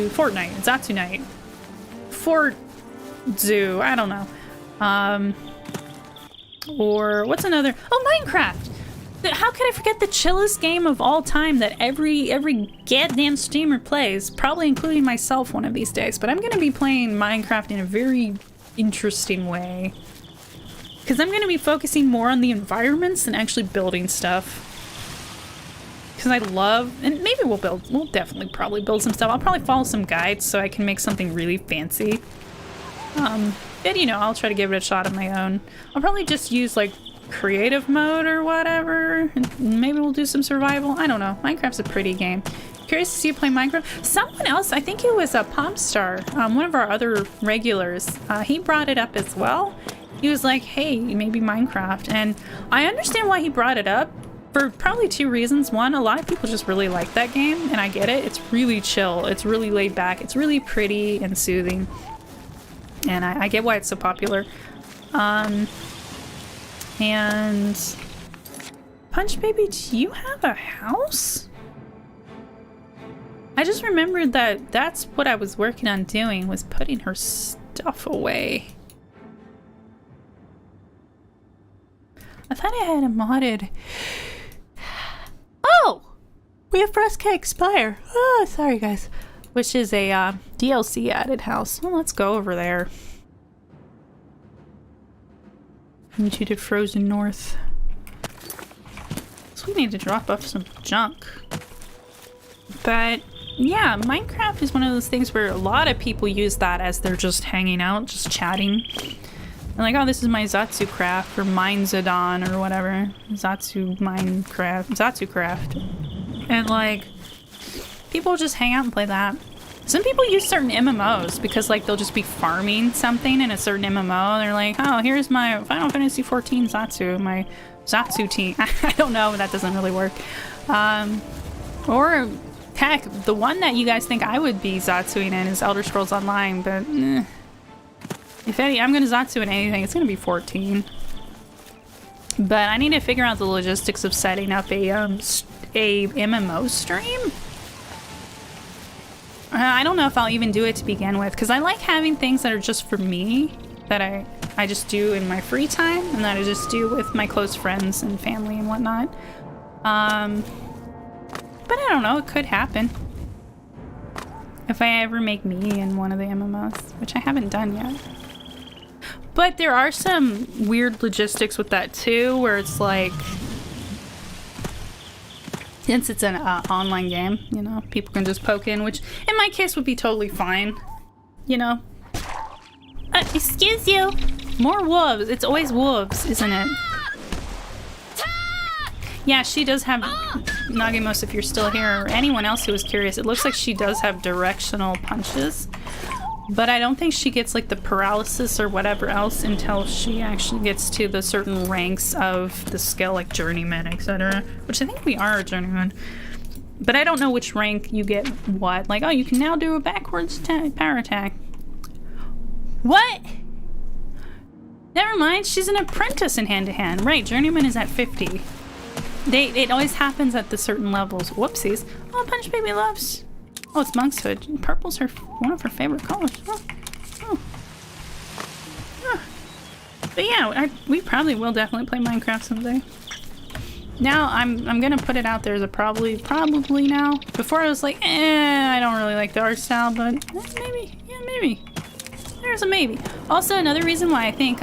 Fortnite. Zatsu Night. Zoo. I don't know. Or what's another? Oh, Minecraft. How could I forget the chillest game of all time that every goddamn streamer plays, probably including myself one of these days. But I'm going to be playing Minecraft in a very interesting way. Because I'm going to be focusing more on the environments than actually building stuff. Because I love, and maybe we'll definitely probably build some stuff. I'll probably follow some guides so I can make something really fancy. But you know, I'll try to give it a shot on my own. I'll probably just use like creative mode or whatever. And maybe we'll do some survival. I don't know. Minecraft's a pretty game. Curious to see you play Minecraft. Someone else, I think it was a Pompstar, one of our other regulars, he brought it up as well. He was like, hey, maybe Minecraft. And I understand why he brought it up for probably two reasons. One, a lot of people just really like that game, and I get it. It's really chill. It's really laid back. It's really pretty and soothing. And I get why it's so popular. And Punch Baby, do you have a house? I just remembered that that's what I was working on doing, was putting her stuff away. I thought I had a modded. Oh! We have Press K Expire. Oh, sorry guys. Which is a DLC added house. Well, let's go over there. Into the Frozen North. So we need to drop off some junk. But yeah, Minecraft is one of those things where a lot of people use that as they're just hanging out, just chatting. And like, oh, this is my Zatsu craft, or Minezadon, or whatever. Zatsu craft. And like, people just hang out and play that. Some people use certain MMOs because like they'll just be farming something in a certain MMO. They're like, oh, here's my Final Fantasy XIV Zatsu, my Zatsu team. I don't know, that doesn't really work. Or heck, the one that you guys think I would be Zatsuing in is Elder Scrolls Online, but if any, I'm gonna Zatsu in anything, it's gonna be 14. But I need to figure out the logistics of setting up a MMO stream. I don't know if I'll even do it to begin with, because I like having things that are just for me, that I just do in my free time, and that I just do with my close friends and family and whatnot. But I don't know, it could happen. If I ever make me in one of the MMOs, which I haven't done yet. But there are some weird logistics with that too, where it's like, Since it's an online game, you know, people can just poke in, which in my case would be totally fine, you know. Excuse you. More wolves. It's always wolves, isn't it? Yeah, she does have, Nagimos, if you're still here, or anyone else who is curious, it looks like she does have directional punches. But I don't think she gets like the paralysis or whatever else until she actually gets to the certain ranks of the skill, like journeyman, etc. Which I think we are a journeyman. But I don't know which rank you get what. Like, oh, you can now do a backwards power attack. What? Never mind, she's an apprentice in hand-to-hand. Right, journeyman is at 50. It always happens at the certain levels. Whoopsies. Oh, Punch Baby loves. Oh, it's monkshood. Purple's one of her favorite colors. Oh. But yeah, we probably will definitely play Minecraft someday. Now I'm gonna put it out there as a probably now. Before I was like, I don't really like the art style, but maybe, yeah, maybe. There's a maybe. Also, another reason why I think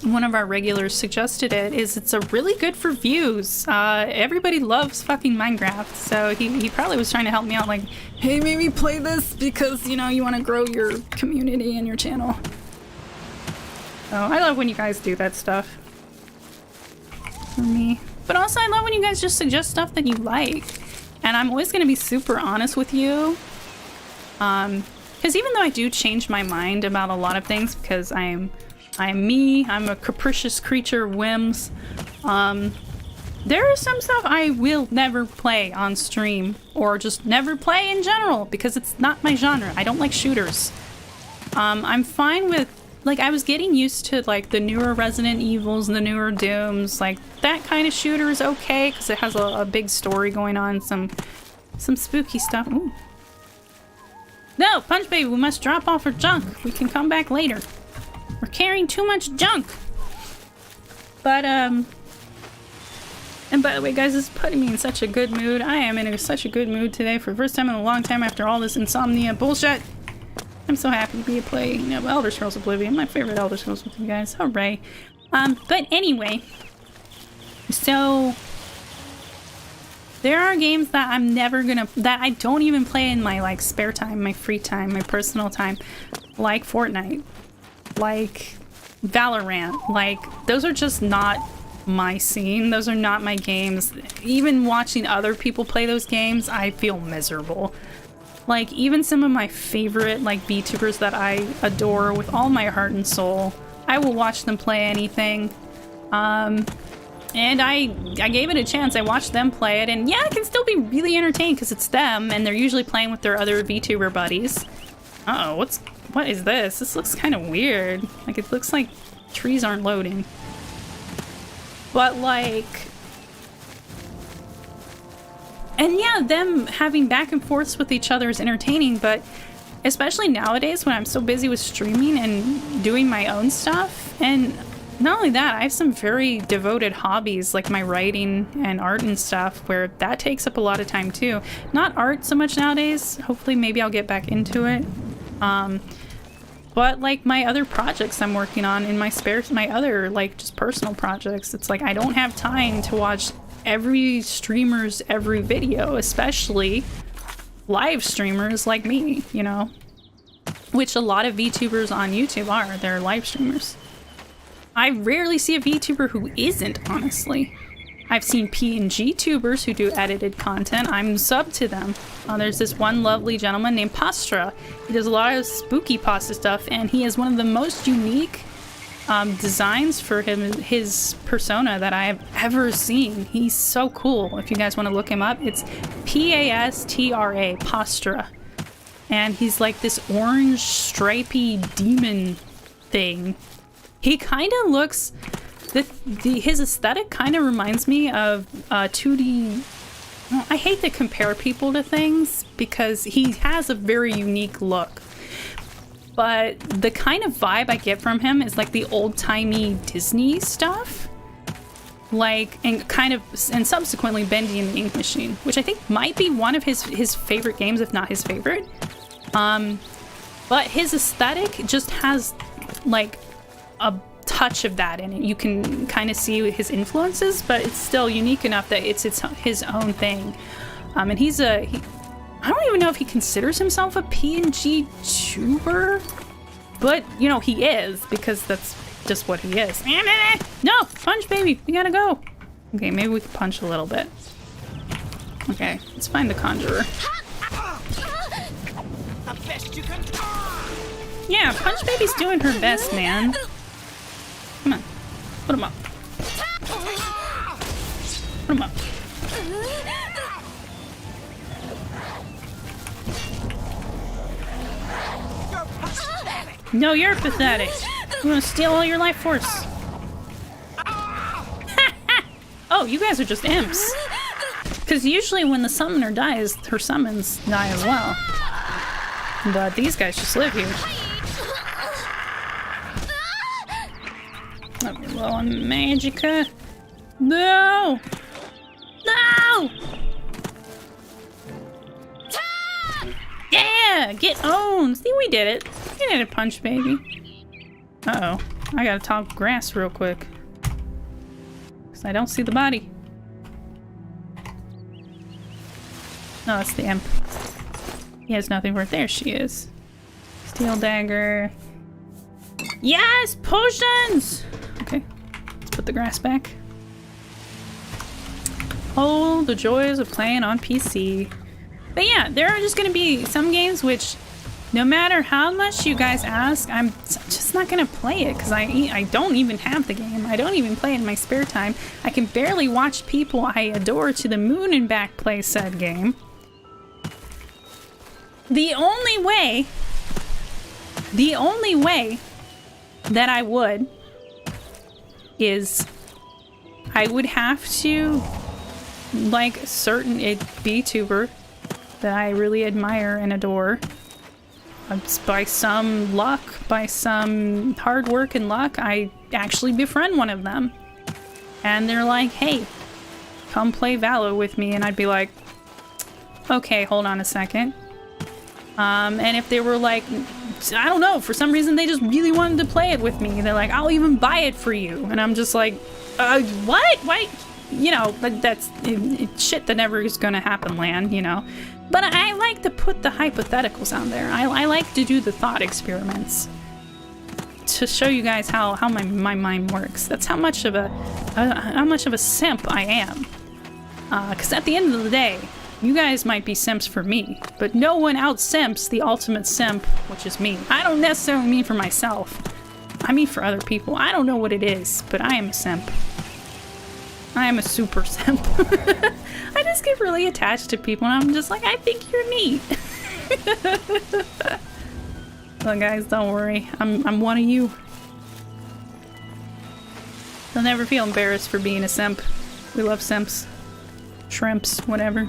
one of our regulars suggested it is it's a really good for views. Everybody loves fucking Minecraft, so he probably was trying to help me out, like, hey, maybe play this because, you know, you want to grow your community and your channel. So I love when you guys do that stuff for me. But also I love when you guys just suggest stuff that you like. And I'm always going to be super honest with you. Because even though I do change my mind about a lot of things, because I'm me, I'm a capricious creature of whims. There is some stuff I will never play on stream, or just never play in general, because it's not my genre. I don't like shooters. I'm fine with, like, I was getting used to, like, the newer Resident Evils and the newer Dooms. Like, that kind of shooter is okay, because it has a big story going on, some spooky stuff. Ooh. No, Punch Baby, we must drop off our junk. We can come back later. We're carrying too much junk. But, and by the way, guys, this is putting me in such a good mood. I am in such a good mood today for the first time in a long time after all this insomnia bullshit. I'm so happy to be playing, you know, Elder Scrolls Oblivion, my favorite Elder Scrolls with you guys. Hooray. But anyway, so there are games that I'm never gonna, that I don't even play in my, like, spare time, my free time, my personal time, like Fortnite, like Valorant. Like, those are just not my scene. Those are not my games. Even watching other people play those games, I feel miserable. Like, even some of my favorite, like, VTubers that I adore with all my heart and soul, I will watch them play anything. And I gave it a chance. I watched them play it, and yeah, I can still be really entertained because it's them, and they're usually playing with their other VTuber buddies. Uh-oh, what is this? This looks kind of weird. Like, it looks like trees aren't loading. But, like... And yeah, them having back and forths with each other is entertaining, but especially nowadays when I'm so busy with streaming and doing my own stuff. And not only that, I have some very devoted hobbies like my writing and art and stuff where that takes up a lot of time too. Not art so much nowadays. Hopefully maybe I'll get back into it. But like my other projects I'm working on in my my other like just personal projects, it's like I don't have time to watch every streamer's every video, especially live streamers like me, you know, which a lot of VTubers on YouTube are. They're live streamers. I rarely see a VTuber who isn't, honestly. I've seen PNG tubers who do edited content. I'm subbed to them. There's this one lovely gentleman named Pastra. He does a lot of spooky pasta stuff, and he has one of the most unique designs for his persona that I have ever seen. He's so cool. If you guys want to look him up, it's Pastra, Pastra. And he's like this orange stripy demon thing. He kind of looks... his aesthetic kind of reminds me of 2D... Well, I hate to compare people to things because he has a very unique look. But the kind of vibe I get from him is like the old-timey Disney stuff. Like, and subsequently Bendy and the Ink Machine, which I think might be one of his favorite games, if not his favorite. But his aesthetic just has like touch of that in it. You can kind of see his influences, but it's still unique enough that it's his own thing. And he's I don't even know if he considers himself a PNG tuber, but you know, he is, because that's just what he is. No, punch, baby, we gotta go. Okay, maybe we can punch a little bit. Okay, let's find the conjurer. Yeah, punch baby's doing her best, man. Come on, put him up. Put him up. No, you're pathetic. You want to steal all your life force. Oh, you guys are just imps. Because usually when the summoner dies, her summons die as well. But these guys just live here. Oh, we're low on magicka. No! No! Yeah! Get owned! See, we did it. We did it, punch baby. Uh-oh. I gotta talk grass real quick. Because I don't see the body. No, that's the imp. He has nothing worth. There she is. Steel dagger. Yes! Potions! Okay. Let's put the grass back. Oh, the joys of playing on PC. But yeah, there are just gonna be some games which, no matter how much you guys ask, I'm just not gonna play it because I don't even have the game. I don't even play it in my spare time. I can barely watch people I adore to the moon and back play said game. The only way that I would is I would have to like a certain VTuber that I really admire and adore. By some luck, by some hard work and luck, I actually befriend one of them. And they're like, hey, come play Valo with me. And I'd be like, okay, hold on a second. And if they were like, I don't know, for some reason they just really wanted to play it with me. They're like, I'll even buy it for you. And I'm just like, what? Why? You know, that's shit that never is gonna happen, Lan, you know. But I like to put the hypotheticals out there. I like to do the thought experiments to show you guys how my mind works. That's how much of a simp I am. Because at the end of the day, you guys might be simps for me, but no one out-simps the ultimate simp, which is me. I don't necessarily mean for myself. I mean for other people. I don't know what it is, but I am a simp. I am a super simp. I just get really attached to people and I'm just like, I think you're neat. Well, guys, don't worry. I'm one of you. You'll never feel embarrassed for being a simp. We love simps. Shrimps, whatever.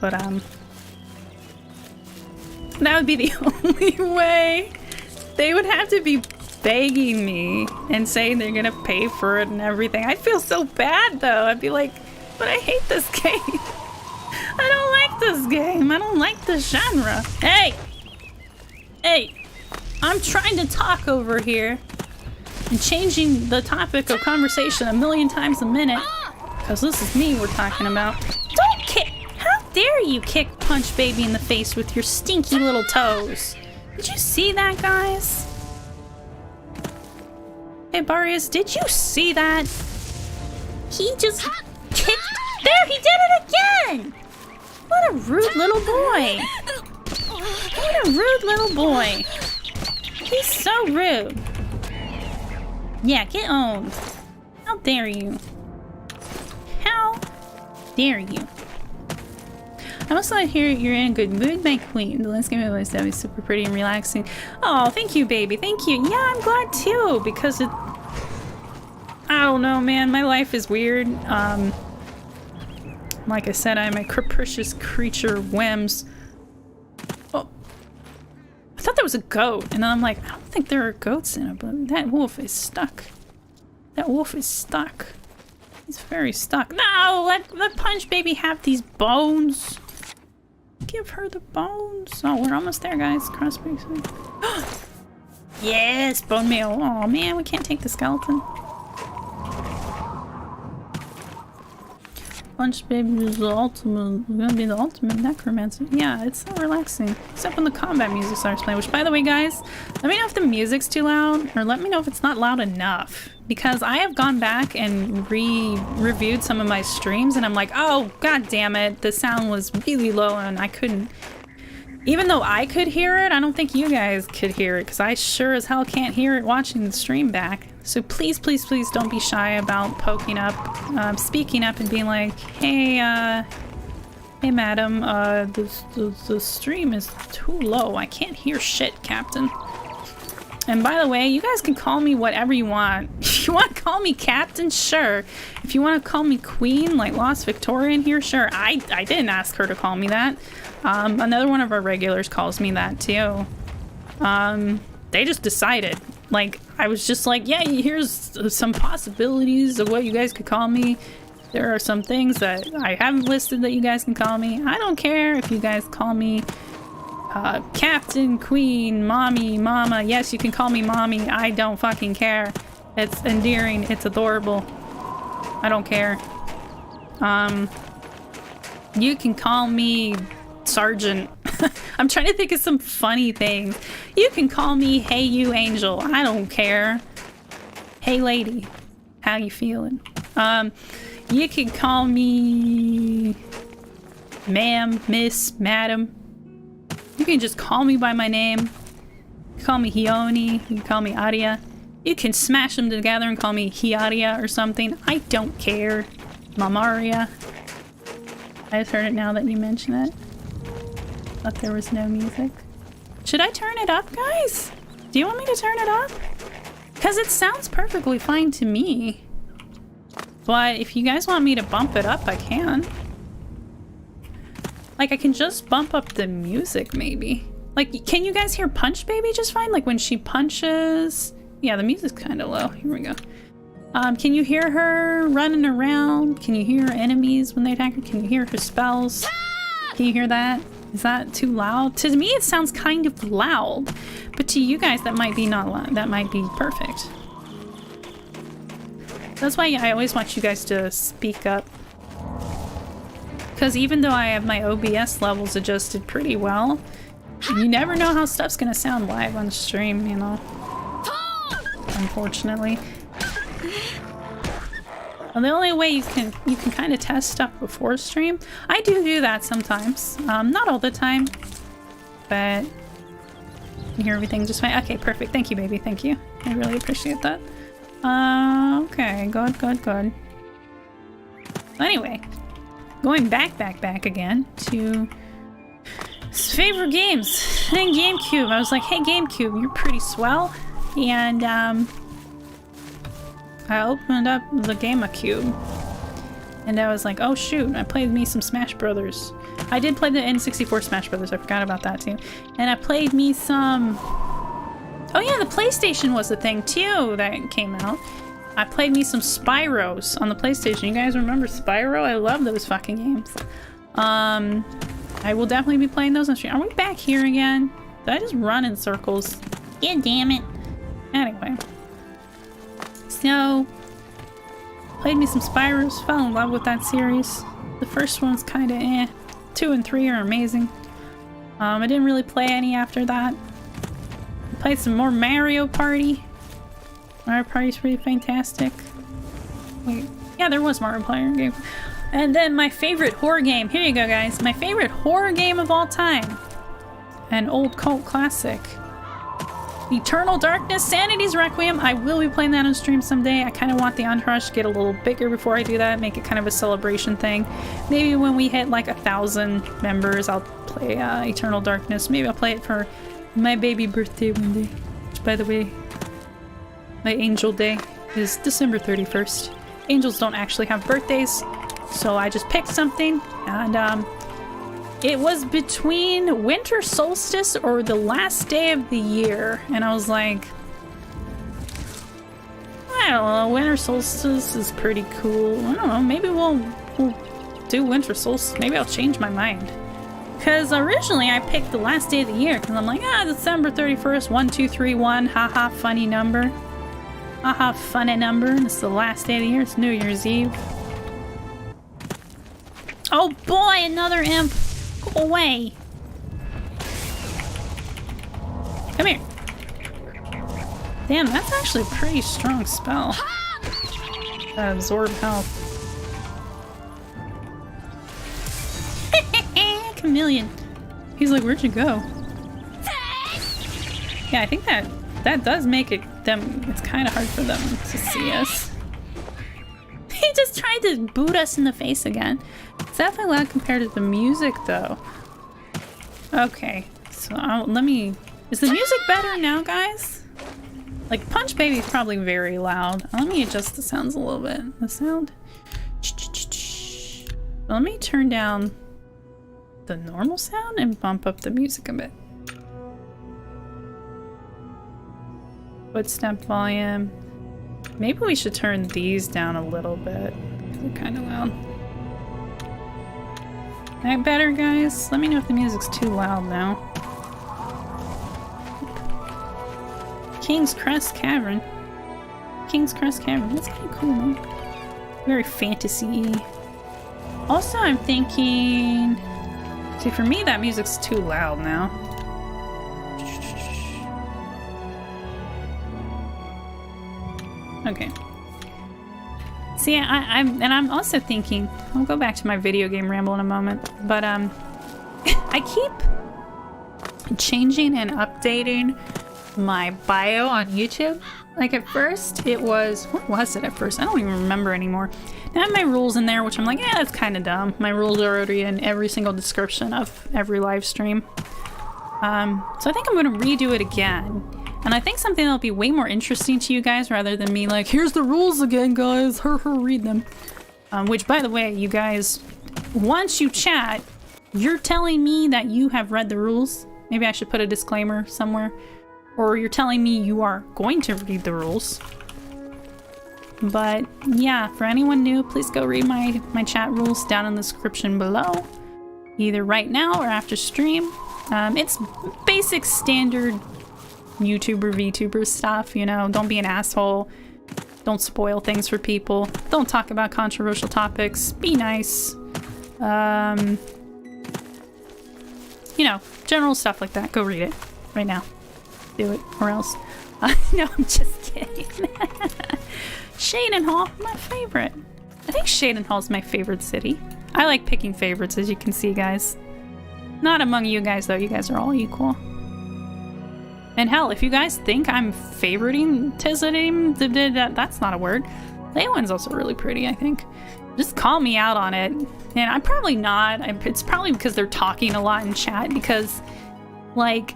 But, that would be the only way. They would have to be begging me and saying they're gonna pay for it and everything. I'd feel so bad, though. I'd be like, but I hate this game. I don't like this game. I don't like this genre. Hey! Hey! I'm trying to talk over here and changing the topic of conversation a million times a minute. Because this is me we're talking about. Don't kick! How dare you kick Punch Baby in the face with your stinky little toes? Did you see that, guys? Hey, Barrios, did you see that? He just kicked... There, he did it again! What a rude little boy. What a rude little boy. He's so rude. Yeah, get owned. How dare you? How dare you? I'm also here you're in a good mood, my queen. The landscape of this is super pretty and relaxing. Oh, thank you, baby. Thank you. Yeah, I'm glad too, because it... I don't know, man. My life is weird. Like I said, I'm a capricious creature, whims. Oh. I thought that was a goat, and then I'm like, I don't think there are goats in it, but that wolf is stuck. That wolf is stuck. He's very stuck. No! Let Punch Baby have these bones. Give her the bones. Oh, we're almost there, guys. Crossbreaks. Yes, bone meal. Oh man, we can't take the skeleton. Punch Baby is the ultimate. Gonna be the ultimate necromancer. Yeah, it's so relaxing. Except when the combat music starts playing. Which, by the way, guys, let me know if the music's too loud, or let me know if it's not loud enough. Because I have gone back and reviewed some of my streams, and I'm like, oh god damn it, the sound was really low, and I couldn't. Even though I could hear it, I don't think you guys could hear it, because I sure as hell can't hear it watching the stream back. So please, please, please don't be shy about poking up, speaking up and being like, hey, hey madam, the stream is too low. I can't hear shit, Captain. And by the way, you guys can call me whatever you want. If you want to call me Captain, sure. If you want to call me Queen, like Lost Victoria in here, sure. I didn't ask her to call me that. Another one of our regulars calls me that too. They just decided. Like, I was just like, yeah, here's some possibilities of what you guys could call me. There are some things that I haven't listed that you guys can call me. I don't care if you guys call me Captain, Queen, Mommy, Mama. Yes, you can call me Mommy. I don't fucking care. It's endearing. It's adorable. I don't care. You can call me Sergeant. I'm trying to think of some funny things. You can call me Hey You Angel. I don't care. Hey lady. How you feeling? You can call me Ma'am, Miss, Madam. You can just call me by my name. You can call me Khione. You can call me Aria. You can smash them together and call me Khiaria or something. I don't care. Mamaria. I just heard it now that you mention it. Thought there was no music. Should I turn it up, guys? Do you want me to turn it up? Because it sounds perfectly fine to me. But if you guys want me to bump it up, I can. Like, I can just bump up the music, maybe. Like, can you guys hear Punch Baby just fine? Like, when she punches... Yeah, the music's kind of low. Here we go. Can you hear her running around? Can you hear enemies when they attack her? Can you hear her spells? Can you hear that? Is that too loud? To me, it sounds kind of loud. But to you guys, that might be not loud. That might be perfect. That's why I always want you guys to speak up. Because even though I have my OBS levels adjusted pretty well, you never know how stuff's gonna sound live on stream, you know? Unfortunately. Well, the only way you can kind of test stuff before stream, I do that sometimes. Not all the time, but you hear everything just fine. Okay, perfect. Thank you, baby. Thank you. I really appreciate that. Okay, good. Anyway, going back again to his favorite games. And GameCube. I was like, hey, GameCube, you're pretty swell. And, I opened up the GameCube. And I was like, oh shoot, I played me some Smash Brothers. I did play the N64 Smash Brothers, I forgot about that too. And I played me some... Oh yeah, the PlayStation was the thing too that came out. I played me some Spyros on the PlayStation. You guys remember Spyro? I love those fucking games. I will definitely be playing those on stream. Are we back here again? Did I just run in circles? Yeah, damn it. Anyway. So, played me some Spyros, fell in love with that series. The first one's kinda eh. 2 and 3 are amazing. I didn't really play any after that. Played some more Mario Party. Mario Party's pretty fantastic. Wait, yeah, there was Mario Party game. And then my favorite horror game. Here you go, guys. My favorite horror game of all time. An old cult classic. Eternal Darkness, Sanity's Requiem. I will be playing that on stream someday. I kind of want the Entourage to get a little bigger before I do that. Make it kind of a celebration thing. Maybe when we hit like 1,000 members, I'll play Eternal Darkness. Maybe I'll play it for my baby birthday one day. Which, by the way, my angel day is December 31st. Angels don't actually have birthdays, so I just picked something, and it was between winter solstice or the last day of the year, and I was like, I don't know, winter solstice is pretty cool. I don't know, maybe we'll do winter solstice. Maybe I'll change my mind. Because originally I picked the last day of the year because I'm like, December 31st, 1231, haha, funny number. Haha, funny number. It's the last day of the year. It's New Year's Eve. Oh boy, another imp. Go away. Come here. Damn, that's actually a pretty strong spell. Absorb health. Chameleon. He's like, where'd you go? Yeah, I think that does make it it's kind of hard for them to see us. He just tried to boot us in the face again. It's definitely loud compared to the music though. Okay, so is the music better now, guys? Like, Punch Baby is probably very loud. Let me adjust the sounds a little bit. The sound. Let me turn down the normal sound and bump up the music a bit. Footstep volume. Maybe we should turn these down a little bit. They're kind of loud. That better, guys? Let me know if the music's too loud now. King's Crest Cavern. King's Crest Cavern. That's kind of cool, man. Very fantasy. Also, I'm thinking... See, for me, that music's too loud now. Okay. See, I'm also thinking... I'll go back to my video game ramble in a moment. But, I keep changing and updating my bio on YouTube. Like, at first it was, what was it at first? I don't even remember anymore. I have my rules in there, which I'm like, that's kind of dumb. My rules are already in every single description of every live stream. So I think I'm going to redo it again. And I think something that'll be way more interesting to you guys rather than me like, here's the rules again, guys. Read them. Which, by the way, you guys, once you chat, you're telling me that you have read the rules. Maybe I should put a disclaimer somewhere. Or you're telling me you are going to read the rules. But yeah, for anyone new, please go read my chat rules down in the description below. Either right now or after stream. It's basic standard YouTuber, VTuber stuff, you know. Don't be an asshole. Don't spoil things for people. Don't talk about controversial topics. Be nice. You know, general stuff like that. Go read it right now. Do it, or else. No, I'm just kidding. Shadenhall, my favorite. I think Shadenhall's my favorite city. I like picking favorites, as you can see, guys. Not among you guys, though. You guys are all equal. And hell, if you guys think I'm favoriting Tizidim, that's not a word. Leywin's also really pretty, I think. Just call me out on it. And I'm probably not. It's probably because they're talking a lot in chat, because, like...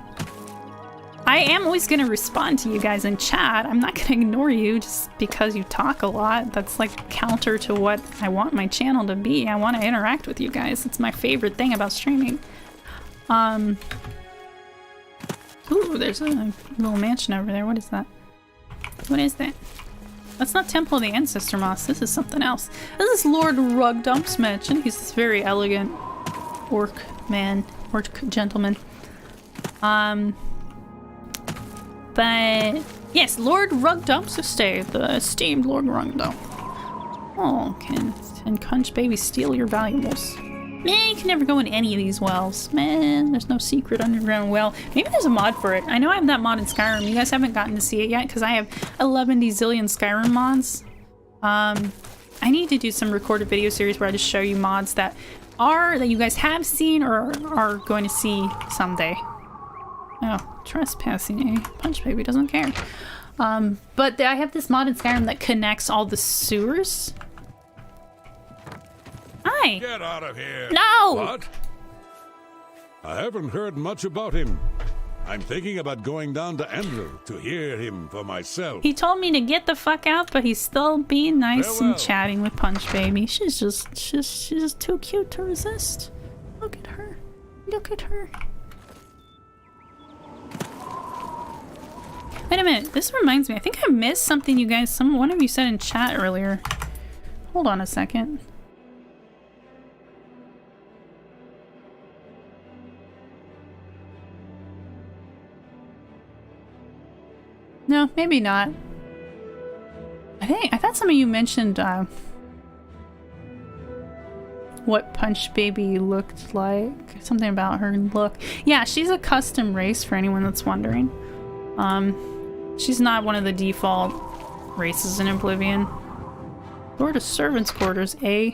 I am always going to respond to you guys in chat. I'm not going to ignore you just because you talk a lot. That's like counter to what I want my channel to be. I want to interact with you guys. It's my favorite thing about streaming. Ooh, there's a little mansion over there. What is that? What is that? That's not Temple of the Ancestor Moss. This is something else. This is Lord Rugdump's mansion. He's this very elegant orc man, orc gentleman. But yes, Lord Rugdump's estate, the esteemed Lord Rugdump. Oh, can Punch Baby steal your valuables? Man, you can never go in any of these wells. Man, there's no secret underground well. Maybe there's a mod for it. I know I have that mod in Skyrim. You guys haven't gotten to see it yet because I have 11 zillion Skyrim mods. I need to do some recorded video series where I just show you mods that you guys have seen or are going to see someday. Oh, trespassing, eh? Punch Baby doesn't care. But I have this mod in Skyrim that connects all the sewers. Hi! Get out of here! No! What? I haven't heard much about him. I'm thinking about going down to Envil to hear him for myself. He told me to get the fuck out, but he's still being nice Farewell. and chatting with Punch Baby. She's just too cute to resist. Look at her. Look at her. Wait a minute, this reminds me. I think I missed something you guys, one of you said in chat earlier. Hold on a second. No, maybe not. I thought some of you mentioned what Punch Baby looked like. Something about her look. Yeah, she's a custom race for anyone that's wondering. She's not one of the default races in Oblivion. Door to servants' quarters, eh?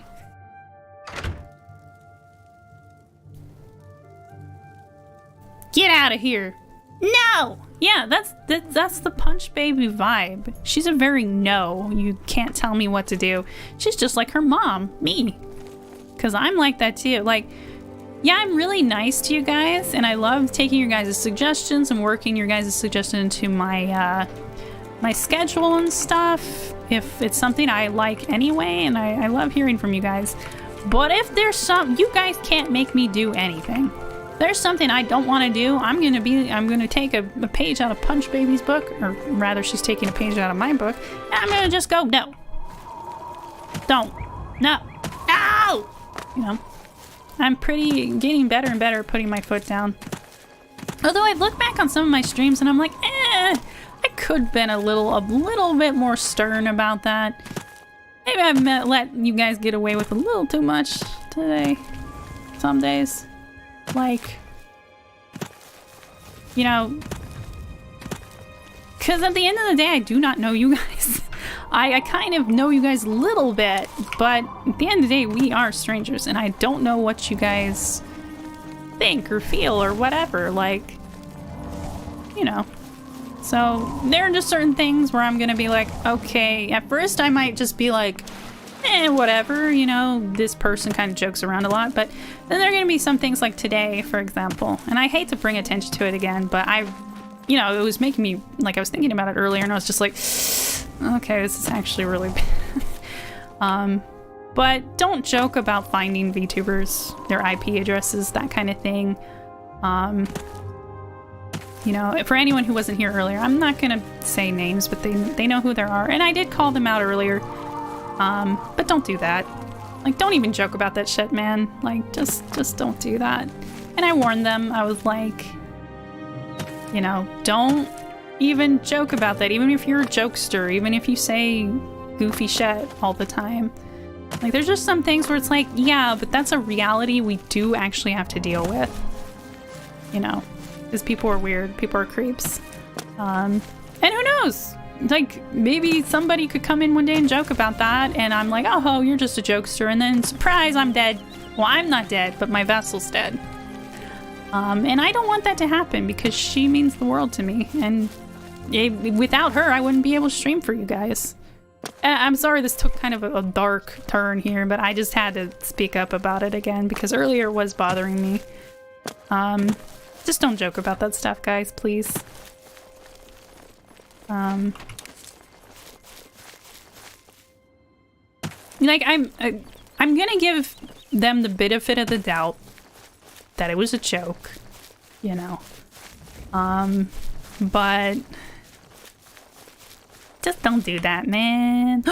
Get out of here! No! Yeah, that's the Punch Baby vibe. She's a very no. You can't tell me what to do. She's just like her mom, me. Because I'm like that too. Like, yeah, I'm really nice to you guys, and I love taking your guys' suggestions and working your guys' suggestions into my my schedule and stuff. If it's something I like anyway, and I love hearing from you guys. But if there's you guys can't make me do anything. There's something I don't want to do. I'm gonna take a page out of Punch Baby's book, or rather, she's taking a page out of my book, and I'm gonna just go, no, don't, no, ow! You know, I'm getting better and better at putting my foot down. Although I've looked back on some of my streams and I'm like, I could have been a little bit more stern about that. Maybe I've let you guys get away with a little too much today. Some days. Like, you know, because at the end of the day, I do not know you guys. I kind of know you guys a little bit, but at the end of the day, we are strangers, and I don't know what you guys think or feel or whatever, like, you know. So there are just certain things where I'm gonna be like, okay, at first I might just be like, whatever, you know, this person kind of jokes around a lot, but then there are gonna be some things like today, for example, and I hate to bring attention to it again, but you know, it was making me, like, I was thinking about it earlier, and I was just like, okay, this is actually really bad. But don't joke about finding VTubers, their IP addresses, that kind of thing. You know, for anyone who wasn't here earlier, I'm not gonna say names, but they know who there are, and I did call them out earlier. But don't do that. Like, don't even joke about that shit, man. Like, just don't do that. And I warned them. I was like, you know, don't even joke about that. Even if you're a jokester, even if you say goofy shit all the time. Like, there's just some things where it's like, yeah, but that's a reality we do actually have to deal with. You know, because people are weird. People are creeps. And who knows? Like, maybe somebody could come in one day and joke about that, and I'm like, oh, you're just a jokester, and then surprise, I'm dead. Well, I'm not dead, but my vessel's dead. And I don't want that to happen, because she means the world to me, and without her, I wouldn't be able to stream for you guys. I'm sorry this took kind of a dark turn here, but I just had to speak up about it again, because earlier it was bothering me. Just don't joke about that stuff, guys, please. Like, I'm gonna give them the benefit of the doubt that it was a joke, you know. But just don't do that, man.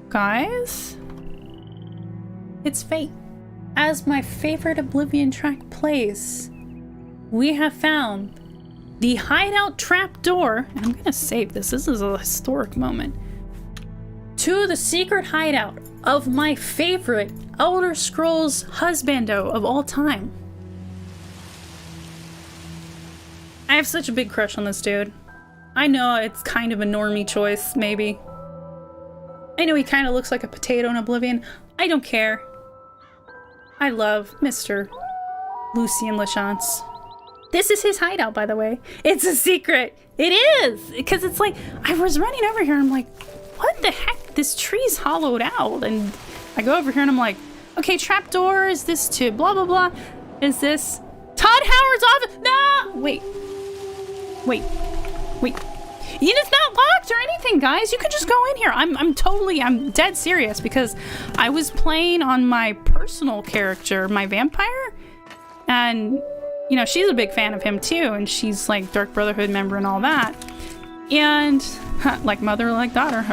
Guys, it's fate. As my favorite Oblivion track plays, we have found the hideout trapdoor. I'm gonna save this. This is a historic moment. To the secret hideout of my favorite Elder Scrolls husbando of all time. I have such a big crush on this dude. I know it's kind of a normie choice, maybe. I know he kind of looks like a potato in Oblivion. I don't care. I love Mr. Lucien Lachance. This is his hideout, by the way. It's a secret. It is! Because it's like, I was running over here and I'm like, what the heck? This tree's hollowed out. And I go over here and I'm like, okay, trapdoor, is this to blah, blah, blah? Is this Todd Howard's office? No! Wait. It's not locked or anything, guys. You could just go in here. I'm dead serious, because I was playing on my personal character, my vampire, and you know, she's a big fan of him too, and she's like Dark Brotherhood member and all that. And like mother, like daughter.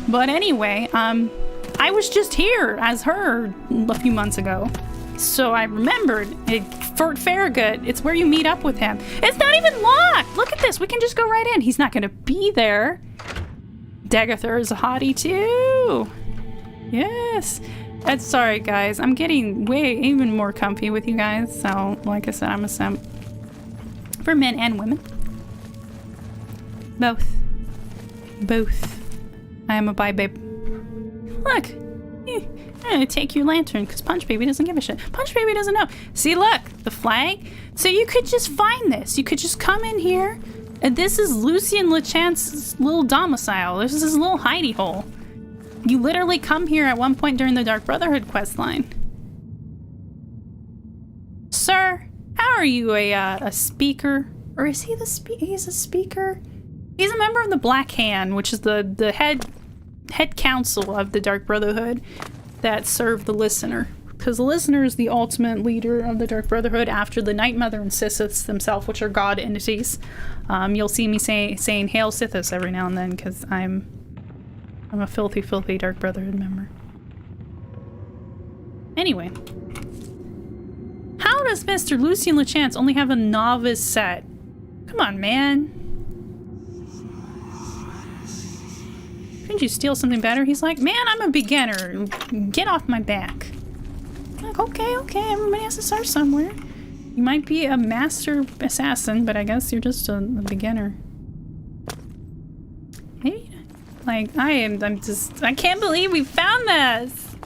But anyway, I was just here as her a few months ago. So I remembered, it Fort Farragut. It's where you meet up with him. It's not even locked! Look at this. We can just go right in. He's not gonna be there. Dagathur is a hottie too. Yes. That's sorry, guys. I'm getting even more comfy with you guys. So, like I said, I'm a simp. For men and women. Both. Both. I am a bi babe. Look. I'm gonna take your lantern because Punch Baby doesn't give a shit. Punch Baby doesn't know. See, look, the flag. So you could just find this. You could just come in here, and this is Lucien Lechance's little domicile. This is his little hidey hole. You literally come here at one point during the Dark Brotherhood questline. Sir, how are you a speaker? Or is he he's a speaker? He's a member of the Black Hand, which is the head council of the Dark Brotherhood that serve the Listener. Because the Listener is the ultimate leader of the Dark Brotherhood after the Night Mother and Sithis themselves, which are god entities. You'll see me saying Hail Sithis every now and then because I'm a filthy, filthy Dark Brotherhood member. Anyway. How does Mr. Lucien Lechance only have a novice set? Come on, man. Couldn't you steal something better? He's like, man, I'm a beginner. Get off my back. I'm like, okay, everybody has to start somewhere. You might be a master assassin, but I guess you're just a beginner. Maybe, like, I can't believe we found this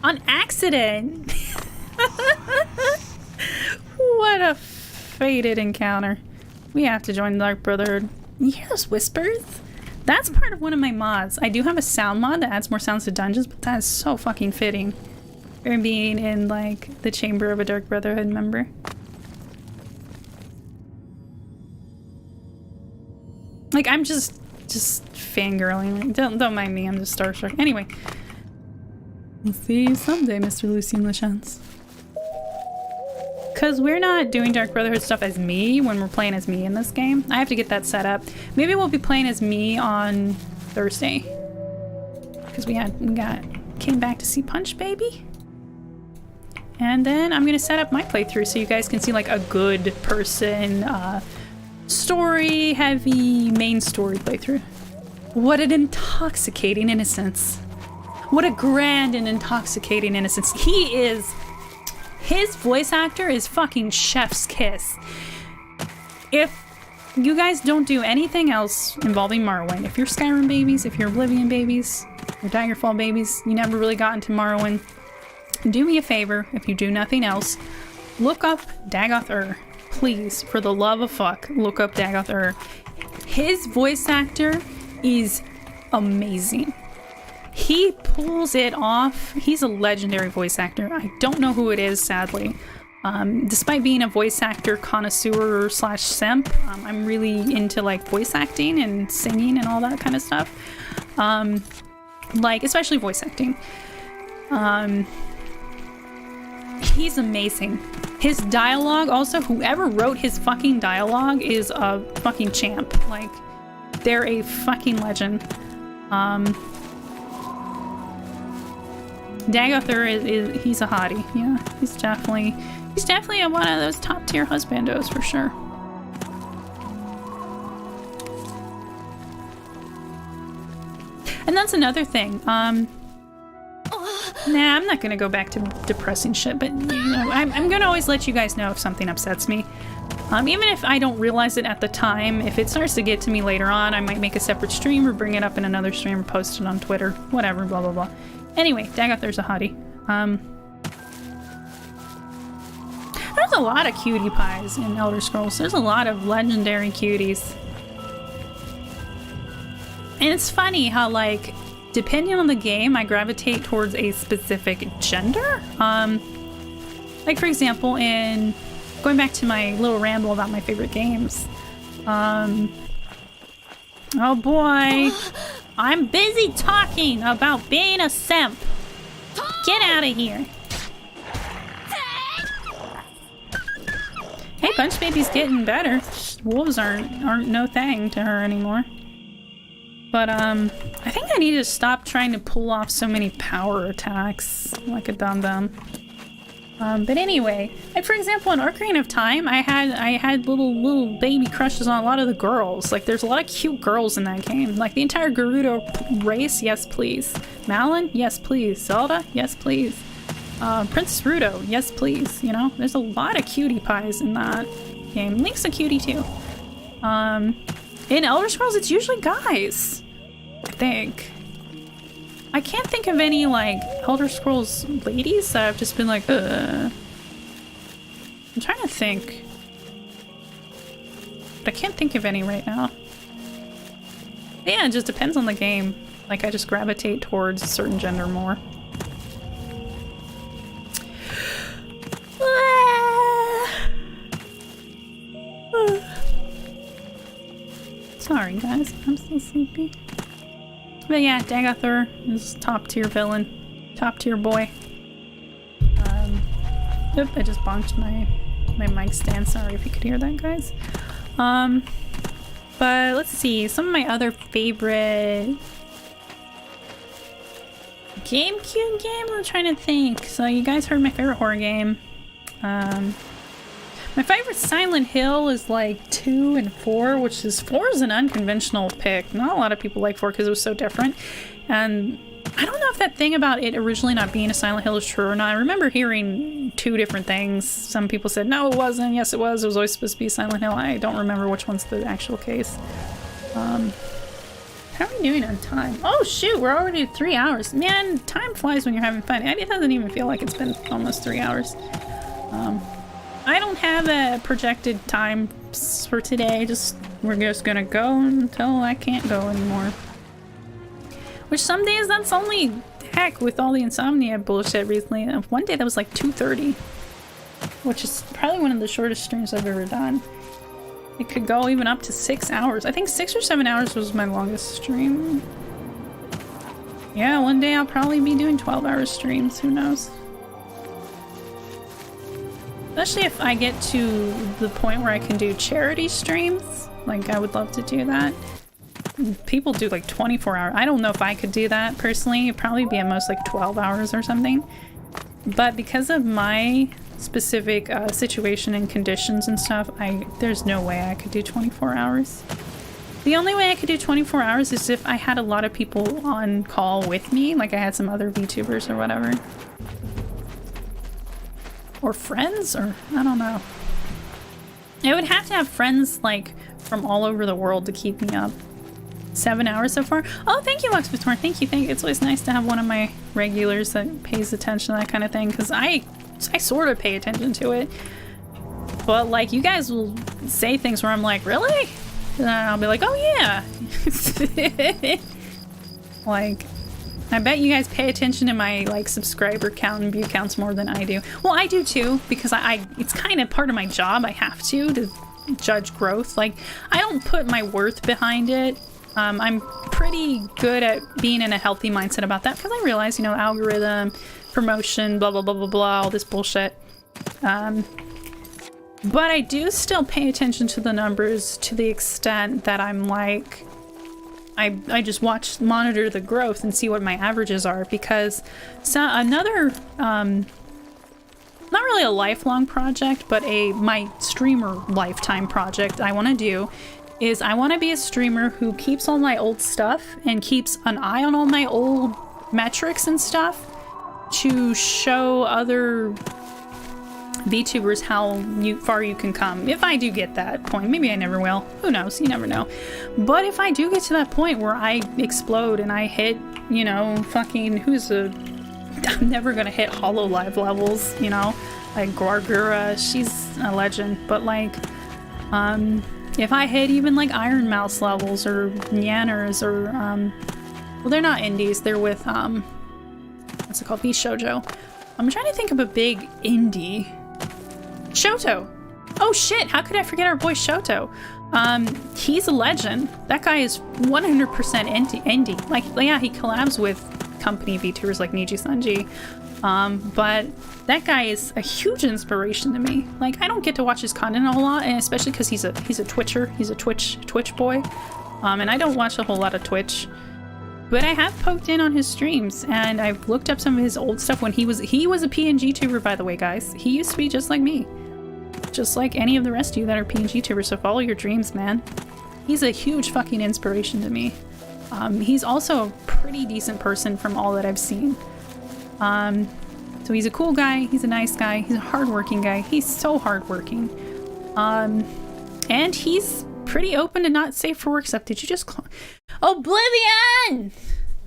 on accident. What a fated encounter. We have to join the Dark Brotherhood. You hear those whispers? That's part of one of my mods. I do have a sound mod that adds more sounds to dungeons, but that is so fucking fitting. For being in, like, the chamber of a Dark Brotherhood member. Like, I'm just fangirling. Don't mind me, I'm just starstruck. Anyway. We'll see you someday, Mr. Lucien Lechance. Because we're not doing Dark Brotherhood stuff as me when we're playing as me in this game. I have to get that set up. Maybe we'll be playing as me on Thursday. Because we came back to see Punch Baby. And then I'm going to set up my playthrough so you guys can see like a good person, story heavy main story playthrough. What an intoxicating innocence. What a grand and intoxicating innocence. His voice actor is fucking chef's kiss. If you guys don't do anything else involving Morrowind, if you're Skyrim babies, if you're Oblivion babies, or Daggerfall babies, you never really got into Morrowind, do me a favor, if you do nothing else, look up Dagath-Ur. Please, for the love of fuck, look up Dagath-Ur. His voice actor is amazing. He pulls it off. He's a legendary voice actor. I don't know who it is, sadly. Despite being a voice actor connoisseur / simp, I'm really into like voice acting and singing and all that kind of stuff. Like, especially voice acting. He's amazing. His dialogue, also, whoever wrote his fucking dialogue is a fucking champ. Like, they're a fucking legend. Dagath-Ur he's a hottie. Yeah, he's definitely one of those top tier husbandos for sure. And that's another thing. Nah, I'm not gonna go back to depressing shit, but you know, I'm gonna always let you guys know if something upsets me. Even if I don't realize it at the time, if it starts to get to me later on, I might make a separate stream or bring it up in another stream or post it on Twitter, whatever, blah blah blah. Anyway, Dagath-Ur's a hottie. There's a lot of cutie pies in Elder Scrolls. There's a lot of legendary cuties. And it's funny how, like, depending on the game, I gravitate towards a specific gender. Like, for example, in going back to my little ramble about my favorite games. Oh boy. I'm busy talking about being a simp. Get out of here. Hey, Punch Baby's getting better. Wolves aren't no thing to her anymore. But I think I need to stop trying to pull off so many power attacks like a dum-dum. But anyway, like for example, in Ocarina of Time, I had little baby crushes on a lot of the girls. Like there's a lot of cute girls in that game. Like the entire Gerudo race, yes please. Malon, yes please. Zelda, yes please. Princess Ruto, yes please. You know, there's a lot of cutie pies in that game. Link's a cutie too. In Elder Scrolls, it's usually guys, I think. I can't think of any, like, Elder Scrolls ladies that I've just been like, I'm trying to think. But I can't think of any right now. Yeah, it just depends on the game. Like, I just gravitate towards a certain gender more. Sorry, guys. I'm so sleepy. But yeah, Dagathor is top tier villain. Top tier boy. Oop, I just bonked my mic stand. Sorry if you could hear that, guys. But let's see. Some of my other favorite GameCube games? I'm trying to think. So you guys heard my favorite horror game. My favorite Silent Hill is like 2 and 4, which is 4 is an unconventional pick. Not a lot of people like 4 because it was so different. And I don't know if that thing about it originally not being a Silent Hill is true or not. I remember hearing 2 different things. Some people said, no, it wasn't. Yes, it was. It was always supposed to be Silent Hill. I don't remember which one's the actual case. How are we doing on time? Oh, shoot. We're already at 3 hours. Man, time flies when you're having fun. It doesn't even feel like it's been almost 3 hours. I don't have a projected time for today. We're just gonna go until I can't go anymore. Which some days that's only, heck, with all the insomnia bullshit recently. One day that was like 2:30, which is probably one of the shortest streams I've ever done. It could go even up to 6 hours. I think 6 or 7 hours was my longest stream. Yeah, one day I'll probably be doing 12-hour streams. Who knows? Especially if I get to the point where I can do charity streams. Like, I would love to do that. People do like 24 hours. I don't know if I could do that personally. It'd probably be at most like 12 hours or something. But because of my specific situation and conditions and stuff, there's no way I could do 24 hours. The only way I could do 24 hours is if I had a lot of people on call with me. Like I had some other VTubers or whatever. Or friends, or I don't know. I would have to have friends like from all over the world to keep me up. 7 hours so far. Oh, thank you, Lux Vitor. Thank you. It's always nice to have one of my regulars that pays attention to that kind of thing, because I sort of pay attention to it. But like, you guys will say things where I'm like, really? And I'll be like, oh yeah. Like, I bet you guys pay attention to my like subscriber count and view counts more than I do. Well, I do too, because it's kind of part of my job. I have to judge growth. Like, I don't put my worth behind it. I'm pretty good at being in a healthy mindset about that, because I realize, you know, algorithm, promotion, blah, blah, blah, blah, blah, all this bullshit. But I do still pay attention to the numbers to the extent that I'm like, I just monitor the growth and see what my averages are, because another, not really a lifelong project, but my streamer lifetime project I want to do is I want to be a streamer who keeps all my old stuff and keeps an eye on all my old metrics and stuff to show other VTubers how far you can come. If I do get that point, maybe I never will. Who knows? You never know. But if I do get to that point where I explode and I hit, you know, fucking I'm never gonna hit Hollow Live levels, you know, like Gargura, she's a legend. But like, if I hit even like Iron Mouse levels or Nyanners or well, they're not indies, they're with what's it called, Shoujo. I'm trying to think of a big indie. Shoto. Oh shit, how could I forget our boy Shoto? He's a legend. That guy is 100% indie. Like, yeah, he collabs with company VTubers like Niji Sanji. But that guy is a huge inspiration to me. Like, I don't get to watch his content a whole lot, and especially because he's a Twitcher. He's a Twitch boy. And I don't watch a whole lot of Twitch. But I have poked in on his streams, and I've looked up some of his old stuff when he was a PNG tuber, by the way, guys. He used to be just like me. Just like any of the rest of you that are PNG tubers, so follow your dreams, man. He's a huge fucking inspiration to me. He's also a pretty decent person from all that I've seen. So he's a cool guy, he's a nice guy, he's a hardworking guy. He's so hardworking. And he's pretty open to not safe for work stuff. Did you just call Oblivion?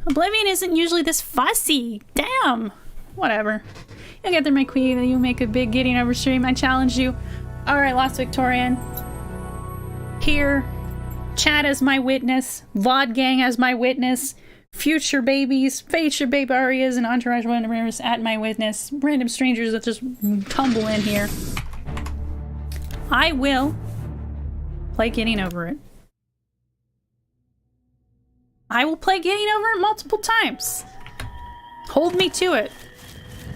Oblivion isn't usually this fussy. Damn. Whatever. You'll get there, my queen, and you'll make a big getting over stream. I challenge you. Alright, Lost Victorian. Here. Chat as my witness. VOD gang as my witness. Future babies. Future baby Arias and Entourage members at my witness. Random strangers that just tumble in here. I will play Getting Over It. I will play Getting Over It multiple times. Hold me to it.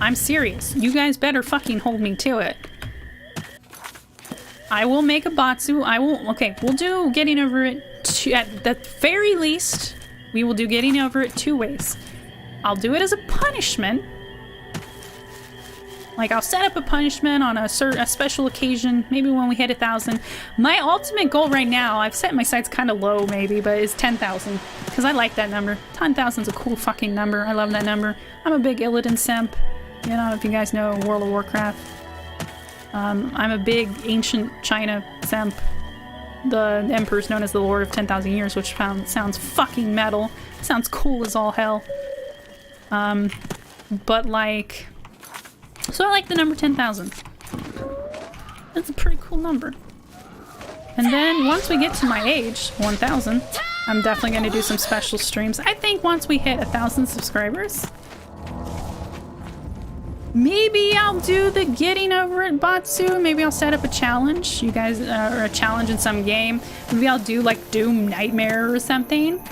I'm serious. You guys better fucking hold me to it. I will make a Batsu. Okay, we'll do Getting Over It at the very least. We will do Getting Over It 2 ways. I'll do it as a punishment. Like, I'll set up a punishment on a special occasion, maybe when we hit 1,000. My ultimate goal right now, I've set my sights kind of low maybe, but is 10,000. Because I like that number. 10,000 is a cool fucking number. I love that number. I'm a big Illidan simp. You know, if you guys know World of Warcraft. I'm a big ancient China simp. The Emperor's known as the Lord of 10,000 Years, which sounds fucking metal. Sounds cool as all hell. But like... So I like the number 10,000. That's a pretty cool number. And then once we get to my age, 1,000, I'm definitely going to do some special streams. I think once we hit 1,000 subscribers, maybe I'll do the Getting Over It Batsu. Maybe I'll set up a challenge, you guys, or a challenge in some game. Maybe I'll do like Doom Nightmare or something.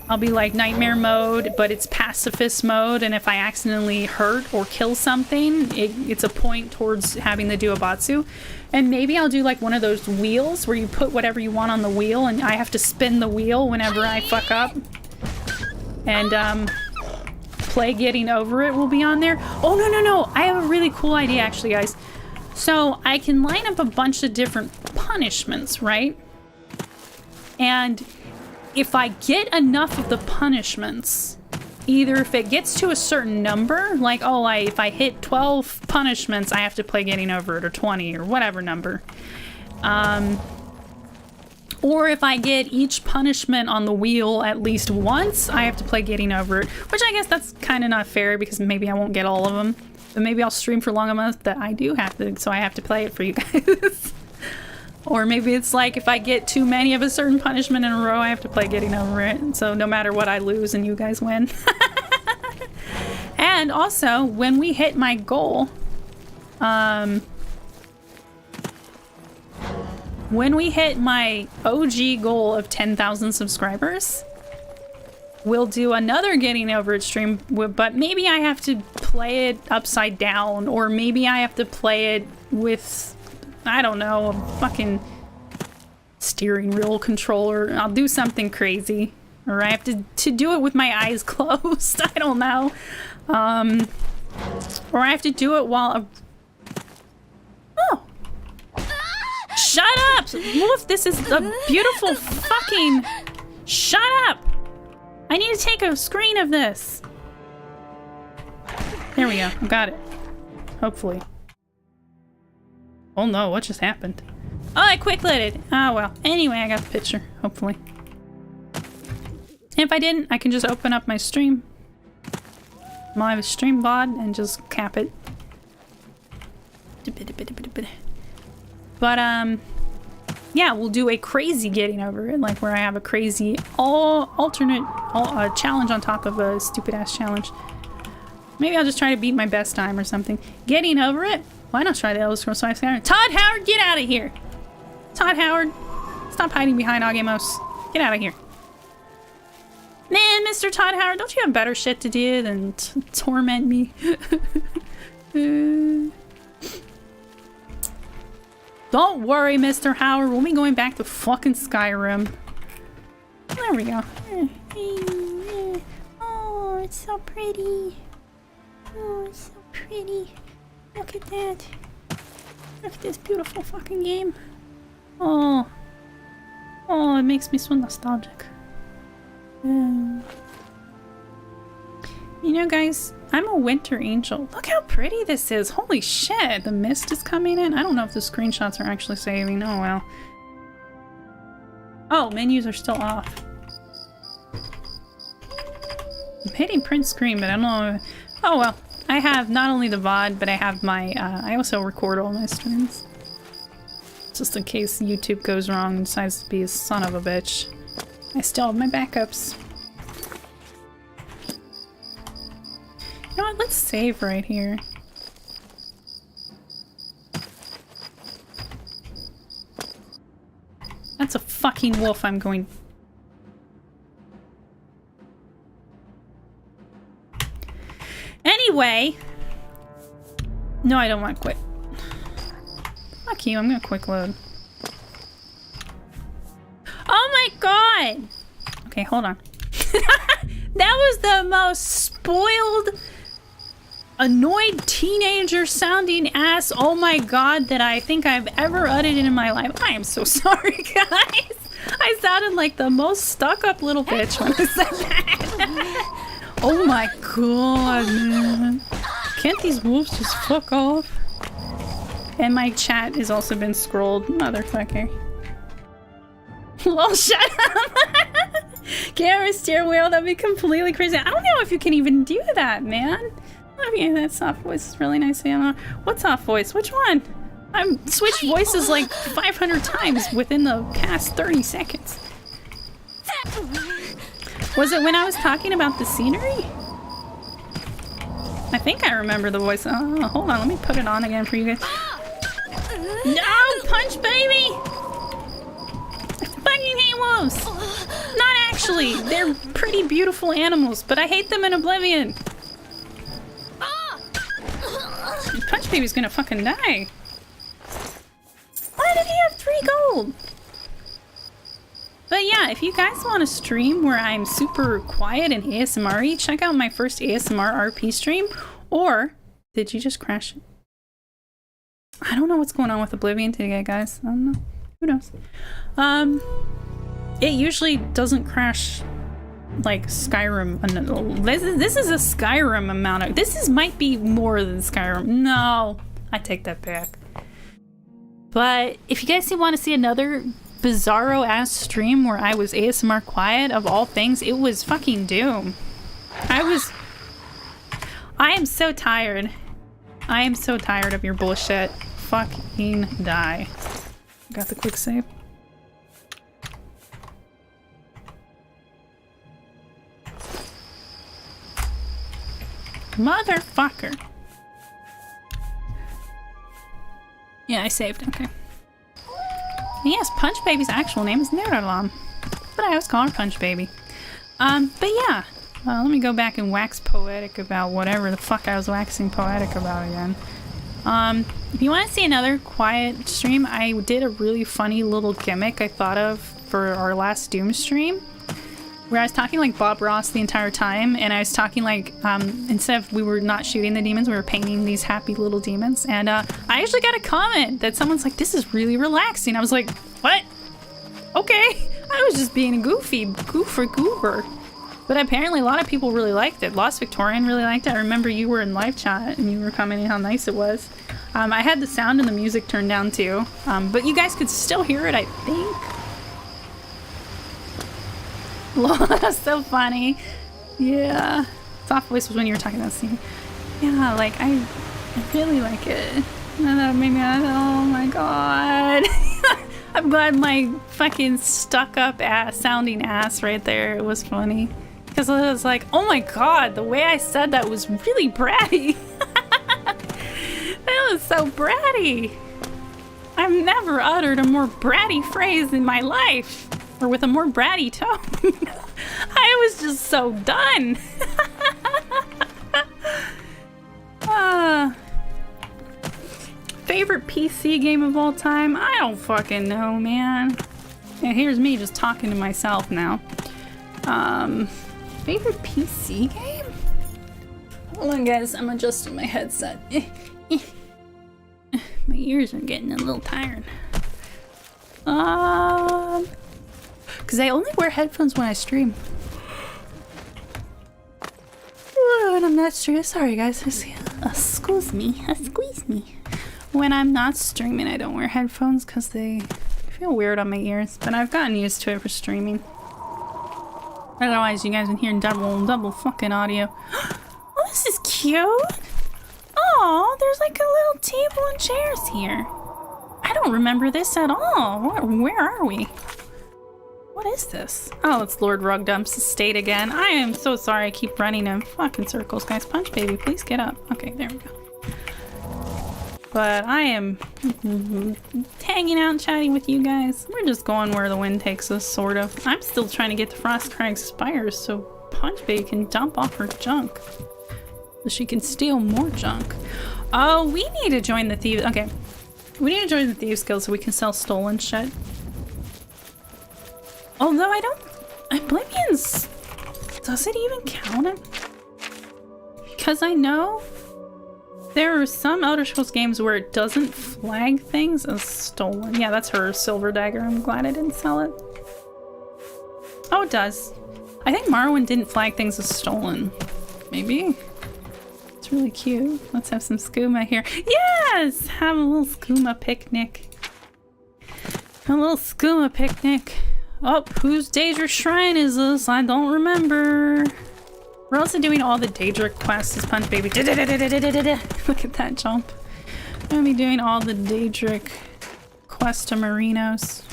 I'll be like Nightmare mode, but it's pacifist mode, and if I accidentally hurt or kill something, it's a point towards having to do a Batsu. And maybe I'll do like one of those wheels where you put whatever you want on the wheel, and I have to spin the wheel whenever I fuck up. And play Getting Over It will be on there. Oh, no. I have a really cool idea, actually, guys. So I can line up a bunch of different punishments, right? And if I get enough of the punishments, either if it gets to a certain number, like, oh, if I hit 12 punishments, I have to play Getting Over It, or 20, or whatever number. Or if I get each punishment on the wheel at least once, I have to play Getting Over It. Which I guess that's kind of not fair, because maybe I won't get all of them. But maybe I'll stream for long enough that I do have to, so I have to play it for you guys. Or maybe it's like, if I get too many of a certain punishment in a row, I have to play Getting Over It. So no matter what, I lose and you guys win. And also, when we hit my goal, when we hit my OG goal of 10,000 subscribers, we'll do another Getting Over It stream, but maybe I have to play it upside down, or maybe I have to play it with, I don't know, a fucking steering wheel controller. I'll do something crazy. Or I have to do it with my eyes closed. I don't know. Or I have to do it while... Oh! Shut up! Wolf, this is a beautiful fucking... Shut up! I need to take a screen of this. There we go. I got it. Hopefully. Oh no, what just happened? Oh, I quick-lit it! Oh well. Anyway, I got the picture, hopefully. If I didn't, I can just open up my stream. My stream VOD and just cap it. But, yeah, we'll do a crazy Getting Over It, like where I have a crazy alternate challenge on top of a stupid-ass challenge. Maybe I'll just try to beat my best time or something. Getting Over It? Why not try the Elder Scrolls 5 Skyrim? Todd Howard, get out of here! Todd Howard, stop hiding behind Agemos. Get out of here. Man, Mr. Todd Howard, don't you have better shit to do than torment me? Don't worry, Mr. Howard. We'll be going back to fucking Skyrim. There we go. Oh, it's so pretty. Oh, it's so pretty. Look at that. Look at this beautiful fucking game. Oh. Oh, it makes me so nostalgic. You know, guys, I'm a winter angel. Look how pretty this is. Holy shit, the mist is coming in. I don't know if the screenshots are actually saving. Oh, well. Oh, menus are still off. I'm hitting print screen, but I don't know. Oh, well. I have not only the VOD, but I have my, I also record all my streams. Just in case YouTube goes wrong and decides to be a son of a bitch. I still have my backups. You know what? Let's save right here. That's a fucking wolf I'm going... Anyway! No, I don't want to quit. Fuck you, I'm gonna quick load. Oh my god! Okay, hold on. That was the most spoiled, annoyed teenager sounding ass oh my god that I think I've ever uttered in my life. I am so sorry, guys. I sounded like the most stuck up little bitch when I said that. Oh my god, man. Can't these wolves just fuck off? And my chat has also been scrolled. Motherfucker. Lol, shut up! Camera steer wheel, that'd be completely crazy. I don't know if you can even do that, man. Okay, that soft voice is really nice. What soft voice? Which one? I've switched voices like 500 times within the past 30 seconds. Was it when I was talking about the scenery? I think I remember the voice. Oh, hold on, let me put it on again for you guys. No, Punch Baby! I fucking hate wolves! Not actually, they're pretty beautiful animals, but I hate them in Oblivion. Punch Baby's gonna fucking die. Why did he have 3 gold? But yeah, if you guys want to stream where I'm super quiet and ASMR-y, check out my first ASMR RP stream. Or, did you just crash it? I don't know what's going on with Oblivion today, guys. I don't know. Who knows? It usually doesn't crash like Skyrim. This is a Skyrim amount of... This might be more than Skyrim. No, I take that back. But if you guys want to see another bizarro ass stream where I was ASMR quiet of all things, it was fucking Doom. I am so tired. I am so tired of your bullshit. Fucking die. Got the quick save. Motherfucker. Yeah, I saved. Okay. Yes, Punch Baby's actual name is Neralam, but I always call her Punch Baby. But yeah, let me go back and wax poetic about whatever the fuck I was waxing poetic about again. If you want to see another quiet stream, I did a really funny little gimmick I thought of for our last Doom stream, where I was talking like Bob Ross the entire time, and I was talking like, instead of we were not shooting the demons, we were painting these happy little demons, and I actually got a comment that someone's like, this is really relaxing. I was like, what? Okay. I was just being a goober. But apparently a lot of people really liked it. Lost Victorian really liked it. I remember you were in live chat and you were commenting how nice it was. I had the sound and the music turned down too, but you guys could still hear it, I think. That's so funny. Yeah. Soft voice was when you were talking about the scene. Yeah, like, I really like it. Maybe oh my god. I'm glad my fucking stuck up ass sounding ass right there, it was funny. Because I was like, oh my god, the way I said that was really bratty. That was so bratty. I've never uttered a more bratty phrase in my life. Or with a more bratty tone. I was just so done. Favorite PC game of all time? I don't fucking know, man. And here's me just talking to myself now. Favorite PC game? Hold on, guys. I'm adjusting my headset. My ears are getting a little tired. Because I only wear headphones when I stream. When I'm not streaming, sorry guys, excuse me. When I'm not streaming, I don't wear headphones because they feel weird on my ears. But I've gotten used to it for streaming. Otherwise, you guys would hear double fucking audio. Oh, this is cute. Oh, there's like a little table and chairs here. I don't remember this at all. Where are we? What is this? Oh, it's Lord Rugdump's estate again. I am so sorry I keep running in fucking circles, guys. Punch Baby, please get up. Okay, there we go. But I am hanging out and chatting with you guys. We're just going where the wind takes us, sort of. I'm still trying to get to Frostcrag Spires so Punch Baby can dump off her junk. So she can steal more junk. Oh, we need to join the Thieves. Okay. We need to join the Thieves Guild so we can sell stolen shit. Although I don't... Oblivion's... Does it even count it? Because I know there are some Elder Scrolls games where it doesn't flag things as stolen. Yeah, that's her silver dagger. I'm glad I didn't sell it. Oh, it does. I think Morrowind didn't flag things as stolen. Maybe? It's really cute. Let's have some skooma here. Yes! Have a little skooma picnic. A little skooma picnic. Oh, whose Daedric Shrine is this? I don't remember. We're also doing all the Daedric quests as Punch Baby. Look at that jump. I'm gonna be doing all the Daedric quest to Marinos.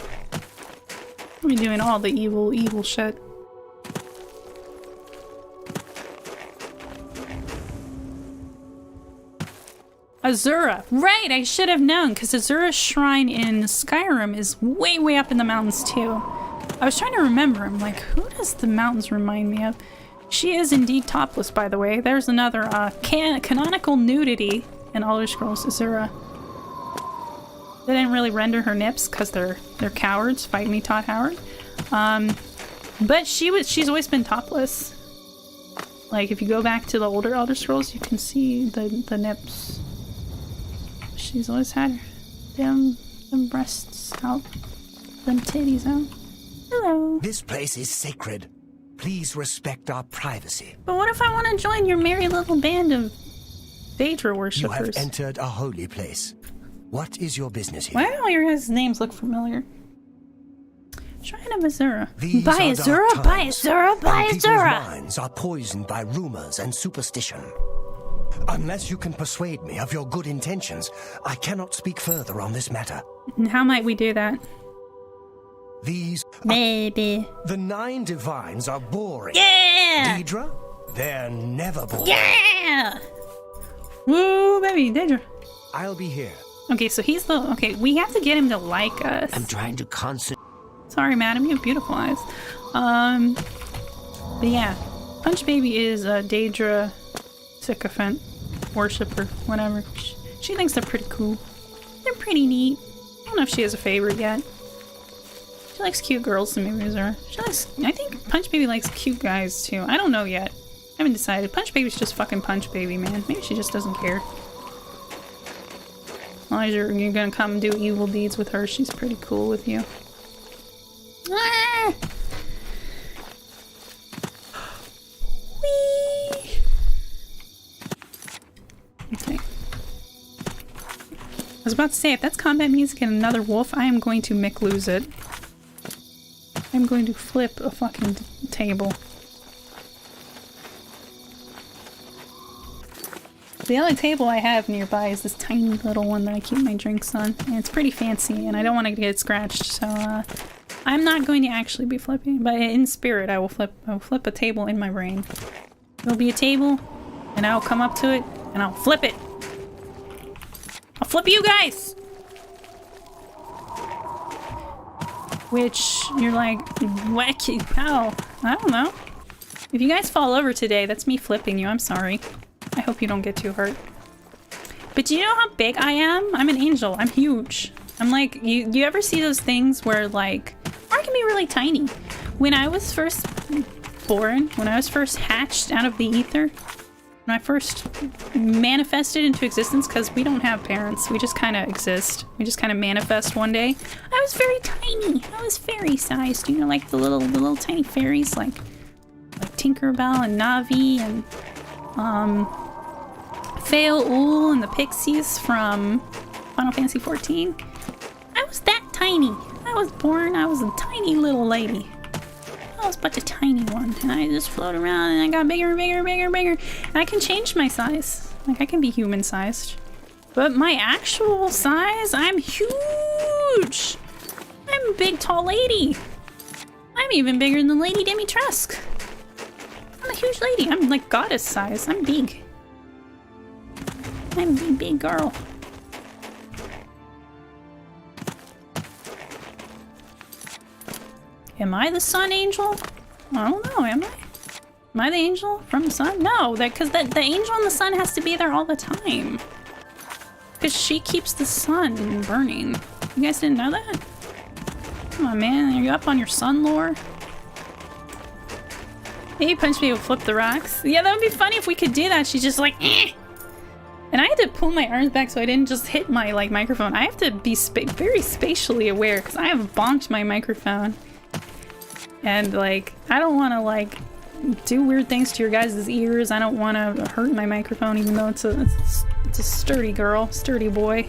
I'll be doing all the evil shit. Azura. Right, I should have known, because Azura's shrine in Skyrim is way up in the mountains too. I was trying to remember. I'm like, who does the mountains remind me of? She is indeed topless, by the way. There's another canonical nudity in Elder Scrolls Azura. They didn't really render her nips because they're cowards. Fight me, Todd Howard. But she's always been topless. Like if you go back to the older Elder Scrolls, you can see the nips. She's always had them breasts out, them titties out. Hello. This place is sacred. Please respect our privacy. But what if I want to join your merry little band of Daedra worshippers? You have entered a holy place. What is your business here? Why do all your guys' names look familiar? Shrine of Azura. These By are Azura, dark by times, Azura, by and people's Azura! minds are poisoned by rumors and superstition. Unless you can persuade me of your good intentions, I cannot speak further on this matter. And how might we do that? These... Maybe. The 9 divines are boring. Yeah! Daedra? They're never boring. Yeah! Woo, baby, Daedra. I'll be here. Okay, so he's the... Okay, we have to get him to like us. I'm trying to concentrate. Sorry, madam, you have beautiful eyes. But yeah. Punch Baby is a Daedra sycophant, worshipper, whatever. She thinks they're pretty cool. They're pretty neat. I don't know if she has a favorite yet. She likes cute girls, so maybe Azura. I think Punch Baby likes cute guys, too. I don't know yet. I haven't decided. Punch Baby's just fucking Punch Baby, man. Maybe she just doesn't care. As long as you're gonna come and do evil deeds with her, she's pretty cool with you. Ah! Whee! Okay. I was about to say, if that's combat music and another wolf, I am going to lose it. I'm going to flip a fucking table. The only table I have nearby is this tiny little one that I keep my drinks on. And it's pretty fancy, and I don't want to get scratched, so I'm not going to actually be flipping. But in spirit, I will flip a table in my brain. There'll be a table, and I'll come up to it, and I'll flip it. I'll flip you guys! Which, you're like, wacky, how? I don't know. If you guys fall over today, that's me flipping you, I'm sorry. I hope you don't get too hurt. But do you know how big I am? I'm an angel, I'm huge. I'm like, you ever see those things where like, or I can be really tiny. When I was first born, when I was first hatched out of the ether, when I first manifested into existence, because we don't have parents, we just kind of exist. We just kind of manifest one day. I was very tiny. I was fairy sized, you know, like the little tiny fairies, like Tinkerbell and Navi and Fail and the Pixies from Final Fantasy XIV. I was that tiny. I was born, I was a tiny little lady. I was but a tiny one, and I just floated around and I got bigger and bigger and bigger and bigger. And I can change my size. Like, I can be human sized. But my actual size, I'm huge! I'm a big tall lady. I'm even bigger than Lady Dimitrescu. I'm a huge lady. I'm like goddess size. I'm big. I'm a big girl. Am I the sun angel? I don't know, am I? Am I the angel from the sun? No, because the angel and the sun has to be there all the time. Because she keeps the sun burning. You guys didn't know that? Come on, man. Are you up on your sun lore? Maybe punch me, will flip the rocks. Yeah, that would be funny if we could do that. She's just like, eh. And I had to pull my arms back so I didn't just hit my microphone. I have to be very spatially aware because I have bonked my microphone. And like, I don't want to like do weird things to your guys' ears. I don't want to hurt my microphone, even though it's a sturdy girl, sturdy boy.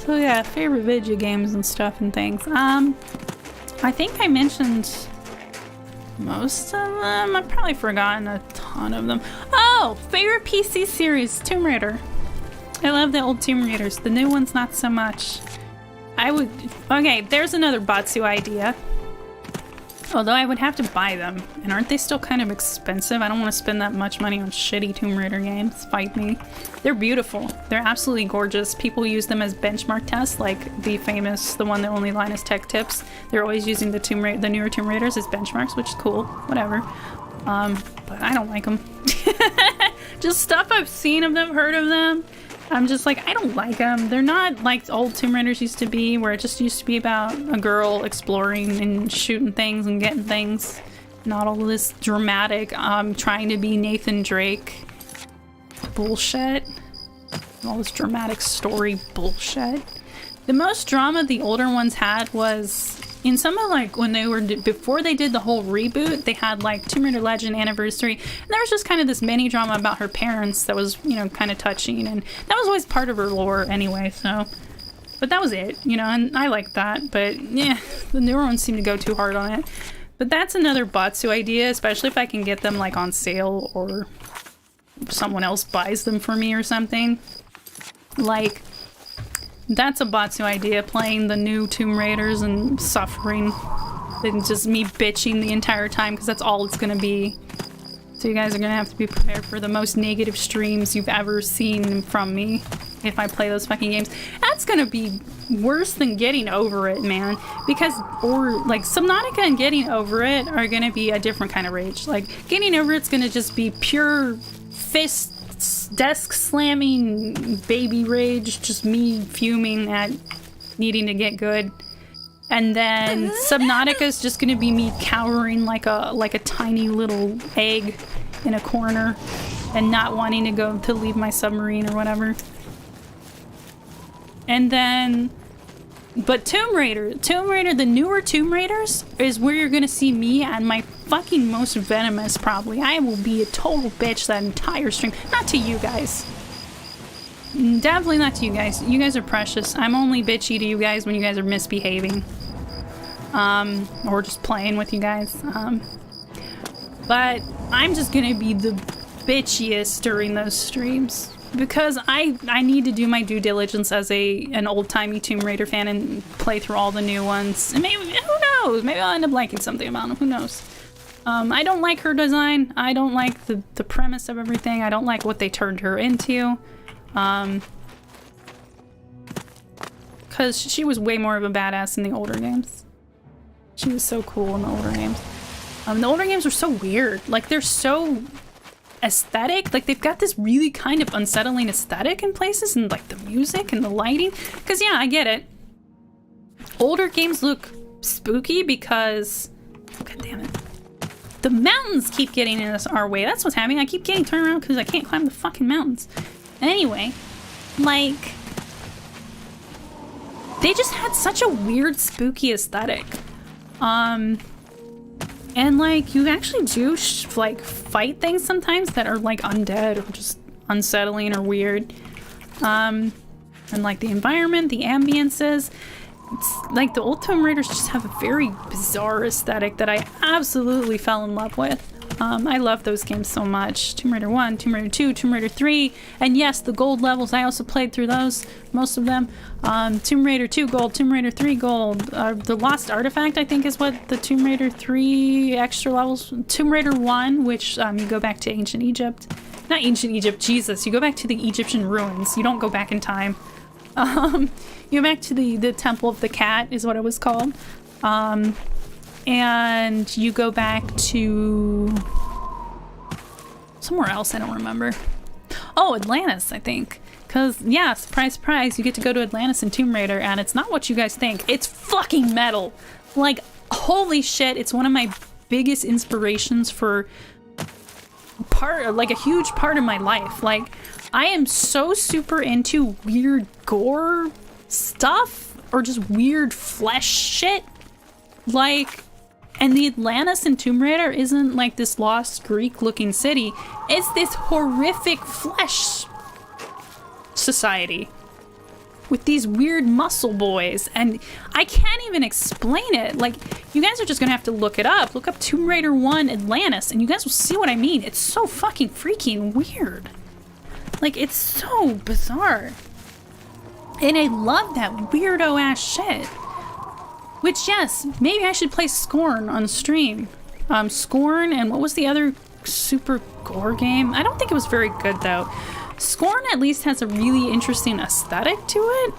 So yeah, favorite video games and stuff and things. I think I mentioned most of them. I've probably forgotten a ton of them. Oh, favorite PC series, Tomb Raider. I love the old Tomb Raiders. The new ones, not so much. Okay, there's another Batsu idea. Although I would have to buy them. And aren't they still kind of expensive? I don't want to spend that much money on shitty Tomb Raider games. Fight me. They're beautiful. They're absolutely gorgeous. People use them as benchmark tests, like the one that only line is tech tips. They're always using the newer Tomb Raiders as benchmarks, which is cool. Whatever. But I don't like them. Just stuff I've seen of them, heard of them. I'm just like, I don't like them. They're not like old Tomb Raiders used to be, where it just used to be about a girl exploring and shooting things and getting things. Not all this dramatic, trying to be Nathan Drake bullshit. All this dramatic story bullshit. The most drama the older ones had was in some of like when they were before they did the whole reboot, they had like Tomb Raider Legend Anniversary, and there was just kind of this mini drama about her parents that was, you know, kind of touching, and that was always part of her lore anyway. So, but that was it, you know, and I liked that. But yeah, the newer ones seem to go too hard on it. But that's another Batsu idea, especially if I can get them like on sale or someone else buys them for me or something. Like, that's a Batsu idea, playing the new Tomb Raiders and suffering. And just me bitching the entire time, because that's all it's gonna be. So you guys are gonna have to be prepared for the most negative streams you've ever seen from me if I play those fucking games. That's gonna be worse than Getting Over It, man. Because, or like, Subnautica and Getting Over It are gonna be a different kind of rage. Like, Getting Over It's gonna just be pure fist desk slamming baby rage, just me fuming at needing to get good. And then Subnautica is just gonna be me cowering like a tiny little egg in a corner and not wanting to leave my submarine or whatever. And then, but Tomb Raider, the newer Tomb Raiders is where you're gonna see me at my fucking most venomous, probably. I will be a total bitch that entire stream. Not to you guys. Definitely not to you guys. You guys are precious. I'm only bitchy to you guys when you guys are misbehaving. Or just playing with you guys. But I'm just gonna be the bitchiest during those streams. Because I need to do my due diligence as an old-timey Tomb Raider fan and play through all the new ones. And maybe, who knows? Maybe I'll end up liking something about them. Who knows? I don't like her design. I don't like the premise of everything. I don't like what they turned her into. Because she was way more of a badass in the older games. She was so cool in the older games. The older games were so weird. Like, they're so aesthetic. Like, they've got this really kind of unsettling aesthetic in places, and like the music and the lighting. Because yeah, I get it. Older games look spooky because, god damn it, the mountains keep getting in our way. That's what's happening. I keep getting turned around because I can't climb the fucking mountains. Anyway, like, they just had such a weird spooky aesthetic. And like, you actually do like fight things sometimes that are like undead or just unsettling or weird. And like the environment, the ambiences, it's like the old Tomb Raiders just have a very bizarre aesthetic that I absolutely fell in love with. I love those games so much. Tomb Raider 1, Tomb Raider 2, Tomb Raider 3, and yes, the gold levels, I also played through those, most of them. Tomb Raider 2 gold, Tomb Raider 3 gold, the Lost Artifact I think is what the Tomb Raider 3 extra levels, Tomb Raider 1, which you go back to ancient Egypt. Not ancient Egypt, Jesus, you go back to the Egyptian ruins, you don't go back in time. You go back to the Temple of the Cat is what it was called. And you go back to somewhere else, I don't remember. Oh, Atlantis, I think. Because, yeah, surprise, surprise, you get to go to Atlantis in Tomb Raider, and it's not what you guys think. It's fucking metal. Like, holy shit, it's one of my biggest inspirations for like a huge part of my life. Like, I am so super into weird gore stuff, or just weird flesh shit. Like, and the Atlantis in Tomb Raider isn't like this lost Greek looking city. It's this horrific flesh society with these weird muscle boys, and I can't even explain it. Like, you guys are just gonna have to look it up. Look up Tomb Raider 1 Atlantis and you guys will see what I mean. It's so fucking freaky and weird. Like, it's so bizarre. And I love that weirdo ass shit. Which, yes, maybe I should play Scorn on stream. Scorn, and what was the other super gore game? I don't think it was very good, though. Scorn at least has a really interesting aesthetic to it.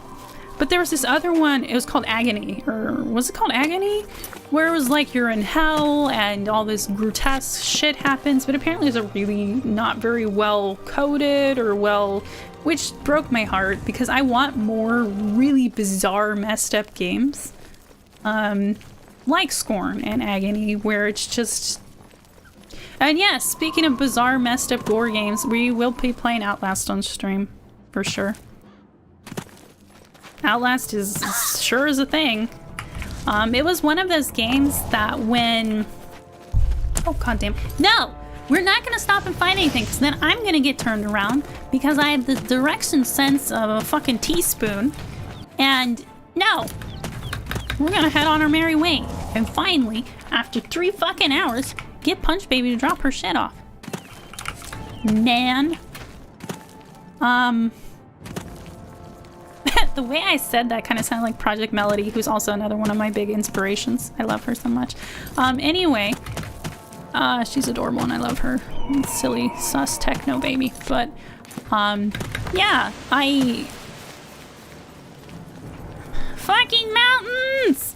But there was this other one, it was called Agony, or was it called Agony? Where it was like you're in hell and all this grotesque shit happens, but apparently it's a really not very well coded or well, which broke my heart because I want more really bizarre, messed up games. Like Scorn and Agony, where it's just... And yes, speaking of bizarre, messed up gore games, we will be playing Outlast on stream, for sure. Outlast is sure is a thing. It was one of those games that when... Oh, goddamn. No! We're not gonna stop and find anything, because then I'm gonna get turned around, because I have the direction sense of a fucking teaspoon. And no! We're gonna head on our merry way. And finally, after 3 fucking hours, get Punch Baby to drop her shit off. Man. The way I said that kind of sounded like Project Melody, who's also another one of my big inspirations. I love her so much. Anyway, she's adorable and I love her. Silly, sus techno baby. But, yeah, fucking mountains!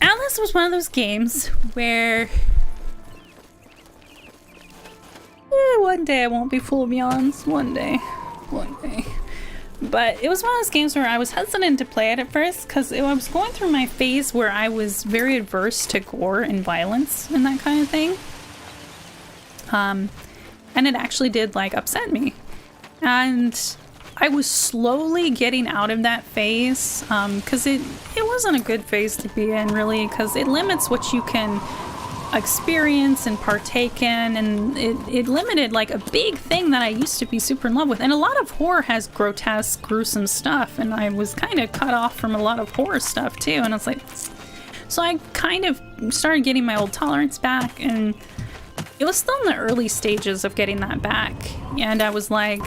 Atlas was one of those games where one day I won't be full of yawns. One day. But it was one of those games where I was hesitant to play it at first because I was going through my phase where I was very adverse to gore and violence and that kind of thing. And it actually did like upset me. And I was slowly getting out of that phase because it wasn't a good phase to be in, really, because it limits what you can experience and partake in, and it limited like a big thing that I used to be super in love with. And a lot of horror has grotesque, gruesome stuff, and I was kind of cut off from a lot of horror stuff too, and it's like, so I kind of started getting my old tolerance back, and it was still in the early stages of getting that back, and I was like,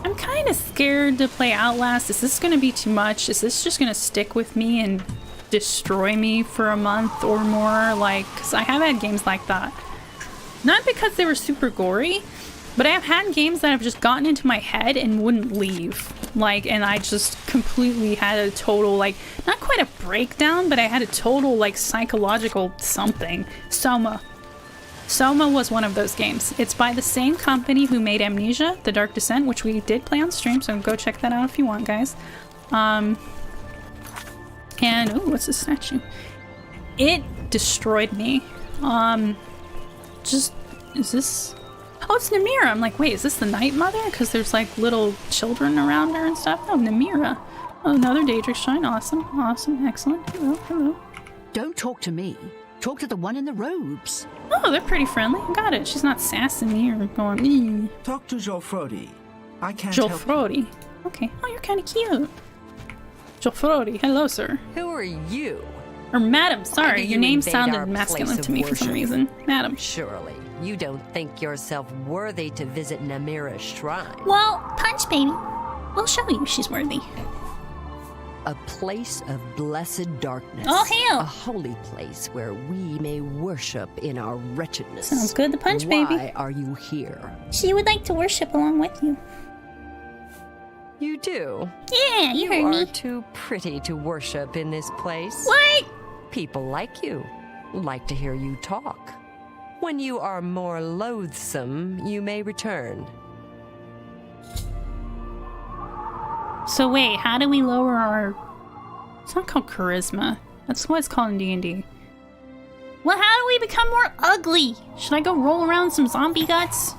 I'm kind of scared to play Outlast. Is this going to be too much? Is this just going to stick with me and destroy me for a month or more? Like, because I have had games like that. Not because they were super gory, But I have had games that have just gotten into my head and wouldn't leave. Like, and I just completely had a total, like, not quite a breakdown, but I had a total, like, psychological something. Soma. Soma was one of those games. It's by the same company who made Amnesia, The Dark Descent, which we did play on stream, so go check that out if you want, guys. And, oh, what's this statue? It destroyed me. Is this... Oh, it's Namira. I'm like, wait, is this the Night Mother? Because there's like little children around her and stuff. Oh, Namira. Oh, another Daedric Shrine. Awesome. Awesome. Excellent. Hello. Hello. Don't talk to me. Talk to the one in the robes. Oh, they're pretty friendly. Got it. She's not sassing me or going, Talk to Jolfrodi. I can't help you. Jolfrodi. Okay. Oh, you're kind of cute. Jolfrodi. Hello, sir. Who are you? Or madam. Sorry, do your you name invade sounded our masculine place to of me for some worship? reason. Madam. Surely, you don't think yourself worthy to visit Namira's shrine. Well, Punch Baby. We'll show you she's worthy. A place of blessed darkness. Oh, hell. A holy place where we may worship in our wretchedness. Sounds good, the Punch Why Baby. are you here? She would like to worship along with you. You do? Yeah, you heard are me. too pretty to worship in this place. What? People like you, like to hear you talk. When you are more loathsome, you may return. So wait, how do we lower our... It's not called charisma. That's what it's called in D&D. Well, how do we become more ugly? Should I go roll around some zombie guts?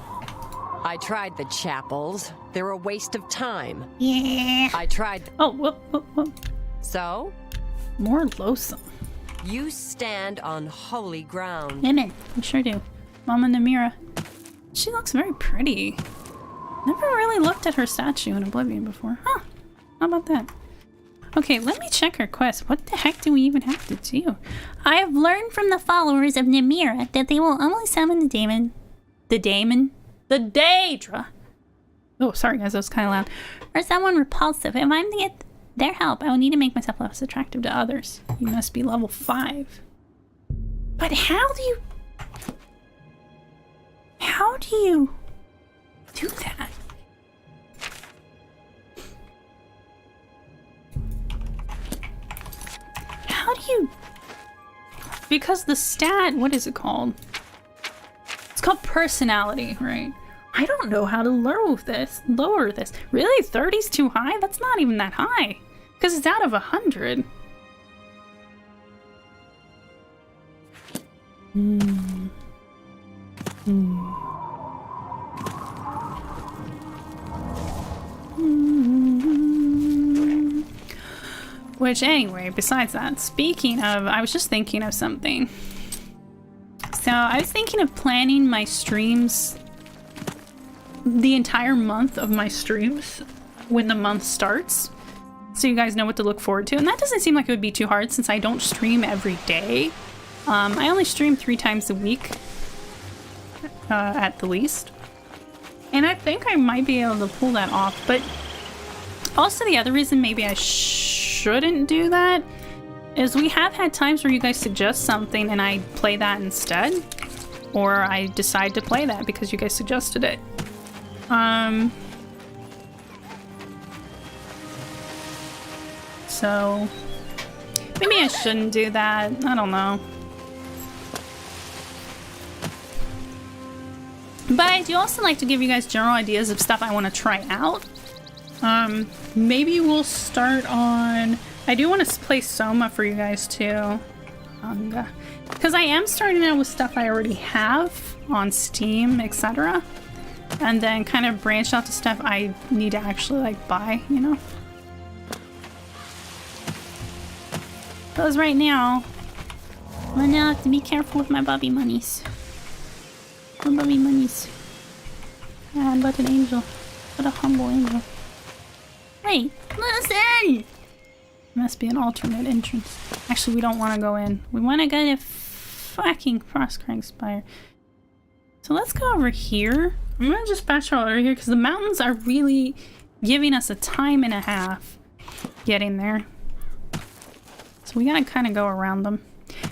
I tried the chapels. They're a waste of time. Yeah. I tried... Oh, whoop, whoop, whoop. So? More loathsome. You stand on holy ground. Amen. We sure do. Mama Namira. She looks very pretty. Never really looked at her statue in Oblivion before. Huh. How about that? Okay, let me check her quest. What the heck do we even have to do? I have learned from the followers of Namira that they will only summon the daemon. The daemon? The Daedra! Oh, sorry guys, that was kind of loud. Or someone repulsive. If I'm to get their help, I will need to make myself less attractive to others. You must be level 5. But how do you do that? How do you... Because the stat, what is it called? It's called personality, right? I don't know how to lower this. Really? 30's too high? That's not even that high. Because it's out of 100. Which, anyway, besides that, speaking of, I was just thinking of something. So, I was thinking of planning my streams, the entire month of my streams, when the month starts. So you guys know what to look forward to. And that doesn't seem like it would be too hard since I don't stream every day. I only stream 3 times a week, at the least. And I think I might be able to pull that off. But also the other reason maybe I shouldn't do that is we have had times where you guys suggest something and I play that instead. Or I decide to play that because you guys suggested it. So maybe I shouldn't do that. I don't know. But I do also like to give you guys general ideas of stuff I want to try out. Maybe we'll start on... I do want to play Soma for you guys too. Because I am starting out with stuff I already have on Steam, etc. And then kind of branch out to stuff I need to actually like buy, you know? Because right now, I now have to be careful with my Bobby monies. My Bobby monies. Yeah, I'm but an angel. But a humble angel. Wait, listen! Must be an alternate entrance. Actually, we don't want to go in. We want to go to fucking Frostcrag Spire. So let's go over here. I'm gonna just fast travel over here because the mountains are really giving us a time and a half getting there. So we gotta kind of go around them.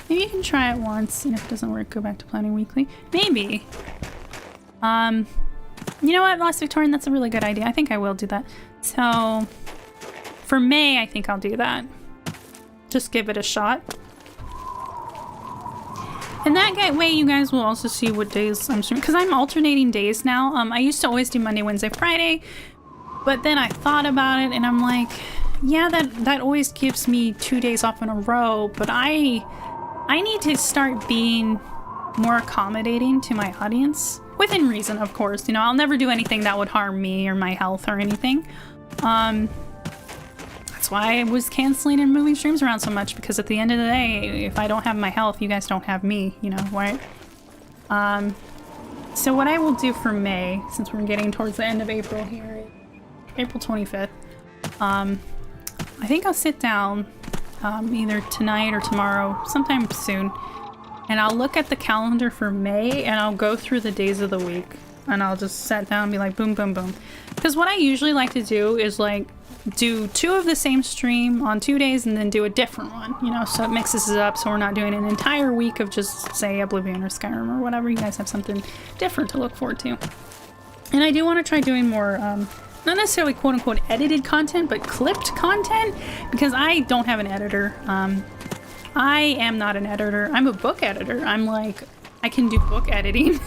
Maybe you can try it once, and if it doesn't work, go back to planning weekly. Maybe. You know what, Lost Victorian, that's a really good idea. I think I will do that. So, for May, I think I'll do that. Just give it a shot. And that way, you guys will also see what days I'm streaming. Because I'm alternating days now. I used to always do Monday, Wednesday, Friday. But then I thought about it, and I'm like, yeah, that always gives me 2 days off in a row. But I need to start being more accommodating to my audience. Within reason, of course. You know, I'll never do anything that would harm me or my health or anything. That's why I was canceling and moving streams around so much, because at the end of the day, if I don't have my health, you guys don't have me, you know, right? So what I will do for May, since we're getting towards the end of April here, April 25th, I think I'll sit down either tonight or tomorrow, sometime soon, and I'll look at the calendar for May, and I'll go through the days of the week, and I'll just sit down and be like, boom, boom, boom. Because what I usually like to do is, like, do 2 of the same stream on 2 days and then do a different one, you know, so it mixes it up, so we're not doing an entire week of just, say, Oblivion or Skyrim or whatever. You guys have something different to look forward to. And I do want to try doing more, not necessarily quote-unquote edited content, but clipped content, because I don't have an editor. I am not an editor. I'm a book editor. I'm like, I can do book editing,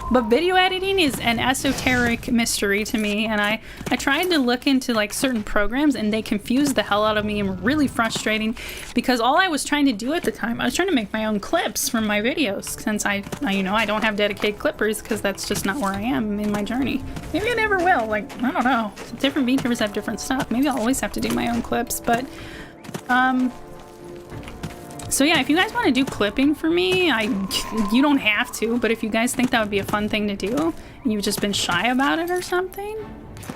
but video editing is an esoteric mystery to me, and I tried to look into like certain programs, and they confused the hell out of me and were really frustrating, because all I was trying to do at the time, I was trying to make my own clips from my videos, since I you know, I don't have dedicated clippers, because that's just not where I am in my journey. Maybe I never will, like, I don't know. Different VTubers have different stuff. Maybe I'll always have to do my own clips, but, so yeah, if you guys want to do clipping for me, you don't have to, but if you guys think that would be a fun thing to do, and you've just been shy about it or something,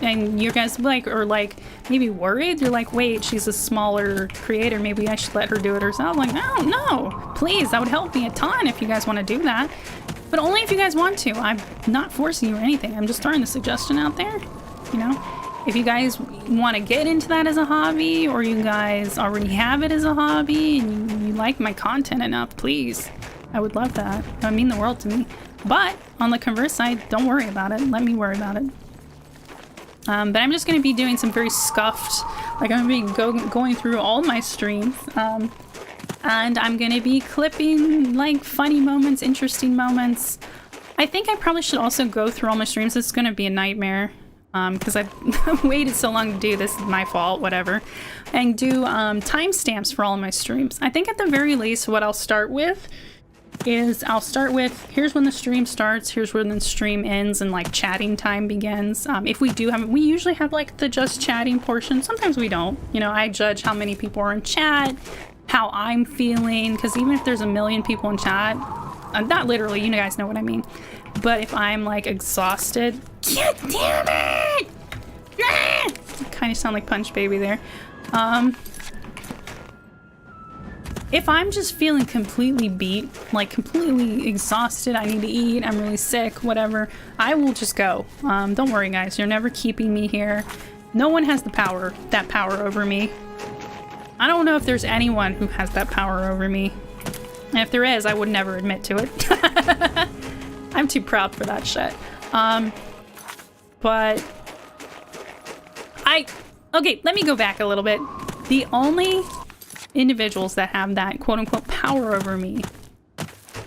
and you guys like, or like maybe worried, you're like, wait, she's a smaller creator, maybe I should let her do it herself. Like, no, please, that would help me a ton if you guys want to do that, but only if you guys want to. I'm not forcing you or anything. I'm just throwing the suggestion out there, you know? If you guys want to get into that as a hobby, or you guys already have it as a hobby and you like my content enough, please, I would love that. That would mean the world to me. But on the converse side, don't worry about it. Let me worry about it. But I'm just going to be doing some very scuffed, like I'm going to be going through all my streams, and I'm going to be clipping like funny moments, interesting moments. I think I probably should also go through all my streams. It's going to be a nightmare. Because I've waited so long to do this, is my fault, whatever, and do timestamps for all of my streams. I think at the very least what I'll start with is here's when the stream starts, here's when the stream ends, and like chatting time begins. If we do have, we usually have like the just chatting portion. Sometimes we don't, you know, I judge how many people are in chat, how I'm feeling, because even if there's a million people in chat, not literally, you guys know what I mean, but if I'm like exhausted, God damn it! Kind of sound like Punch Baby there. If I'm just feeling completely beat, like completely exhausted, I need to eat, I'm really sick, whatever, I will just go. Don't worry guys, you're never keeping me here. No one has that power over me. I don't know if there's anyone who has that power over me. And if there is, I would never admit to it. I'm too proud for that shit. But okay, let me go back a little bit. The only individuals that have that quote-unquote power over me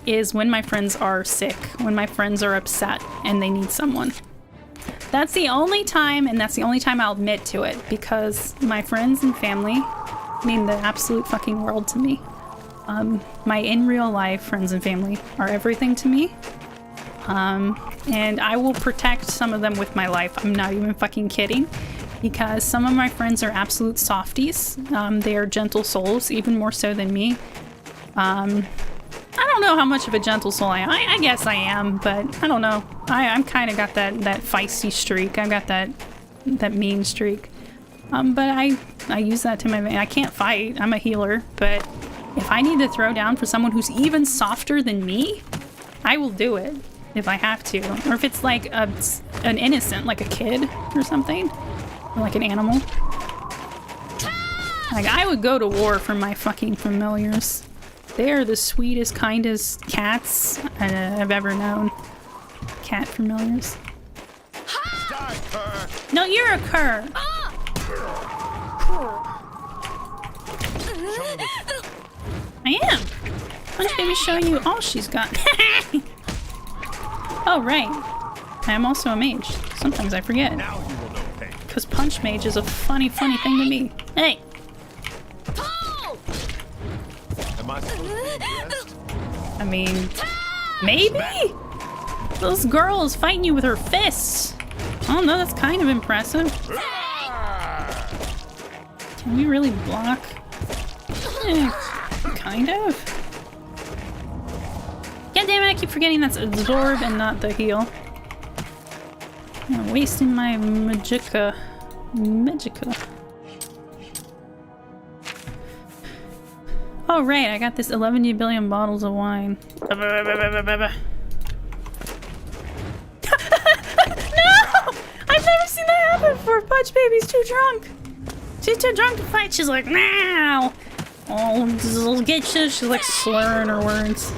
is when my friends are sick, when my friends are upset and they need someone. That's the only time, and that's the only time I'll admit to it, because my friends and family mean the absolute fucking world to me. My in real life friends and family are everything to me. And I will protect some of them with my life. I'm not even fucking kidding, because some of my friends are absolute softies. They are gentle souls, even more so than me. I don't know how much of a gentle soul I am. I guess I am, but I don't know. I'm kind of got that feisty streak. I've got that mean streak. But I use that to my advantage. I can't fight. I'm a healer, but if I need to throw down for someone who's even softer than me, I will do it if I have to. Or if it's like an innocent, like a kid or something, or like an animal. Like, I would go to war for my fucking familiars. They are the sweetest, kindest cats I've ever known. Cat familiars. Die, cur. No, you're a cur. I am. Punch Baby's showing you all she's got. Oh, right. I am also a mage. Sometimes I forget. Now you will know pain. Because Punch Mage is a funny thing to me. Hey! Am I supposed to be impressed? I mean, maybe? This girl is fighting you with her fists. Oh no, that's kind of impressive. Can we really block? Kind of. God damn it, I keep forgetting that's absorb and not the heal. I'm wasting my magicka. Oh right, I got this 11 billion bottles of wine. No! I've never seen that happen before. Punch Baby's too drunk. She's too drunk to fight. She's like, now. Oh, get you. She's like slurring her words.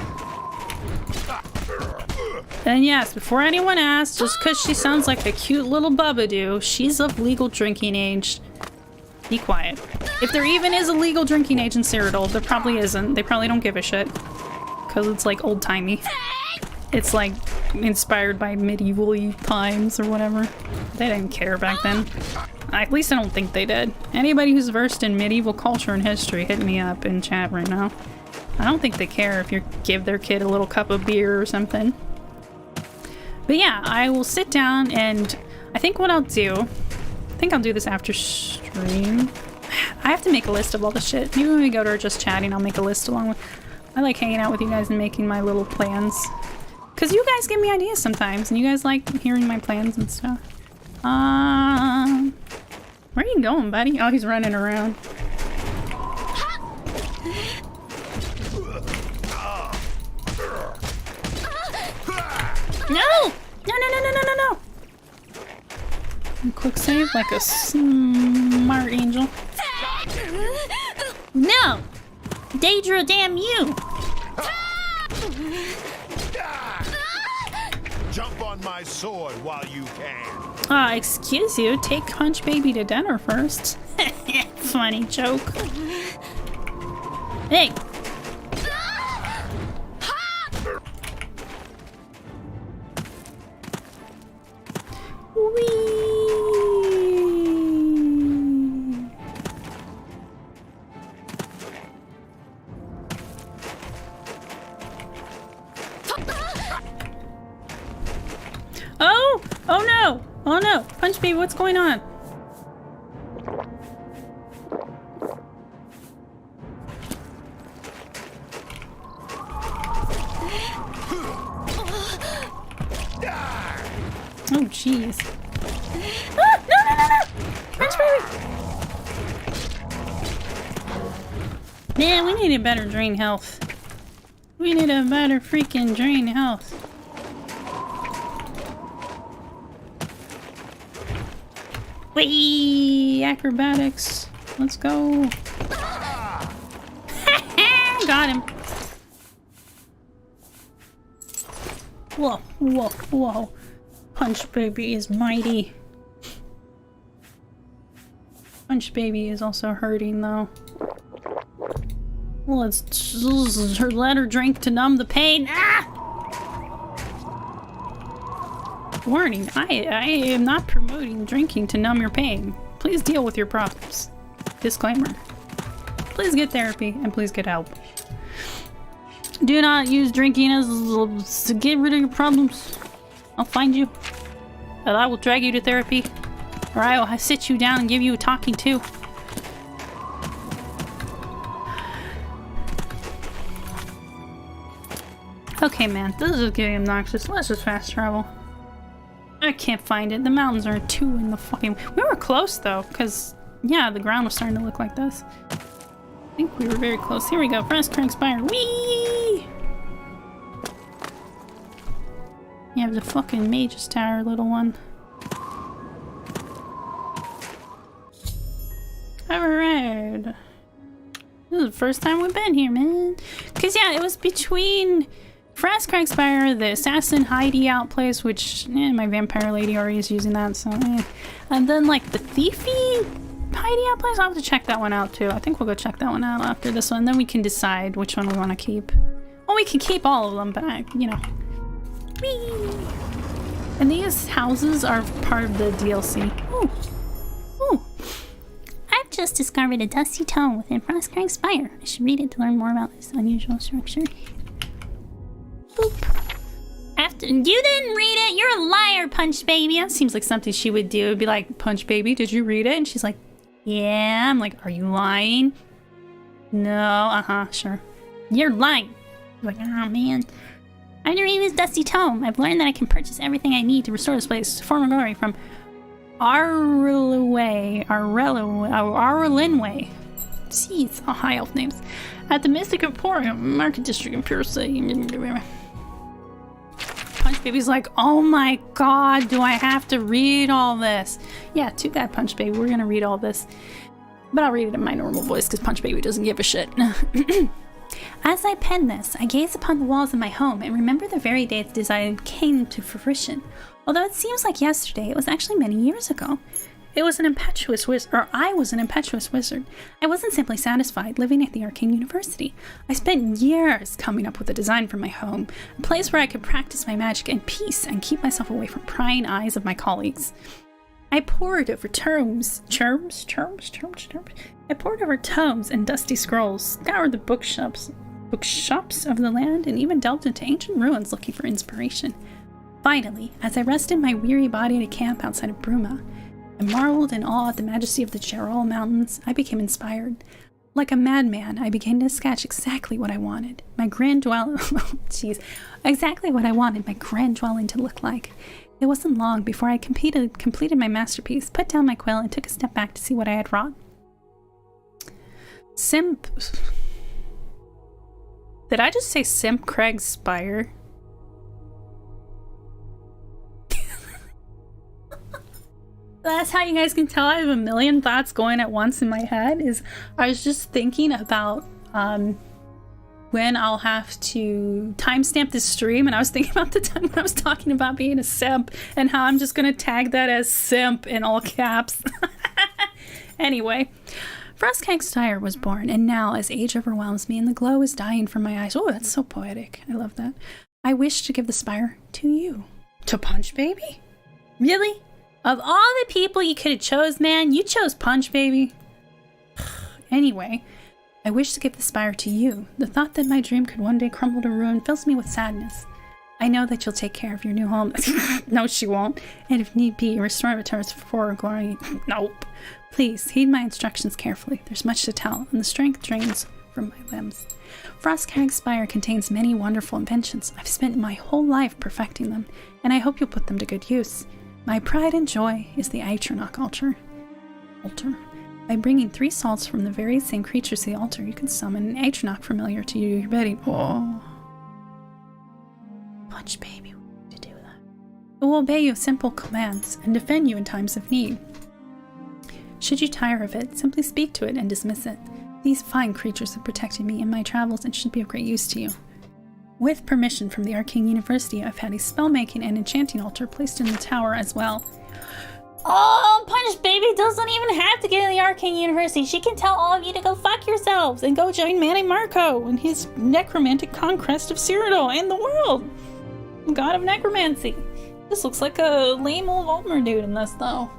And yes, before anyone asks, just because she sounds like a cute little Bubadoo, she's of legal drinking age. Be quiet. If there even is a legal drinking age in Cyrodiil, there probably isn't. They probably don't give a shit. Because it's like old-timey. It's like inspired by medieval times or whatever. They didn't care back then. At least I don't think they did. Anybody who's versed in medieval culture and history, hit me up in chat right now. I don't think they care if you give their kid a little cup of beer or something. But yeah, I will sit down and I think what I'll do, I think I'll do this after stream. I have to make a list of all the shit. Maybe when we go to just chatting, I'll make a list along with... I like hanging out with you guys and making my little plans. Because you guys give me ideas sometimes, and you guys like hearing my plans and stuff. Where are you going, buddy? Oh, he's running around. No! No! Quick save like a smart angel. No! Daedra, damn you! Jump on my sword while you can. Excuse you, take Punch Baby to dinner first. Funny joke. Hey! Whee! Oh! Oh no! Oh no! Punch Baby, what's going on? Oh jeez. Ah! No! Punch Baby! Man, we need a better drain health. We need a better freaking drain health. Whee! Acrobatics. Let's go. Got him. Whoa. Punch Baby is mighty. Punch Baby is also hurting though. Let's let her drink to numb the pain. Ah! Warning, I am not promoting drinking to numb your pain. Please deal with your problems. Disclaimer. Please get therapy and please get help. Do not use drinking as to get rid of your problems. I'll find you and I will drag you to therapy, or I will sit you down and give you a talking to. Okay man, this is getting obnoxious. Let's just fast travel. I can't find it. The mountains are too in the fucking... We were close though, because yeah, the ground was starting to look like this. I think we were very close. Here we go. Press transpire. Whee! You have the fucking Mage's Tower, little one. Alright. This is the first time we've been here, man. Because yeah, it was between Frostcrack Spire, the assassin hideout place, which my vampire lady already is using that, so and then like the thiefy hideout place, I'll have to check that one out too. I think we'll go check that one out after this one, then we can decide which one we want to keep. Well, we can keep all of them, but you know. Whee! And these houses are part of the DLC. Ooh. Ooh. I've just discovered a dusty tome within Frostcrack Spire. I should read it to learn more about this unusual structure. Boop. After you didn't read it, you're a liar, Punch Baby. That seems like something she would do. It'd be like, Punch Baby, did you read it? And she's like, yeah. I'm like, are you lying? No, sure. You're lying. I'm like, oh man. After reading this dusty tome, I've learned that I can purchase everything I need to restore this place to former glory from Arlinway. Jeez, all high elf names. At the Mystic Emporium, Market District in Pure City. Punch Baby's like, oh my god, do I have to read all this? Yeah, too bad, Punch Baby. We're gonna read all this. But I'll read it in my normal voice because Punch Baby doesn't give a shit. As I pen this, I gaze upon the walls of my home and remember the very day the design came to fruition. Although it seems like yesterday, it was actually many years ago. I was an impetuous wizard. I wasn't simply satisfied living at the Arcane University. I spent years coming up with a design for my home, a place where I could practice my magic in peace and keep myself away from prying eyes of my colleagues. I pored over tomes and dusty scrolls, scoured the bookshops of the land, and even delved into ancient ruins looking for inspiration. Finally, as I rested my weary body at a camp outside of Bruma, and marveled in awe at the majesty of the Gerol Mountains, I became inspired. Like a madman, I began to sketch exactly what I wanted. My grand dwelling to look like. It wasn't long before I completed my masterpiece, put down my quill, and took a step back to see what I had wrought. Did I just say Simp Craig Spire? That's how you guys can tell I have a million thoughts going at once in my head. I was just thinking about when I'll have to timestamp this stream, and I was thinking about the time when I was talking about being a simp and how I'm just gonna tag that as simp in all caps. Anyway, Frostcrack Spire was born, and now as age overwhelms me and the glow is dying from my eyes, oh, that's so poetic. I love that. I wish to give the spire to you. To Punch Baby? Really? Of all the people you could have chose, man, you chose Punch Baby. Anyway, I wish to give the spire to you. The thought that my dream could one day crumble to ruin fills me with sadness. I know that you'll take care of your new home. No, she won't. And if need be, restore it to its former glory. Nope. Please, heed my instructions carefully. There's much to tell, and the strength drains from my limbs. Frostcrack Spire contains many wonderful inventions. I've spent my whole life perfecting them, and I hope you'll put them to good use. My pride and joy is the Atronach altar. By bringing 3 salts from the very same creatures to the altar, you can summon an Atronach familiar to you. You're ready. Oh. Punch Baby to do that. It will obey you simple commands and defend you in times of need. Should you tire of it, simply speak to it and dismiss it. These fine creatures have protected me in my travels and should be of great use to you. With permission from the Arcane University, I've had a spellmaking and enchanting altar placed in the tower as well. Oh, Punch Baby doesn't even have to get in the Arcane University. She can tell all of you to go fuck yourselves and go join Manny Marco and his necromantic conquest of Cyrodiil and the world. God of Necromancy. This looks like a lame old Altmer dude in this, though.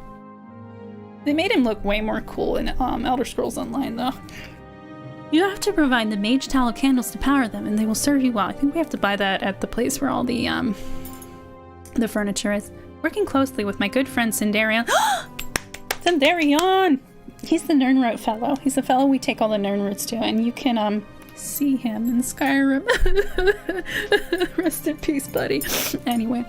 They made him look way more cool in Elder Scrolls Online, though. You have to provide the mage tallow candles to power them, and they will serve you well. I think we have to buy that at the place where all the furniture is. Working closely with my good friend Sindarion. Sindarion! He's the Nirnroot fellow. He's the fellow we take all the Nirnroots to, and you can see him in Skyrim. Rest in peace, buddy. Anyway,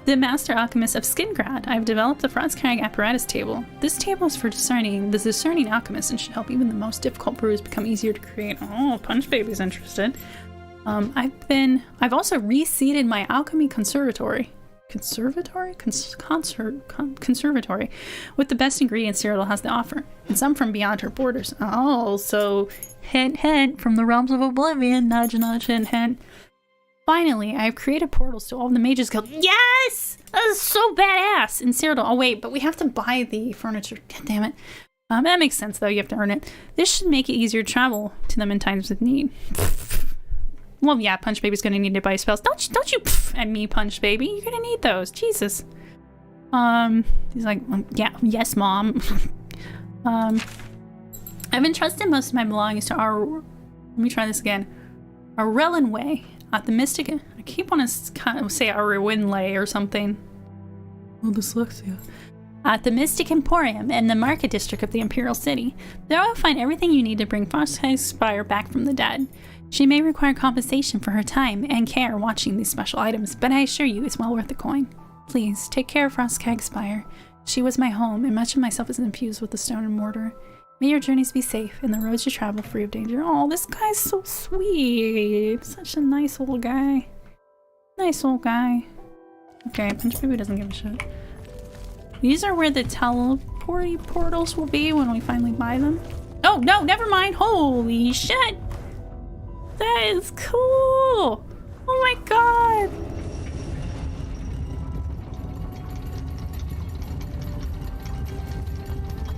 the Master Alchemist of Skingrad. I've developed the Frostcrack apparatus table. This table is for the discerning alchemist and should help even the most difficult brews become easier to create. Oh, Punch Baby's interested. I've also reseeded my alchemy conservatory with the best ingredients Cyrodiil has to offer, and some from beyond her borders. Oh, so hint hint from the realms of Oblivion, nudge nudge hint hint. Finally, I have created portals to all of the Mages Guild. Yes! That is so badass! In Cyrodiil. Oh wait, but we have to buy the furniture. God damn it. That makes sense though, you have to earn it. This should make it easier to travel to them in times of need. Well, yeah, Punch Baby's gonna need to buy spells. Don't you at me, Punch Baby. You're gonna need those. Jesus. He's like, yeah, yes, Mom. I've entrusted most of my belongings to our... Let me try this again. Arellan Way. At the Mystic... I keep wanting to kind of say Arwenlay or something. Oh, dyslexia. At the Mystic Emporium in the Market District of the Imperial City. There you'll find everything you need to bring Frostkrag's Spire back from the dead. She may require compensation for her time and care watching these special items, but I assure you it's well worth the coin. Please, take care of Frostkrag's Spire. She was my home, and much of myself is infused with the stone and mortar. May your journeys be safe, and the roads you travel free of danger. Oh, this guy's so sweet. Such a nice old guy. Nice old guy. Okay, Punch Baby doesn't give a shit. These are where the teleporty portals will be when we finally buy them. Oh, no, never mind. Holy shit. That is cool. Oh my god.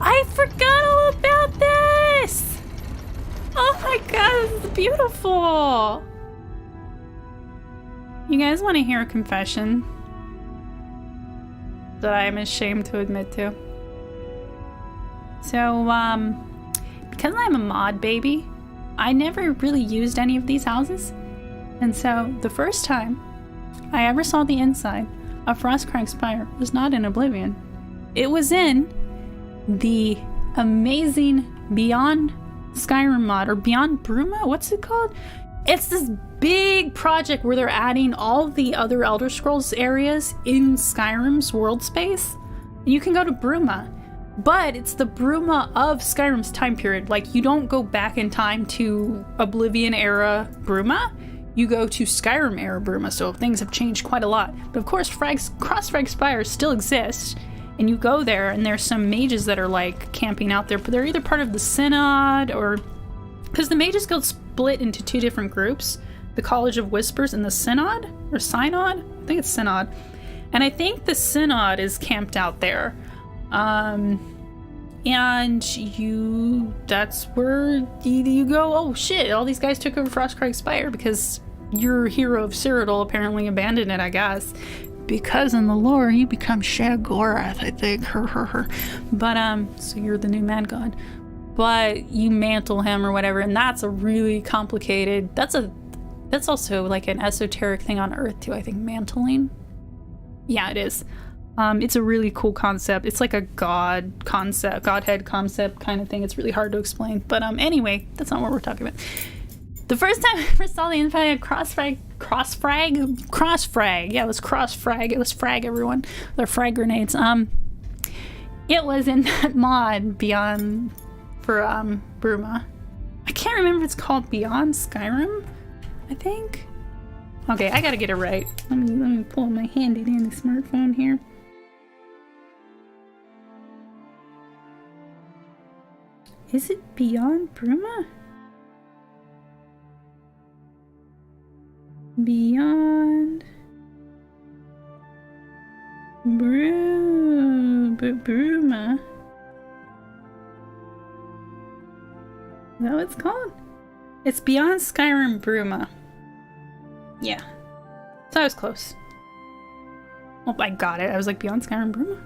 I forgot all about this! Oh my god, this is beautiful! You guys want to hear a confession that I am ashamed to admit to? So, because I'm a mod baby, I never really used any of these houses. And so, the first time I ever saw the inside of Frostkrag's Spire was not in Oblivion. It was in the amazing Beyond Skyrim mod, or Beyond Bruma? What's it called? It's this big project where they're adding all the other Elder Scrolls areas in Skyrim's world space. You can go to Bruma, but it's the Bruma of Skyrim's time period. Like, you don't go back in time to Oblivion era Bruma, you go to Skyrim era Bruma, so things have changed quite a lot. But of course, Frostkrag's Spire still exists. And you go there, and there's some mages that are, like, camping out there, but they're either part of the Synod, or... Because the Mages Guild split into two different groups. The College of Whispers and the Synod? Or Synod? I think it's Synod. And I think the Synod is camped out there. And that's where you go, oh shit, all these guys took over Frostkrag's Spire, because your hero of Cyrodiil apparently abandoned it, I guess. Because in the lore, you become Shaggorath, I think. But, so you're the new Mad God. But you mantle him or whatever, and that's a really complicated... That's also like an esoteric thing on Earth, too, I think. Mantling? Yeah, it is. It's a really cool concept. It's like a godhead concept kind of thing. It's really hard to explain. But, anyway, that's not what we're talking about. The first time I ever saw the inside of crossfrag. Yeah, it was crossfrag. It was frag everyone. They're frag grenades. It was in that mod Beyond for Bruma. I can't remember if it's called Beyond Skyrim, I think. Okay, I gotta get it right. Let me pull my handy dandy smartphone here. Is it Beyond Bruma? Beyond Bruma. Is that what it's called? It's Beyond Skyrim Bruma. Yeah. So I was close. Oh, I got it. I was like, Beyond Skyrim Bruma?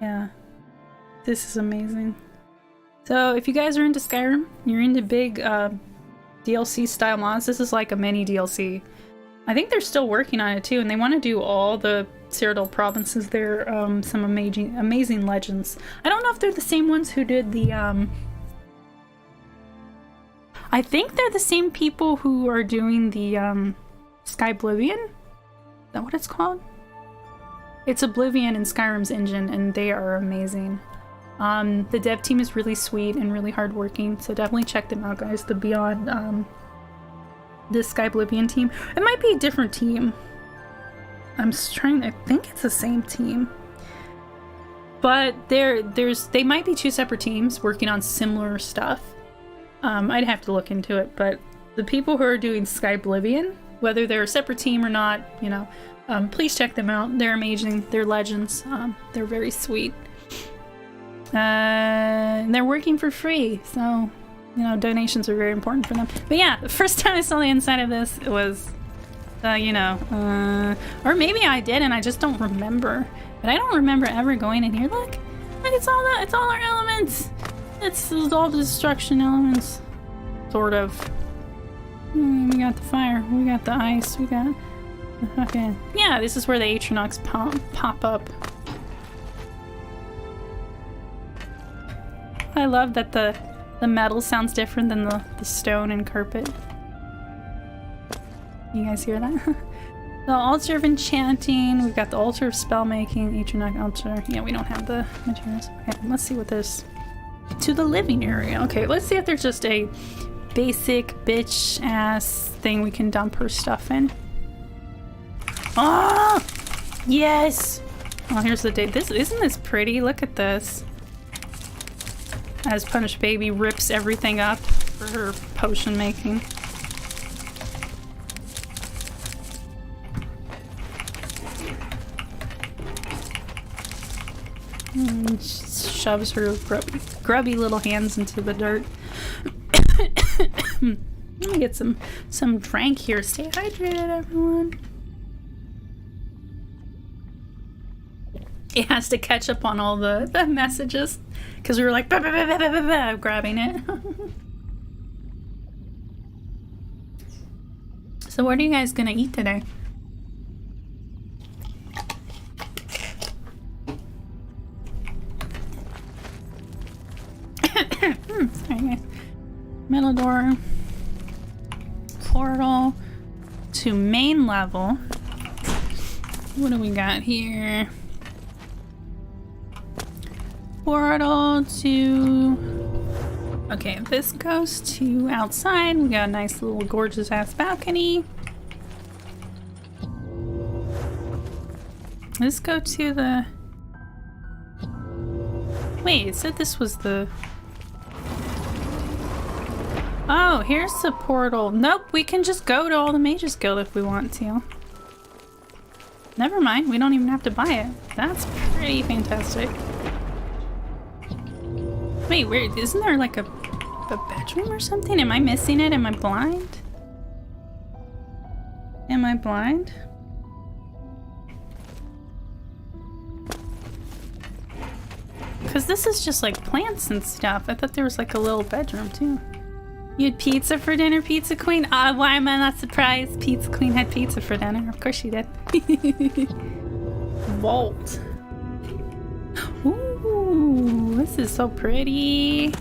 Yeah. This is amazing. So if you guys are into Skyrim, you're into big, DLC style mods. This is like a mini DLC. I think they're still working on it too, and they want to do all the Cyrodiil provinces there. Some amazing legends. I don't know if they're the same ones who did the I think they're the same people who are doing the Sky Oblivion. Is that what it's called? It's Oblivion in Skyrim's engine, and they are amazing. The dev team is really sweet and really hardworking, so definitely check them out, guys. The Beyond, the Sky Oblivion team. It might be a different team. I think it's the same team. But they might be two separate teams working on similar stuff. I'd have to look into it, but the people who are doing Oblivion, whether they're a separate team or not, you know, please check them out. They're amazing. They're legends. They're very sweet. And they're working for free, so, you know, donations are very important for them. But yeah, the first time I saw the inside of this, it was, you know, or maybe I did and I just don't remember. But I don't remember ever going in here. Look, it's all that. It's all our elements. It's all the destruction elements, sort of. We got the fire. We got the ice. We got the fucking... Yeah, this is where the Atronox pop up. I love that the metal sounds different than the stone and carpet. You guys hear that? The altar of enchanting. We've got the altar of spellmaking. Atronox altar. Yeah, we don't have the materials. Okay, let's see what this... To the living area. Okay, let's see if there's just a basic bitch ass thing we can dump her stuff in. Oh! Yes! Oh, here's the date. Isn't this pretty? Look at this. As Punish Baby rips everything up for her potion making. And shoves her grubby little hands into the dirt. Let me get some drink here. Stay hydrated, everyone. It has to catch up on all the messages because we were like bah, bah, bah, bah, bah, bah, grabbing it. So what are you guys gonna eat today? Sorry guys. Middle door. Portal to main level. What do we got here? Portal to... Okay, this goes to outside. We got a nice little gorgeous ass balcony. Let's go to the... Wait, it said this was the... Oh, here's the portal. Nope, we can just go to all the Mages Guild if we want to. Never mind, we don't even have to buy it. That's pretty fantastic. Wait, where isn't there like a bedroom or something? Am I missing it? Am I blind? Am I blind? Because this is just like plants and stuff. I thought there was like a little bedroom too. You had pizza for dinner, Pizza Queen? Why am I not surprised? Pizza Queen had pizza for dinner. Of course she did. Vault. Ooh, this is so pretty.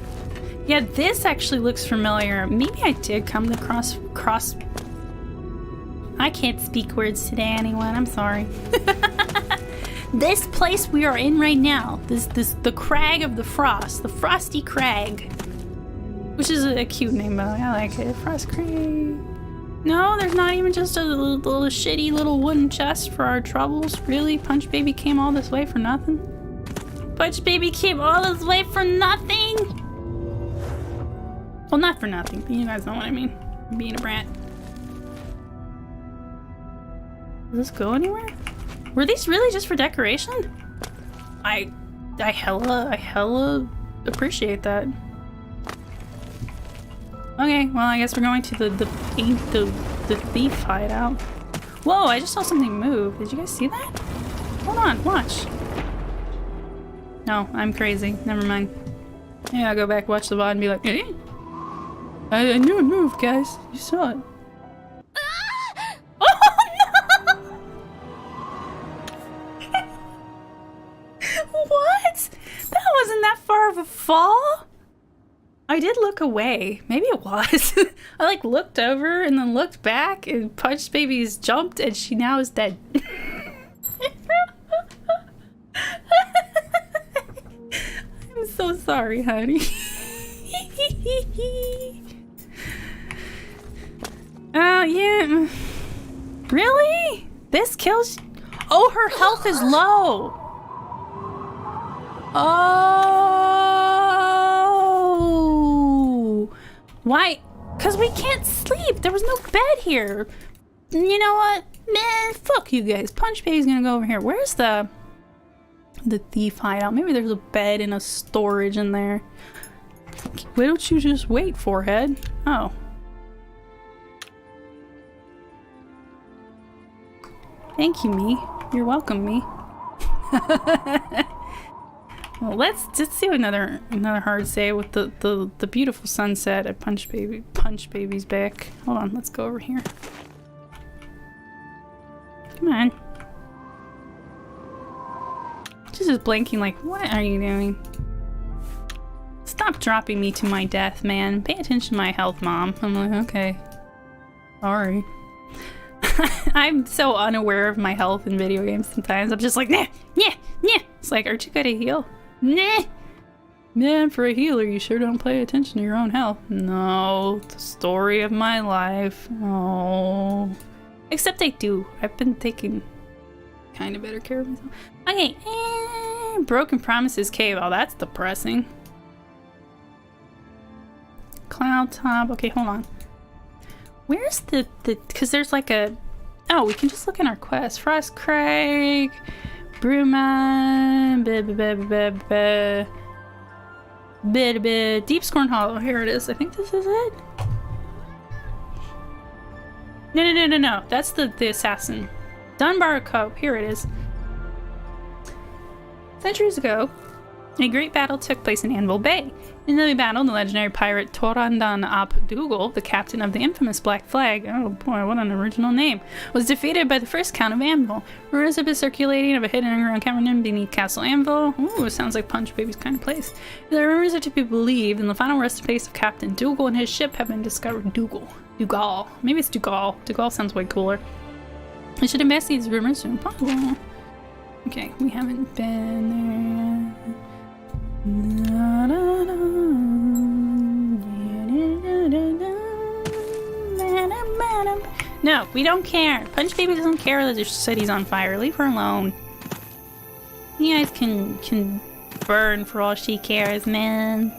Yeah, this actually looks familiar. Maybe I did come to cross... I can't speak words today, anyone. I'm sorry. This place we are in right now, the Crag of the Frost, the Frosty Crag. Which is a cute name, but I like it. Frost Crag. No, there's not even just a little shitty little wooden chest for our troubles. Really? Punch Baby came all this way for nothing? Punch Baby came all this way for nothing? Well, not for nothing, but you guys know what I mean. Being a brat. Does this go anywhere? Were these really just for decoration? I hella appreciate that. Okay, well I guess we're going to the thief hideout. Whoa, I just saw something move. Did you guys see that? Hold on, watch. No, I'm crazy. Never mind. Yeah, I'll go back, watch the VOD and be like, eh? I knew it moved, guys. You saw it. Oh no! What? That wasn't that far of a fall? I did look away. Maybe it was. I like looked over and then looked back and Punch Baby's jumped and she now is dead. I'm so sorry, honey. Oh, yeah. Really? This kills... Oh, her health is low. Oh. Why? Because we can't sleep. There was no bed here. You know what? Man, fuck you guys. Punch Baby's gonna go over here. Where's the thief hideout? Maybe there's a bed and a storage in there. Why don't you just wait, forehead? Oh. Thank you, me. You're welcome, me. Well, let's do another hard save with the beautiful sunset at Punch Baby's back. Hold on, let's go over here. Come on. She's just blinking like, what are you doing? Stop dropping me to my death, man. Pay attention to my health, Mom. I'm like, okay. Sorry. I'm so unaware of my health in video games sometimes. I'm just like, nah, yeah, yeah. It's like, aren't you gonna heal? Nah. Man, for a healer, you sure don't pay attention to your own health. No, the story of my life. Oh. Except I do. I've been taking kind of better care of myself. Okay, and Broken Promises Cave. Oh, that's depressing. Cloud Top. Okay, hold on. Where's the because there's like a, oh, we can just look in our quest. Frost Crag, Brewman, Deep Scorn Hollow. Here it is. I think this is it. No. That's the assassin. Dunbar Cove. Here it is. Centuries ago, a great battle took place in Anvil Bay. In the battle, the legendary pirate Torandan ap Dougal, the captain of the infamous Black Flag, oh boy, what an original name, was defeated by the first Count of Anvil. Rumors have been circulating of a hidden underground cavern beneath Castle Anvil. Ooh, sounds like Punch Baby's kind of place. The rumors are to be believed, and the final resting place of Captain Dougal and his ship have been discovered. Dougal. Maybe it's Dougal. Dougal sounds way cooler. I should investigate these rumors soon. Possible. Okay, we haven't been there. No, we don't care. Punch Baby doesn't care that the city's on fire. Leave her alone. You guys can burn for all she cares, man.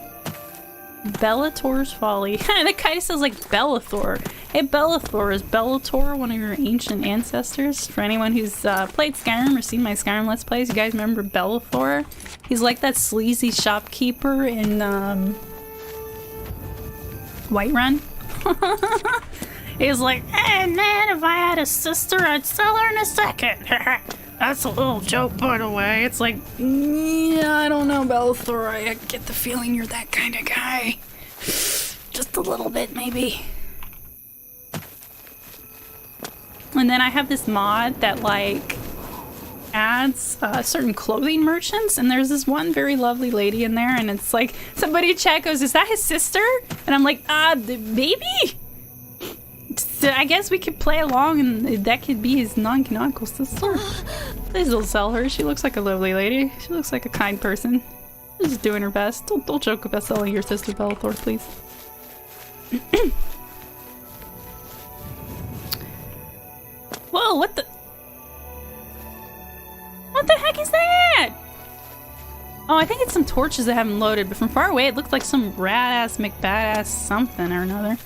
Bellator's Folly. That kind of sounds like Bellator. Hey, Bellator, is Bellator one of your ancient ancestors? For anyone who's played Skyrim or seen my Skyrim Let's Plays, you guys remember Bellator? He's like that sleazy shopkeeper in Whiterun. He's like, hey man, if I had a sister, I'd sell her in a second. That's a little joke, by the way. It's like, yeah, I don't know, Bellator. I get the feeling you're that kind of guy. Just a little bit, maybe. And then I have this mod that, like, adds certain clothing merchants, and there's this one very lovely lady in there, and it's like, somebody in chat goes, is that his sister? And I'm like, maybe? So I guess we could play along, and that could be his non-canonical sister. Please don't sell her. She looks like a lovely lady. She looks like a kind person. She's just doing her best. Don't joke about selling your sister, Bellator, please. Whoa, what the heck is that? Oh, I think it's some torches that haven't loaded, but from far away it looked like some rad-ass McBadass something or another.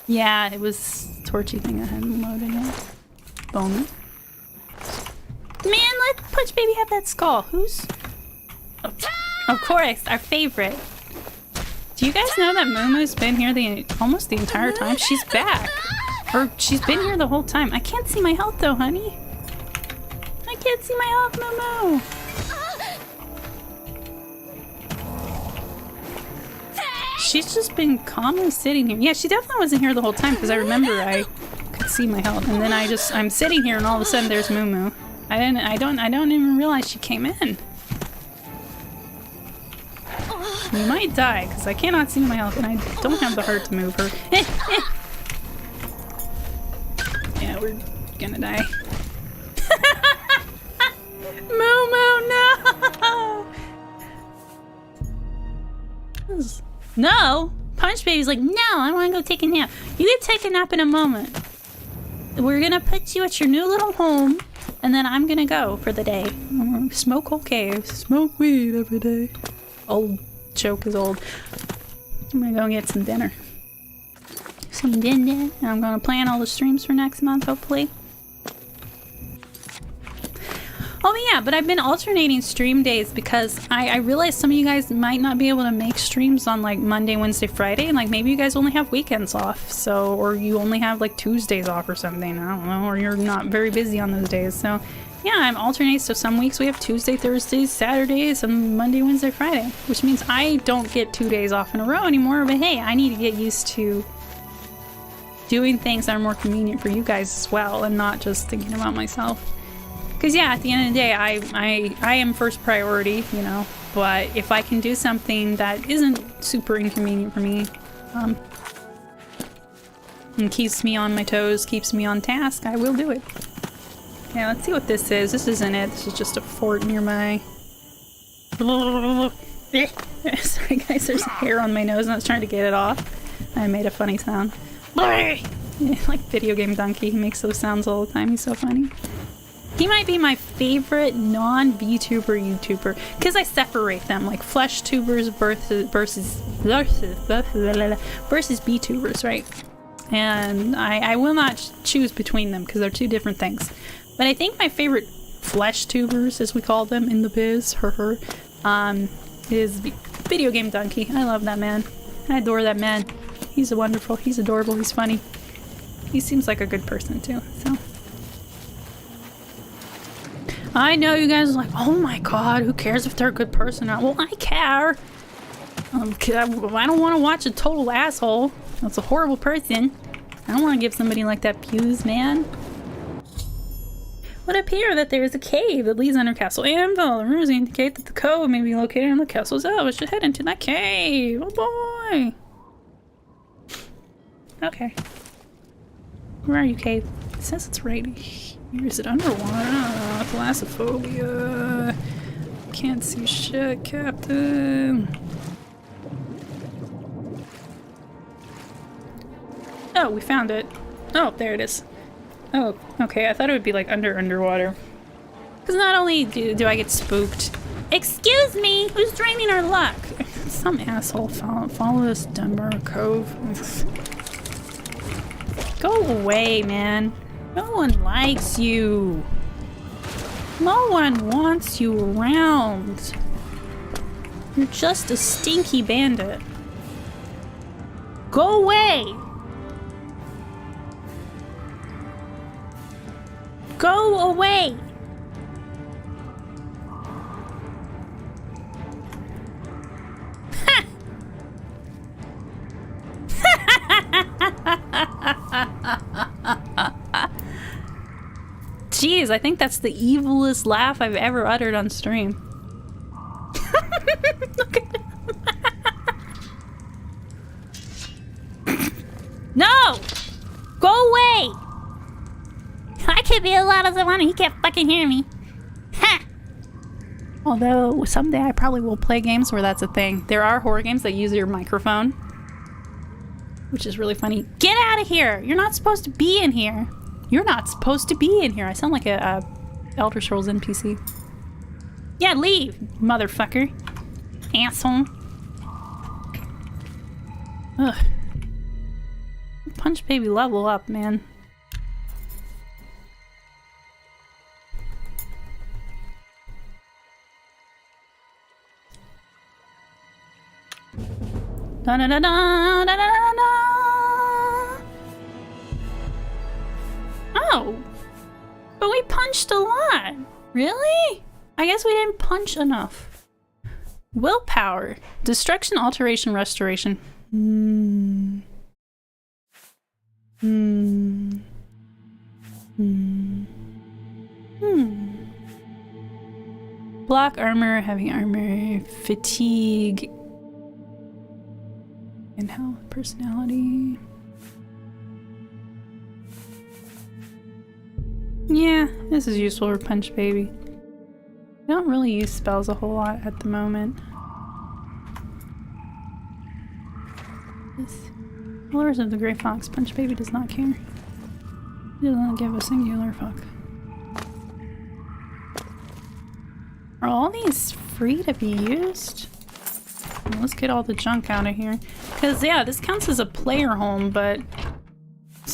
Yeah, it was a torchy thing that hadn't loaded yet. Bone. Man, let Punch Baby have that skull. Who's... Oh, of course, our favorite. Do you guys know that Moomoo's been here almost the entire time? She's back. Or she's been here the whole time. I can't see my health though, honey. I can't see my health, Moo. She's just been calmly sitting here. Yeah, she definitely wasn't here the whole time because I remember I could see my health, and then I'm sitting here, and all of a sudden there's Moo. I don't even realize she came in. You might die because I cannot see my health, and I don't have the heart to move her. Yeah, we're gonna die. Moo, no! No! Punch Baby's like, no, I want to go take a nap. You can take a nap in a moment. We're gonna put you at your new little home, and then I'm gonna go for the day. I'm gonna smoke whole caves. Smoke weed every day. Old joke is old. I'm gonna go get some dinner. I'm gonna plan all the streams for next month, hopefully. Oh yeah, but I've been alternating stream days because I realized some of you guys might not be able to make streams on like Monday, Wednesday, Friday, and like maybe you guys only have weekends off, so, or you only have like Tuesdays off or something, I don't know, or you're not very busy on those days, so yeah, I'm alternating, so some weeks we have Tuesday, Thursdays, Saturdays, and Monday, Wednesday, Friday, which means I don't get 2 days off in a row anymore, but hey, I need to get used to doing things that are more convenient for you guys as well, and not just thinking about myself. Because yeah, at the end of the day, I am first priority, you know, but if I can do something that isn't super inconvenient for me, and keeps me on my toes, keeps me on task, I will do it. Yeah, let's see what this is. This isn't it. This is just a fort nearby. Sorry guys, there's hair on my nose and I was trying to get it off. I made a funny sound. Like Video Game Donkey, he makes those sounds all the time. He's so funny. He might be my favorite non-VTuber YouTuber because I separate them, like flesh tubers versus VTubers, right? And I will not choose between them because they're two different things. But I think my favorite flesh tubers, as we call them in the biz, is Video Game Donkey. I love that man. I adore that man. He's wonderful. He's adorable. He's funny. He seems like a good person too. So. I know you guys are like, oh my god, who cares if they're a good person or not? Well, I care. I don't want to watch a total asshole. That's a horrible person. I don't want to give somebody like that views, man. It would appear that there is a cave that leads under Castle Anvil. The rumors indicate that the cove may be located on the castle's elf. We should head into that cave. Oh boy. Okay. Where are you, cave? It says it's right here. Is it underwater? Thalassophobia. Can't see shit, Captain. Oh, we found it. Oh, there it is. Oh, okay. I thought it would be like underwater. Because not only do I get spooked. Excuse me, who's draining our luck? Some asshole follow this Dunbar Cove. Go away, man. No one likes you. No one wants you around. You're just a stinky bandit. Go away. Go away. Jeez, I think that's the evilest laugh I've ever uttered on stream. Look at No! Go away! I could be as loud as I want and he can't fucking hear me. Ha! Although, someday I probably will play games where that's a thing. There are horror games that use your microphone. Which is really funny. Get out of here! You're not supposed to be in here. You're not supposed to be in here. I sound like a Elder Scrolls NPC. Yeah, leave, motherfucker. Asshole. Ugh. Punch Baby level up, man. Da da da da da da da da. Oh, but we punched a lot. Really? I guess we didn't punch enough. Willpower. Destruction, alteration, restoration. Block, armor, heavy armor, fatigue, and health, personality. Yeah, this is useful for Punch Baby. I don't really use spells a whole lot at the moment. Lures of the Grey Fox. Punch Baby does not care. He doesn't give a singular fuck. Are all these free to be used? Well, let's get all the junk out of here. Because, yeah, this counts as a player home, but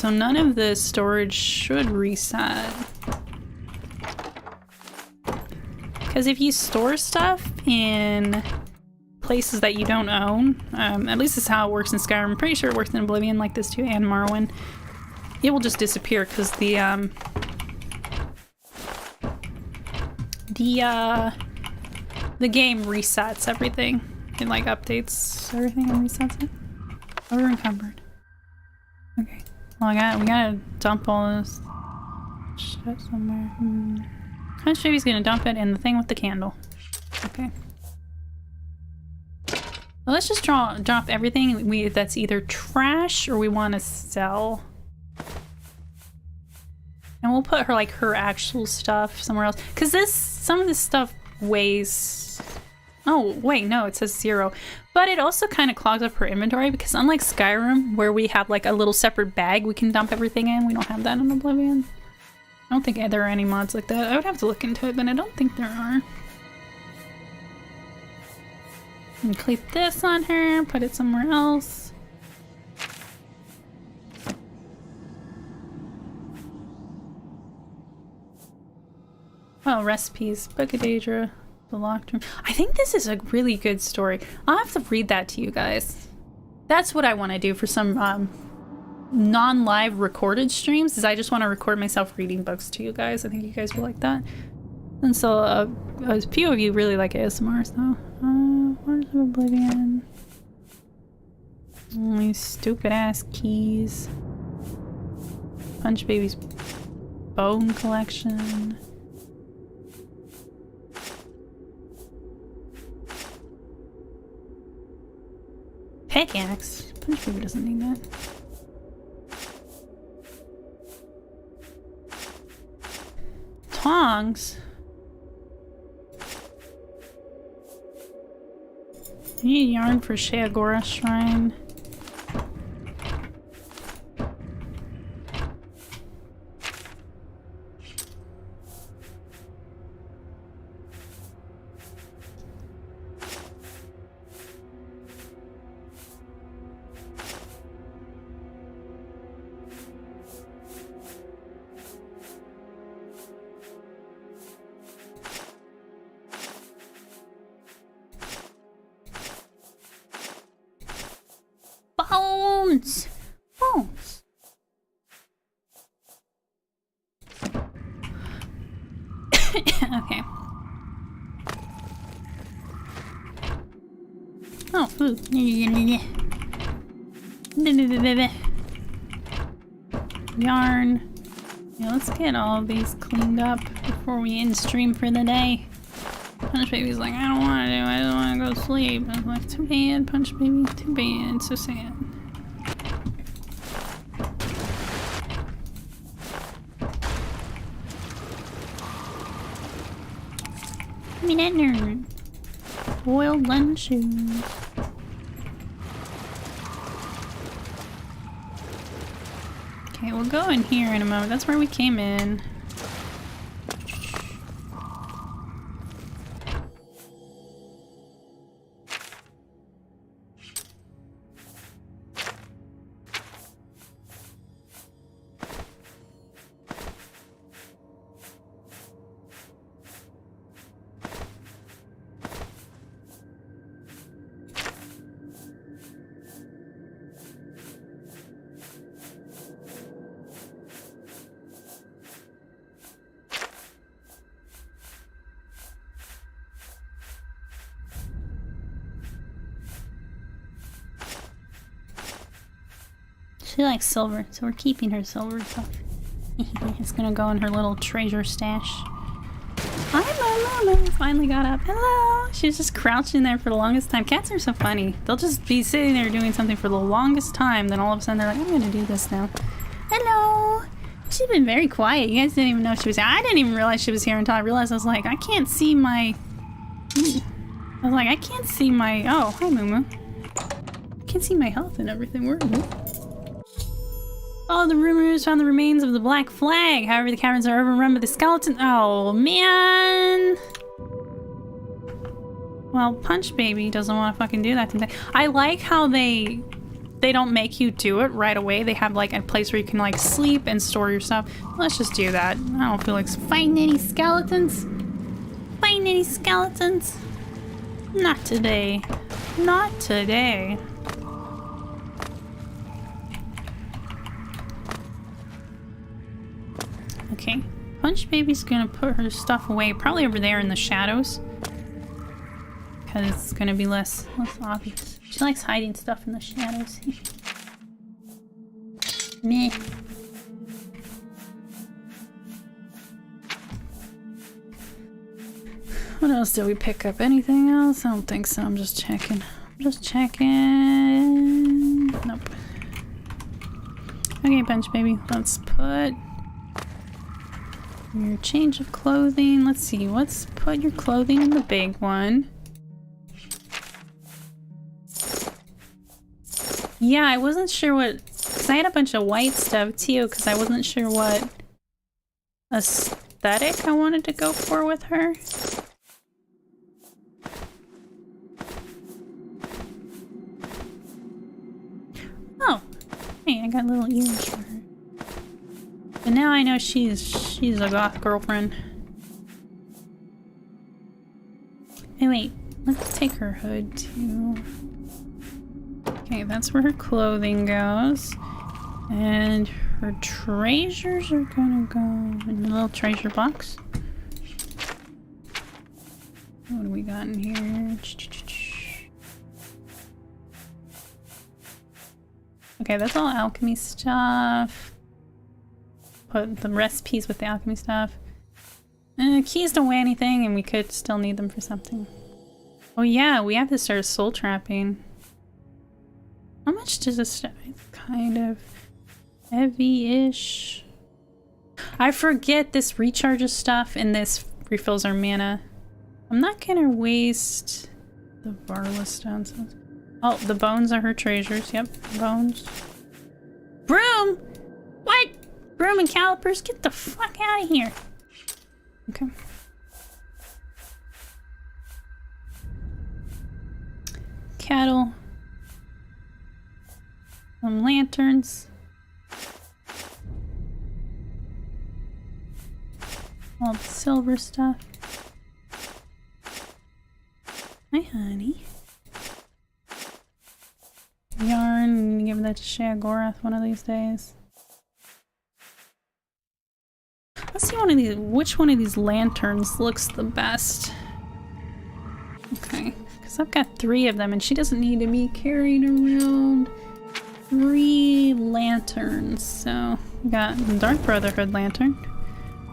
so none of the storage should reset. Because if you store stuff in places that you don't own, at least this is how it works in Skyrim. I'm pretty sure it works in Oblivion like this too, and Morrowind. It will just disappear because the game resets everything. It like updates everything and resets it. Over encumbered. Okay. Well, we gotta dump all this shit somewhere. Punch Baby's gonna dump it in the thing with the candle. Okay. Well, let's just drop everything that's either trash or we want to sell. And we'll put her actual stuff somewhere else. Because some of this stuff weighs... Oh, wait, no, it says 0. But it also kind of clogs up her inventory because unlike Skyrim, where we have like a little separate bag we can dump everything in, we don't have that in Oblivion. I don't think there are any mods like that. I would have to look into it, but I don't think there are. And clip this on her, put it somewhere else. Oh, recipes. Book of Daedra. The locked room. I think this is a really good story. I'll have to read that to you guys. That's what I want to do for some non-live recorded streams, is I just want to record myself reading books to you guys. I think you guys will like that. And so a few of you really like ASMR, so where's Oblivion? These stupid ass keys. Punch Baby's bone collection. Pickaxe? Punch Baby doesn't need that. Tongs? You need yarn for Sheagora Shrine. Bones! Bones! Okay. Oh, food. Yarn. Yeah, let's get all of these cleaned up before we end stream for the day. Punch Baby's like, I don't want to, I just want to go sleep. I was like, too bad, Punch Baby, too bad, so sad. Give me that nerd. Boiled lunch shoes. Okay, we'll go in here in a moment. That's where we came in. She likes silver, so we're keeping her silver stuff. It's gonna go in her little treasure stash. Hi, Mama! Finally got up. Hello! She's just crouching there for the longest time. Cats are so funny. They'll just be sitting there doing something for the longest time, then all of a sudden they're like, I'm gonna do this now. Hello! She's been very quiet. You guys didn't even know she was here. I didn't even realize she was here until I realized I was like, I can't see my... I was like, I can't see my... Oh, hi, Moo. I can't see my health and everything. Where are you? Oh, the rumors found the remains of the Black Flag. However, the caverns are overrun by the skeleton. Oh, man. Well, Punch Baby doesn't want to fucking do that to me. I like how they they don't make you do it right away. They have like a place where you can like sleep and store your stuff. Let's just do that. I don't feel like fighting any skeletons. Fighting any skeletons? Not today. Not today. Okay. Punch Baby's gonna put her stuff away, probably over there in the shadows. Because it's gonna be less obvious. She likes hiding stuff in the shadows. Meh. What else did we pick up? Anything else? I don't think so. I'm just checking. Just checking. Nope. Okay, Punch Baby. Let's put your change of clothing. Let's see. Let's put your clothing in the big one. Yeah, I wasn't sure what... Because I had a bunch of white stuff too, because I wasn't sure what aesthetic I wanted to go for with her. Oh, hey, I got little ears for her. But now I know she's a goth girlfriend. Hey, wait, let's take her hood too. Okay, that's where her clothing goes. And her treasures are gonna go in the little treasure box. What do we got in here? Okay, that's all alchemy stuff. Put the recipes with the alchemy stuff. Keys don't weigh anything, and we could still need them for something. Oh yeah, we have to start soul trapping. How much does this stuff? It's kind of heavy-ish. I forget this recharges stuff and this refills our mana. I'm not gonna waste the Varla stones. Oh, the bones are her treasures. Yep, bones. Broom! What? Broom and calipers? Get the fuck out of here. Okay. Cattle. Some lanterns. All the silver stuff. Hi, honey. Yarn. Give that to Sheogorath one of these days. Let's see one of these. Which one of these lanterns looks the best? Okay, because I've got 3 of them, and she doesn't need to be carried around 3 lanterns. So we got the Dark Brotherhood lantern,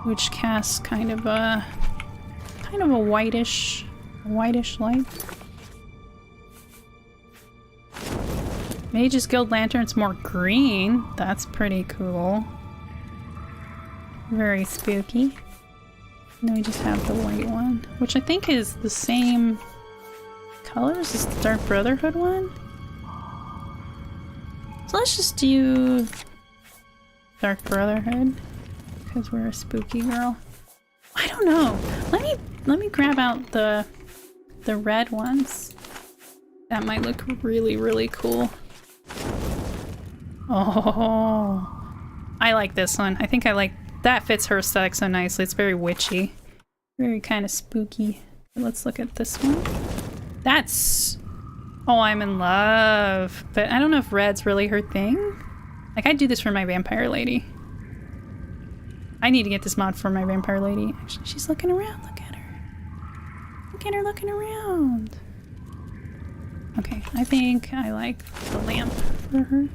which casts kind of a whitish light. Mage's Guild lantern's more green. That's pretty cool. Very spooky. And then we just have the white one, which I think is the same colors as the Dark Brotherhood one. So let's just do Dark Brotherhood, because we're a spooky girl. I don't know. Let me grab out the red ones. That might look really, really cool. Oh, I like this one. I think I like that. Fits her aesthetic so nicely. It's very witchy, very kind of spooky. Let's look at this one. That's... Oh, I'm in love. But I don't know if red's really her thing. Like, I'd do this for my vampire lady. I need to get this mod for my vampire lady. Actually, she's looking around. Look at her. Look at her looking around. Okay, I think I like the lamp for her.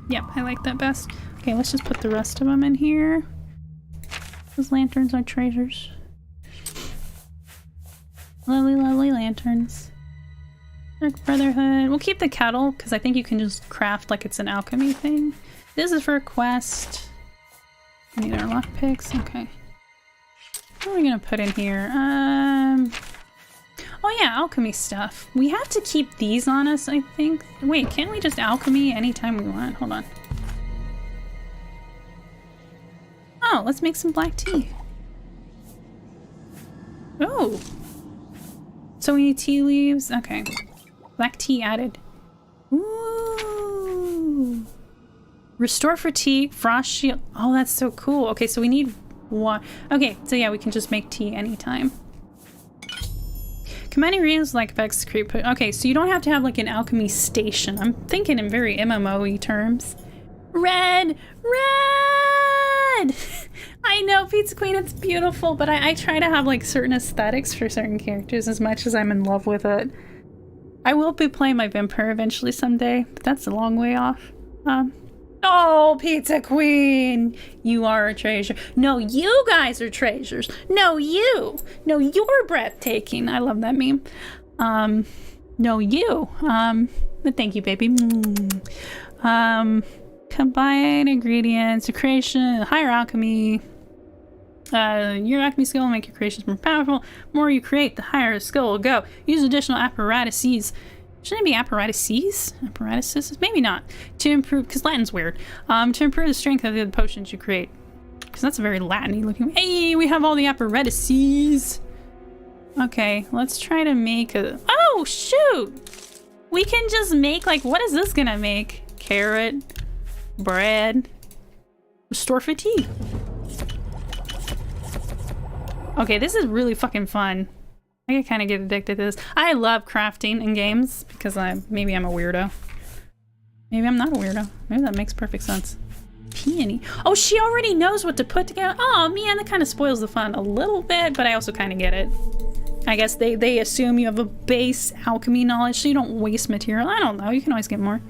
Yep, I like that best. Okay, let's just put the rest of them in here. Those lanterns are treasures. Lovely, lovely lanterns. Dark Brotherhood. We'll keep the kettle, because I think you can just craft like it's an alchemy thing. This is for a quest. We need our lockpicks. Okay. What are we gonna put in here? Oh yeah, alchemy stuff. We have to keep these on us, I think. Wait, can't we just alchemy anytime we want? Hold on. Oh, let's make some black tea. Oh. So we need tea leaves. Okay. Black tea added. Ooh. Restore fatigue, frost shield. Oh, that's so cool. Okay, so we need one. Okay, so yeah, we can just make tea anytime. Commanding readings like effects to create. Okay, so you don't have to have like an alchemy station. I'm thinking in very MMO-y terms. Red! Red! I know, Pizza Queen, it's beautiful, but I try to have like certain aesthetics for certain characters as much as I'm in love with it. I will be playing my vampire eventually someday, but that's a long way off. Oh, Pizza Queen! You are a treasure. No, you guys are treasures. No, you! No, you're breathtaking. I love that meme. No, you. But thank you, baby. Combine ingredients, creation, higher alchemy. Your alchemy skill will make your creations more powerful. The more you create, the higher the skill will go. Use additional apparatuses. Shouldn't it be apparatuses? Apparatuses? Maybe not. To improve, because Latin's weird. To improve the strength of the potions you create. Because that's a very Latin-y looking. Hey, we have all the apparatuses. Okay, let's try to make a... Oh, shoot! We can just make, like, what is this gonna make? Carrot, bread, restore fatigue. Okay, this is really fucking fun. I can kind of get addicted to this. I love crafting in games because maybe I'm a weirdo. Maybe I'm not a weirdo. Maybe that makes perfect sense. Peony. Oh, she already knows what to put together. Oh man, that kind of spoils the fun a little bit, but I also kind of get it. I guess they assume you have a base alchemy knowledge so you don't waste material. I don't know, you can always get more.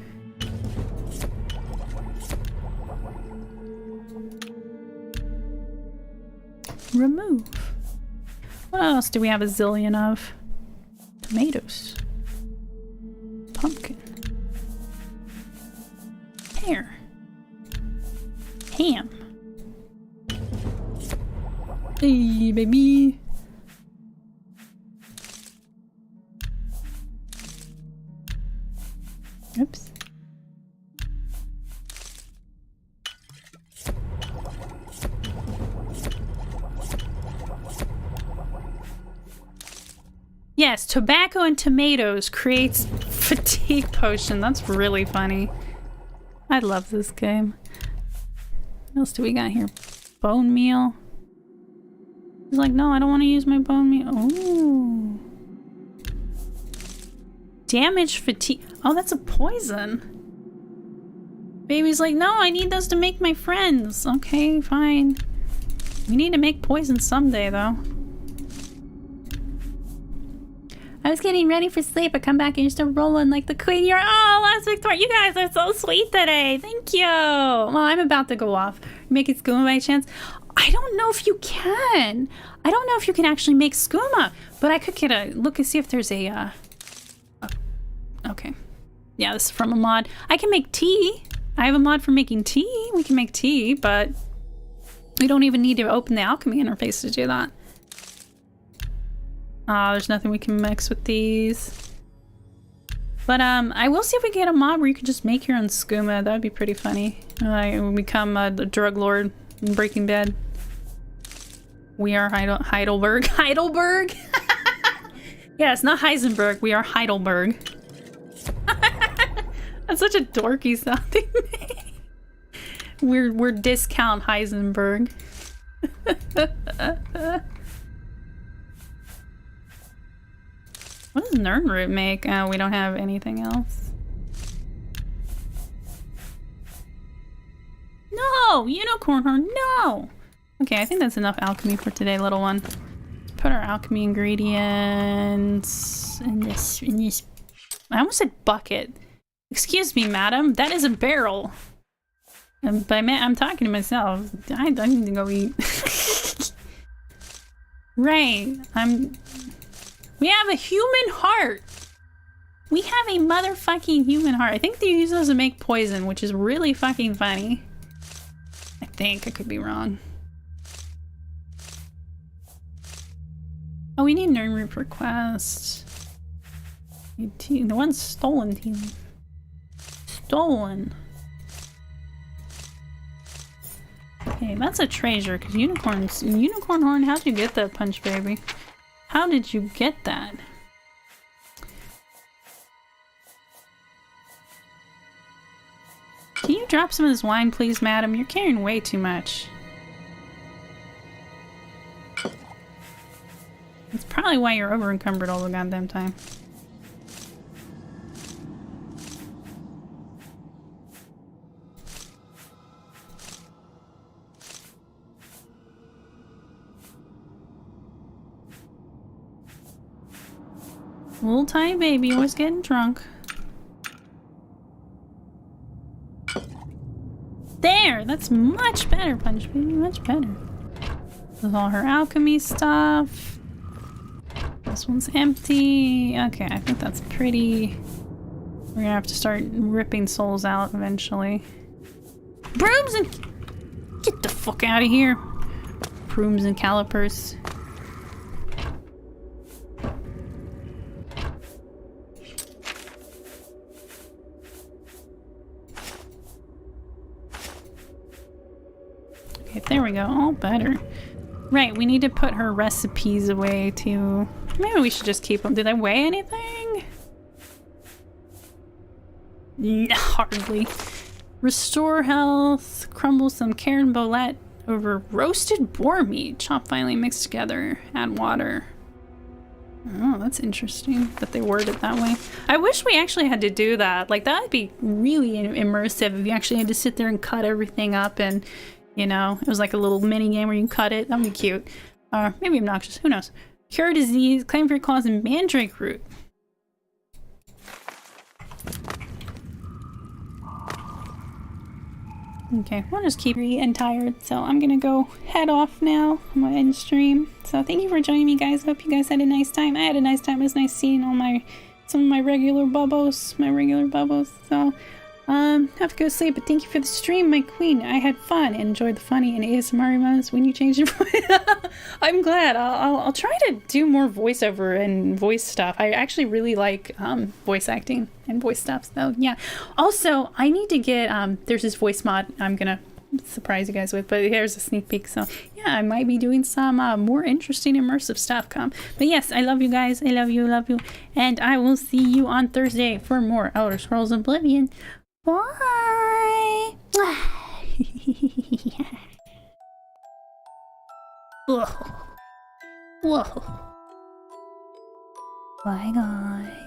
Remove. What else do we have a zillion of? Tomatoes. Pumpkin. Pear. Ham. Hey, baby. Oops. Yes, tobacco and tomatoes creates fatigue potion. That's really funny. I love this game. What else do we got here? Bone meal. He's like, no, I don't want to use my bone meal. Oh. Damage fatigue. Oh, that's a poison. Baby's like, no, I need those to make my friends. Okay, fine. We need to make poison someday, though. I was getting ready for sleep. I come back and you're still rolling like the queen. You're last Victoria. You guys are so sweet today. Thank you. Well, I'm about to go off. Make it skooma by chance. I don't know if you can. I don't know if you can actually make skooma, but I could get a look and see if there's a okay. Yeah, this is from a mod. I can make tea. I have a mod for making tea. We can make tea, but we don't even need to open the alchemy interface to do that. There's nothing we can mix with these. But I will see if we can get a mod where you can just make your own skooma. That would be pretty funny. Like become a drug lord in Breaking Bad. We are Heidelberg. Heidelberg? Yeah, it's not Heisenberg. We are Heidelberg. That's such a dorky sounding name. We're discount Heisenberg. What does Nernroot make? Oh, we don't have anything else. No! Unicorn horn, no! Okay, I think that's enough alchemy for today, little one. Let's put our alchemy ingredients in this. I almost said bucket. Excuse me, madam. That is a barrel. And by I'm talking to myself. I need to go eat. Right. We have a human heart. We have a motherfucking human heart. I think they use those to make poison, which is really fucking funny. I think. I could be wrong. Oh, we need Nernroot request. The one's stolen team. Stolen. Okay, that's a treasure, because unicorn horn, how'd you get that, Punch Baby? How did you get that? Do you you drop some of this wine, please, madam? You're carrying way too much. That's probably why you're over encumbered all the goddamn time. Little tiny baby always getting drunk. There! That's much better, Punch Baby. Much better. With all her alchemy stuff. This one's empty. Okay, I think that's pretty... We're gonna have to start ripping souls out eventually. Brooms and... Get the fuck out of here. Brooms and calipers. Okay, there we go. All better. Right, we need to put her recipes away too. Maybe we should just keep them. Did I weigh anything? No, hardly. Restore health. Crumble some Karen Bolette over roasted boar meat. Chop finely mixed together. Add water. Oh, that's interesting that they word it that way. I wish we actually had to do that. Like, that would be really immersive if you actually had to sit there and cut everything up and, you know, it was like a little mini game where you can cut it. That would be cute. Maybe obnoxious. Who knows? Cure disease. Claim for your cause in mandrake root. Okay, we'll just keep and tired, so I'm gonna go head off now. I'm gonna end stream. So thank you for joining me, guys. Hope you guys had a nice time. I had a nice time. It was nice seeing all some of my regular bubbos. So have to go sleep, but thank you for the stream, my queen. I had fun and enjoyed the funny and ASMR moments when you changed your voice. I'm glad. I'll try to do more voiceover and voice stuff. I actually really like voice acting and voice stuff. So yeah. Also, I need to get there's this voice mod I'm gonna surprise you guys with, but here's a sneak peek. So yeah, I might be doing some more interesting immersive stuff come. But yes, I love you guys. I love you, and I will see you on Thursday for more Elder Scrolls Oblivion. Bye. Whoa. Whoa. Bye, guys.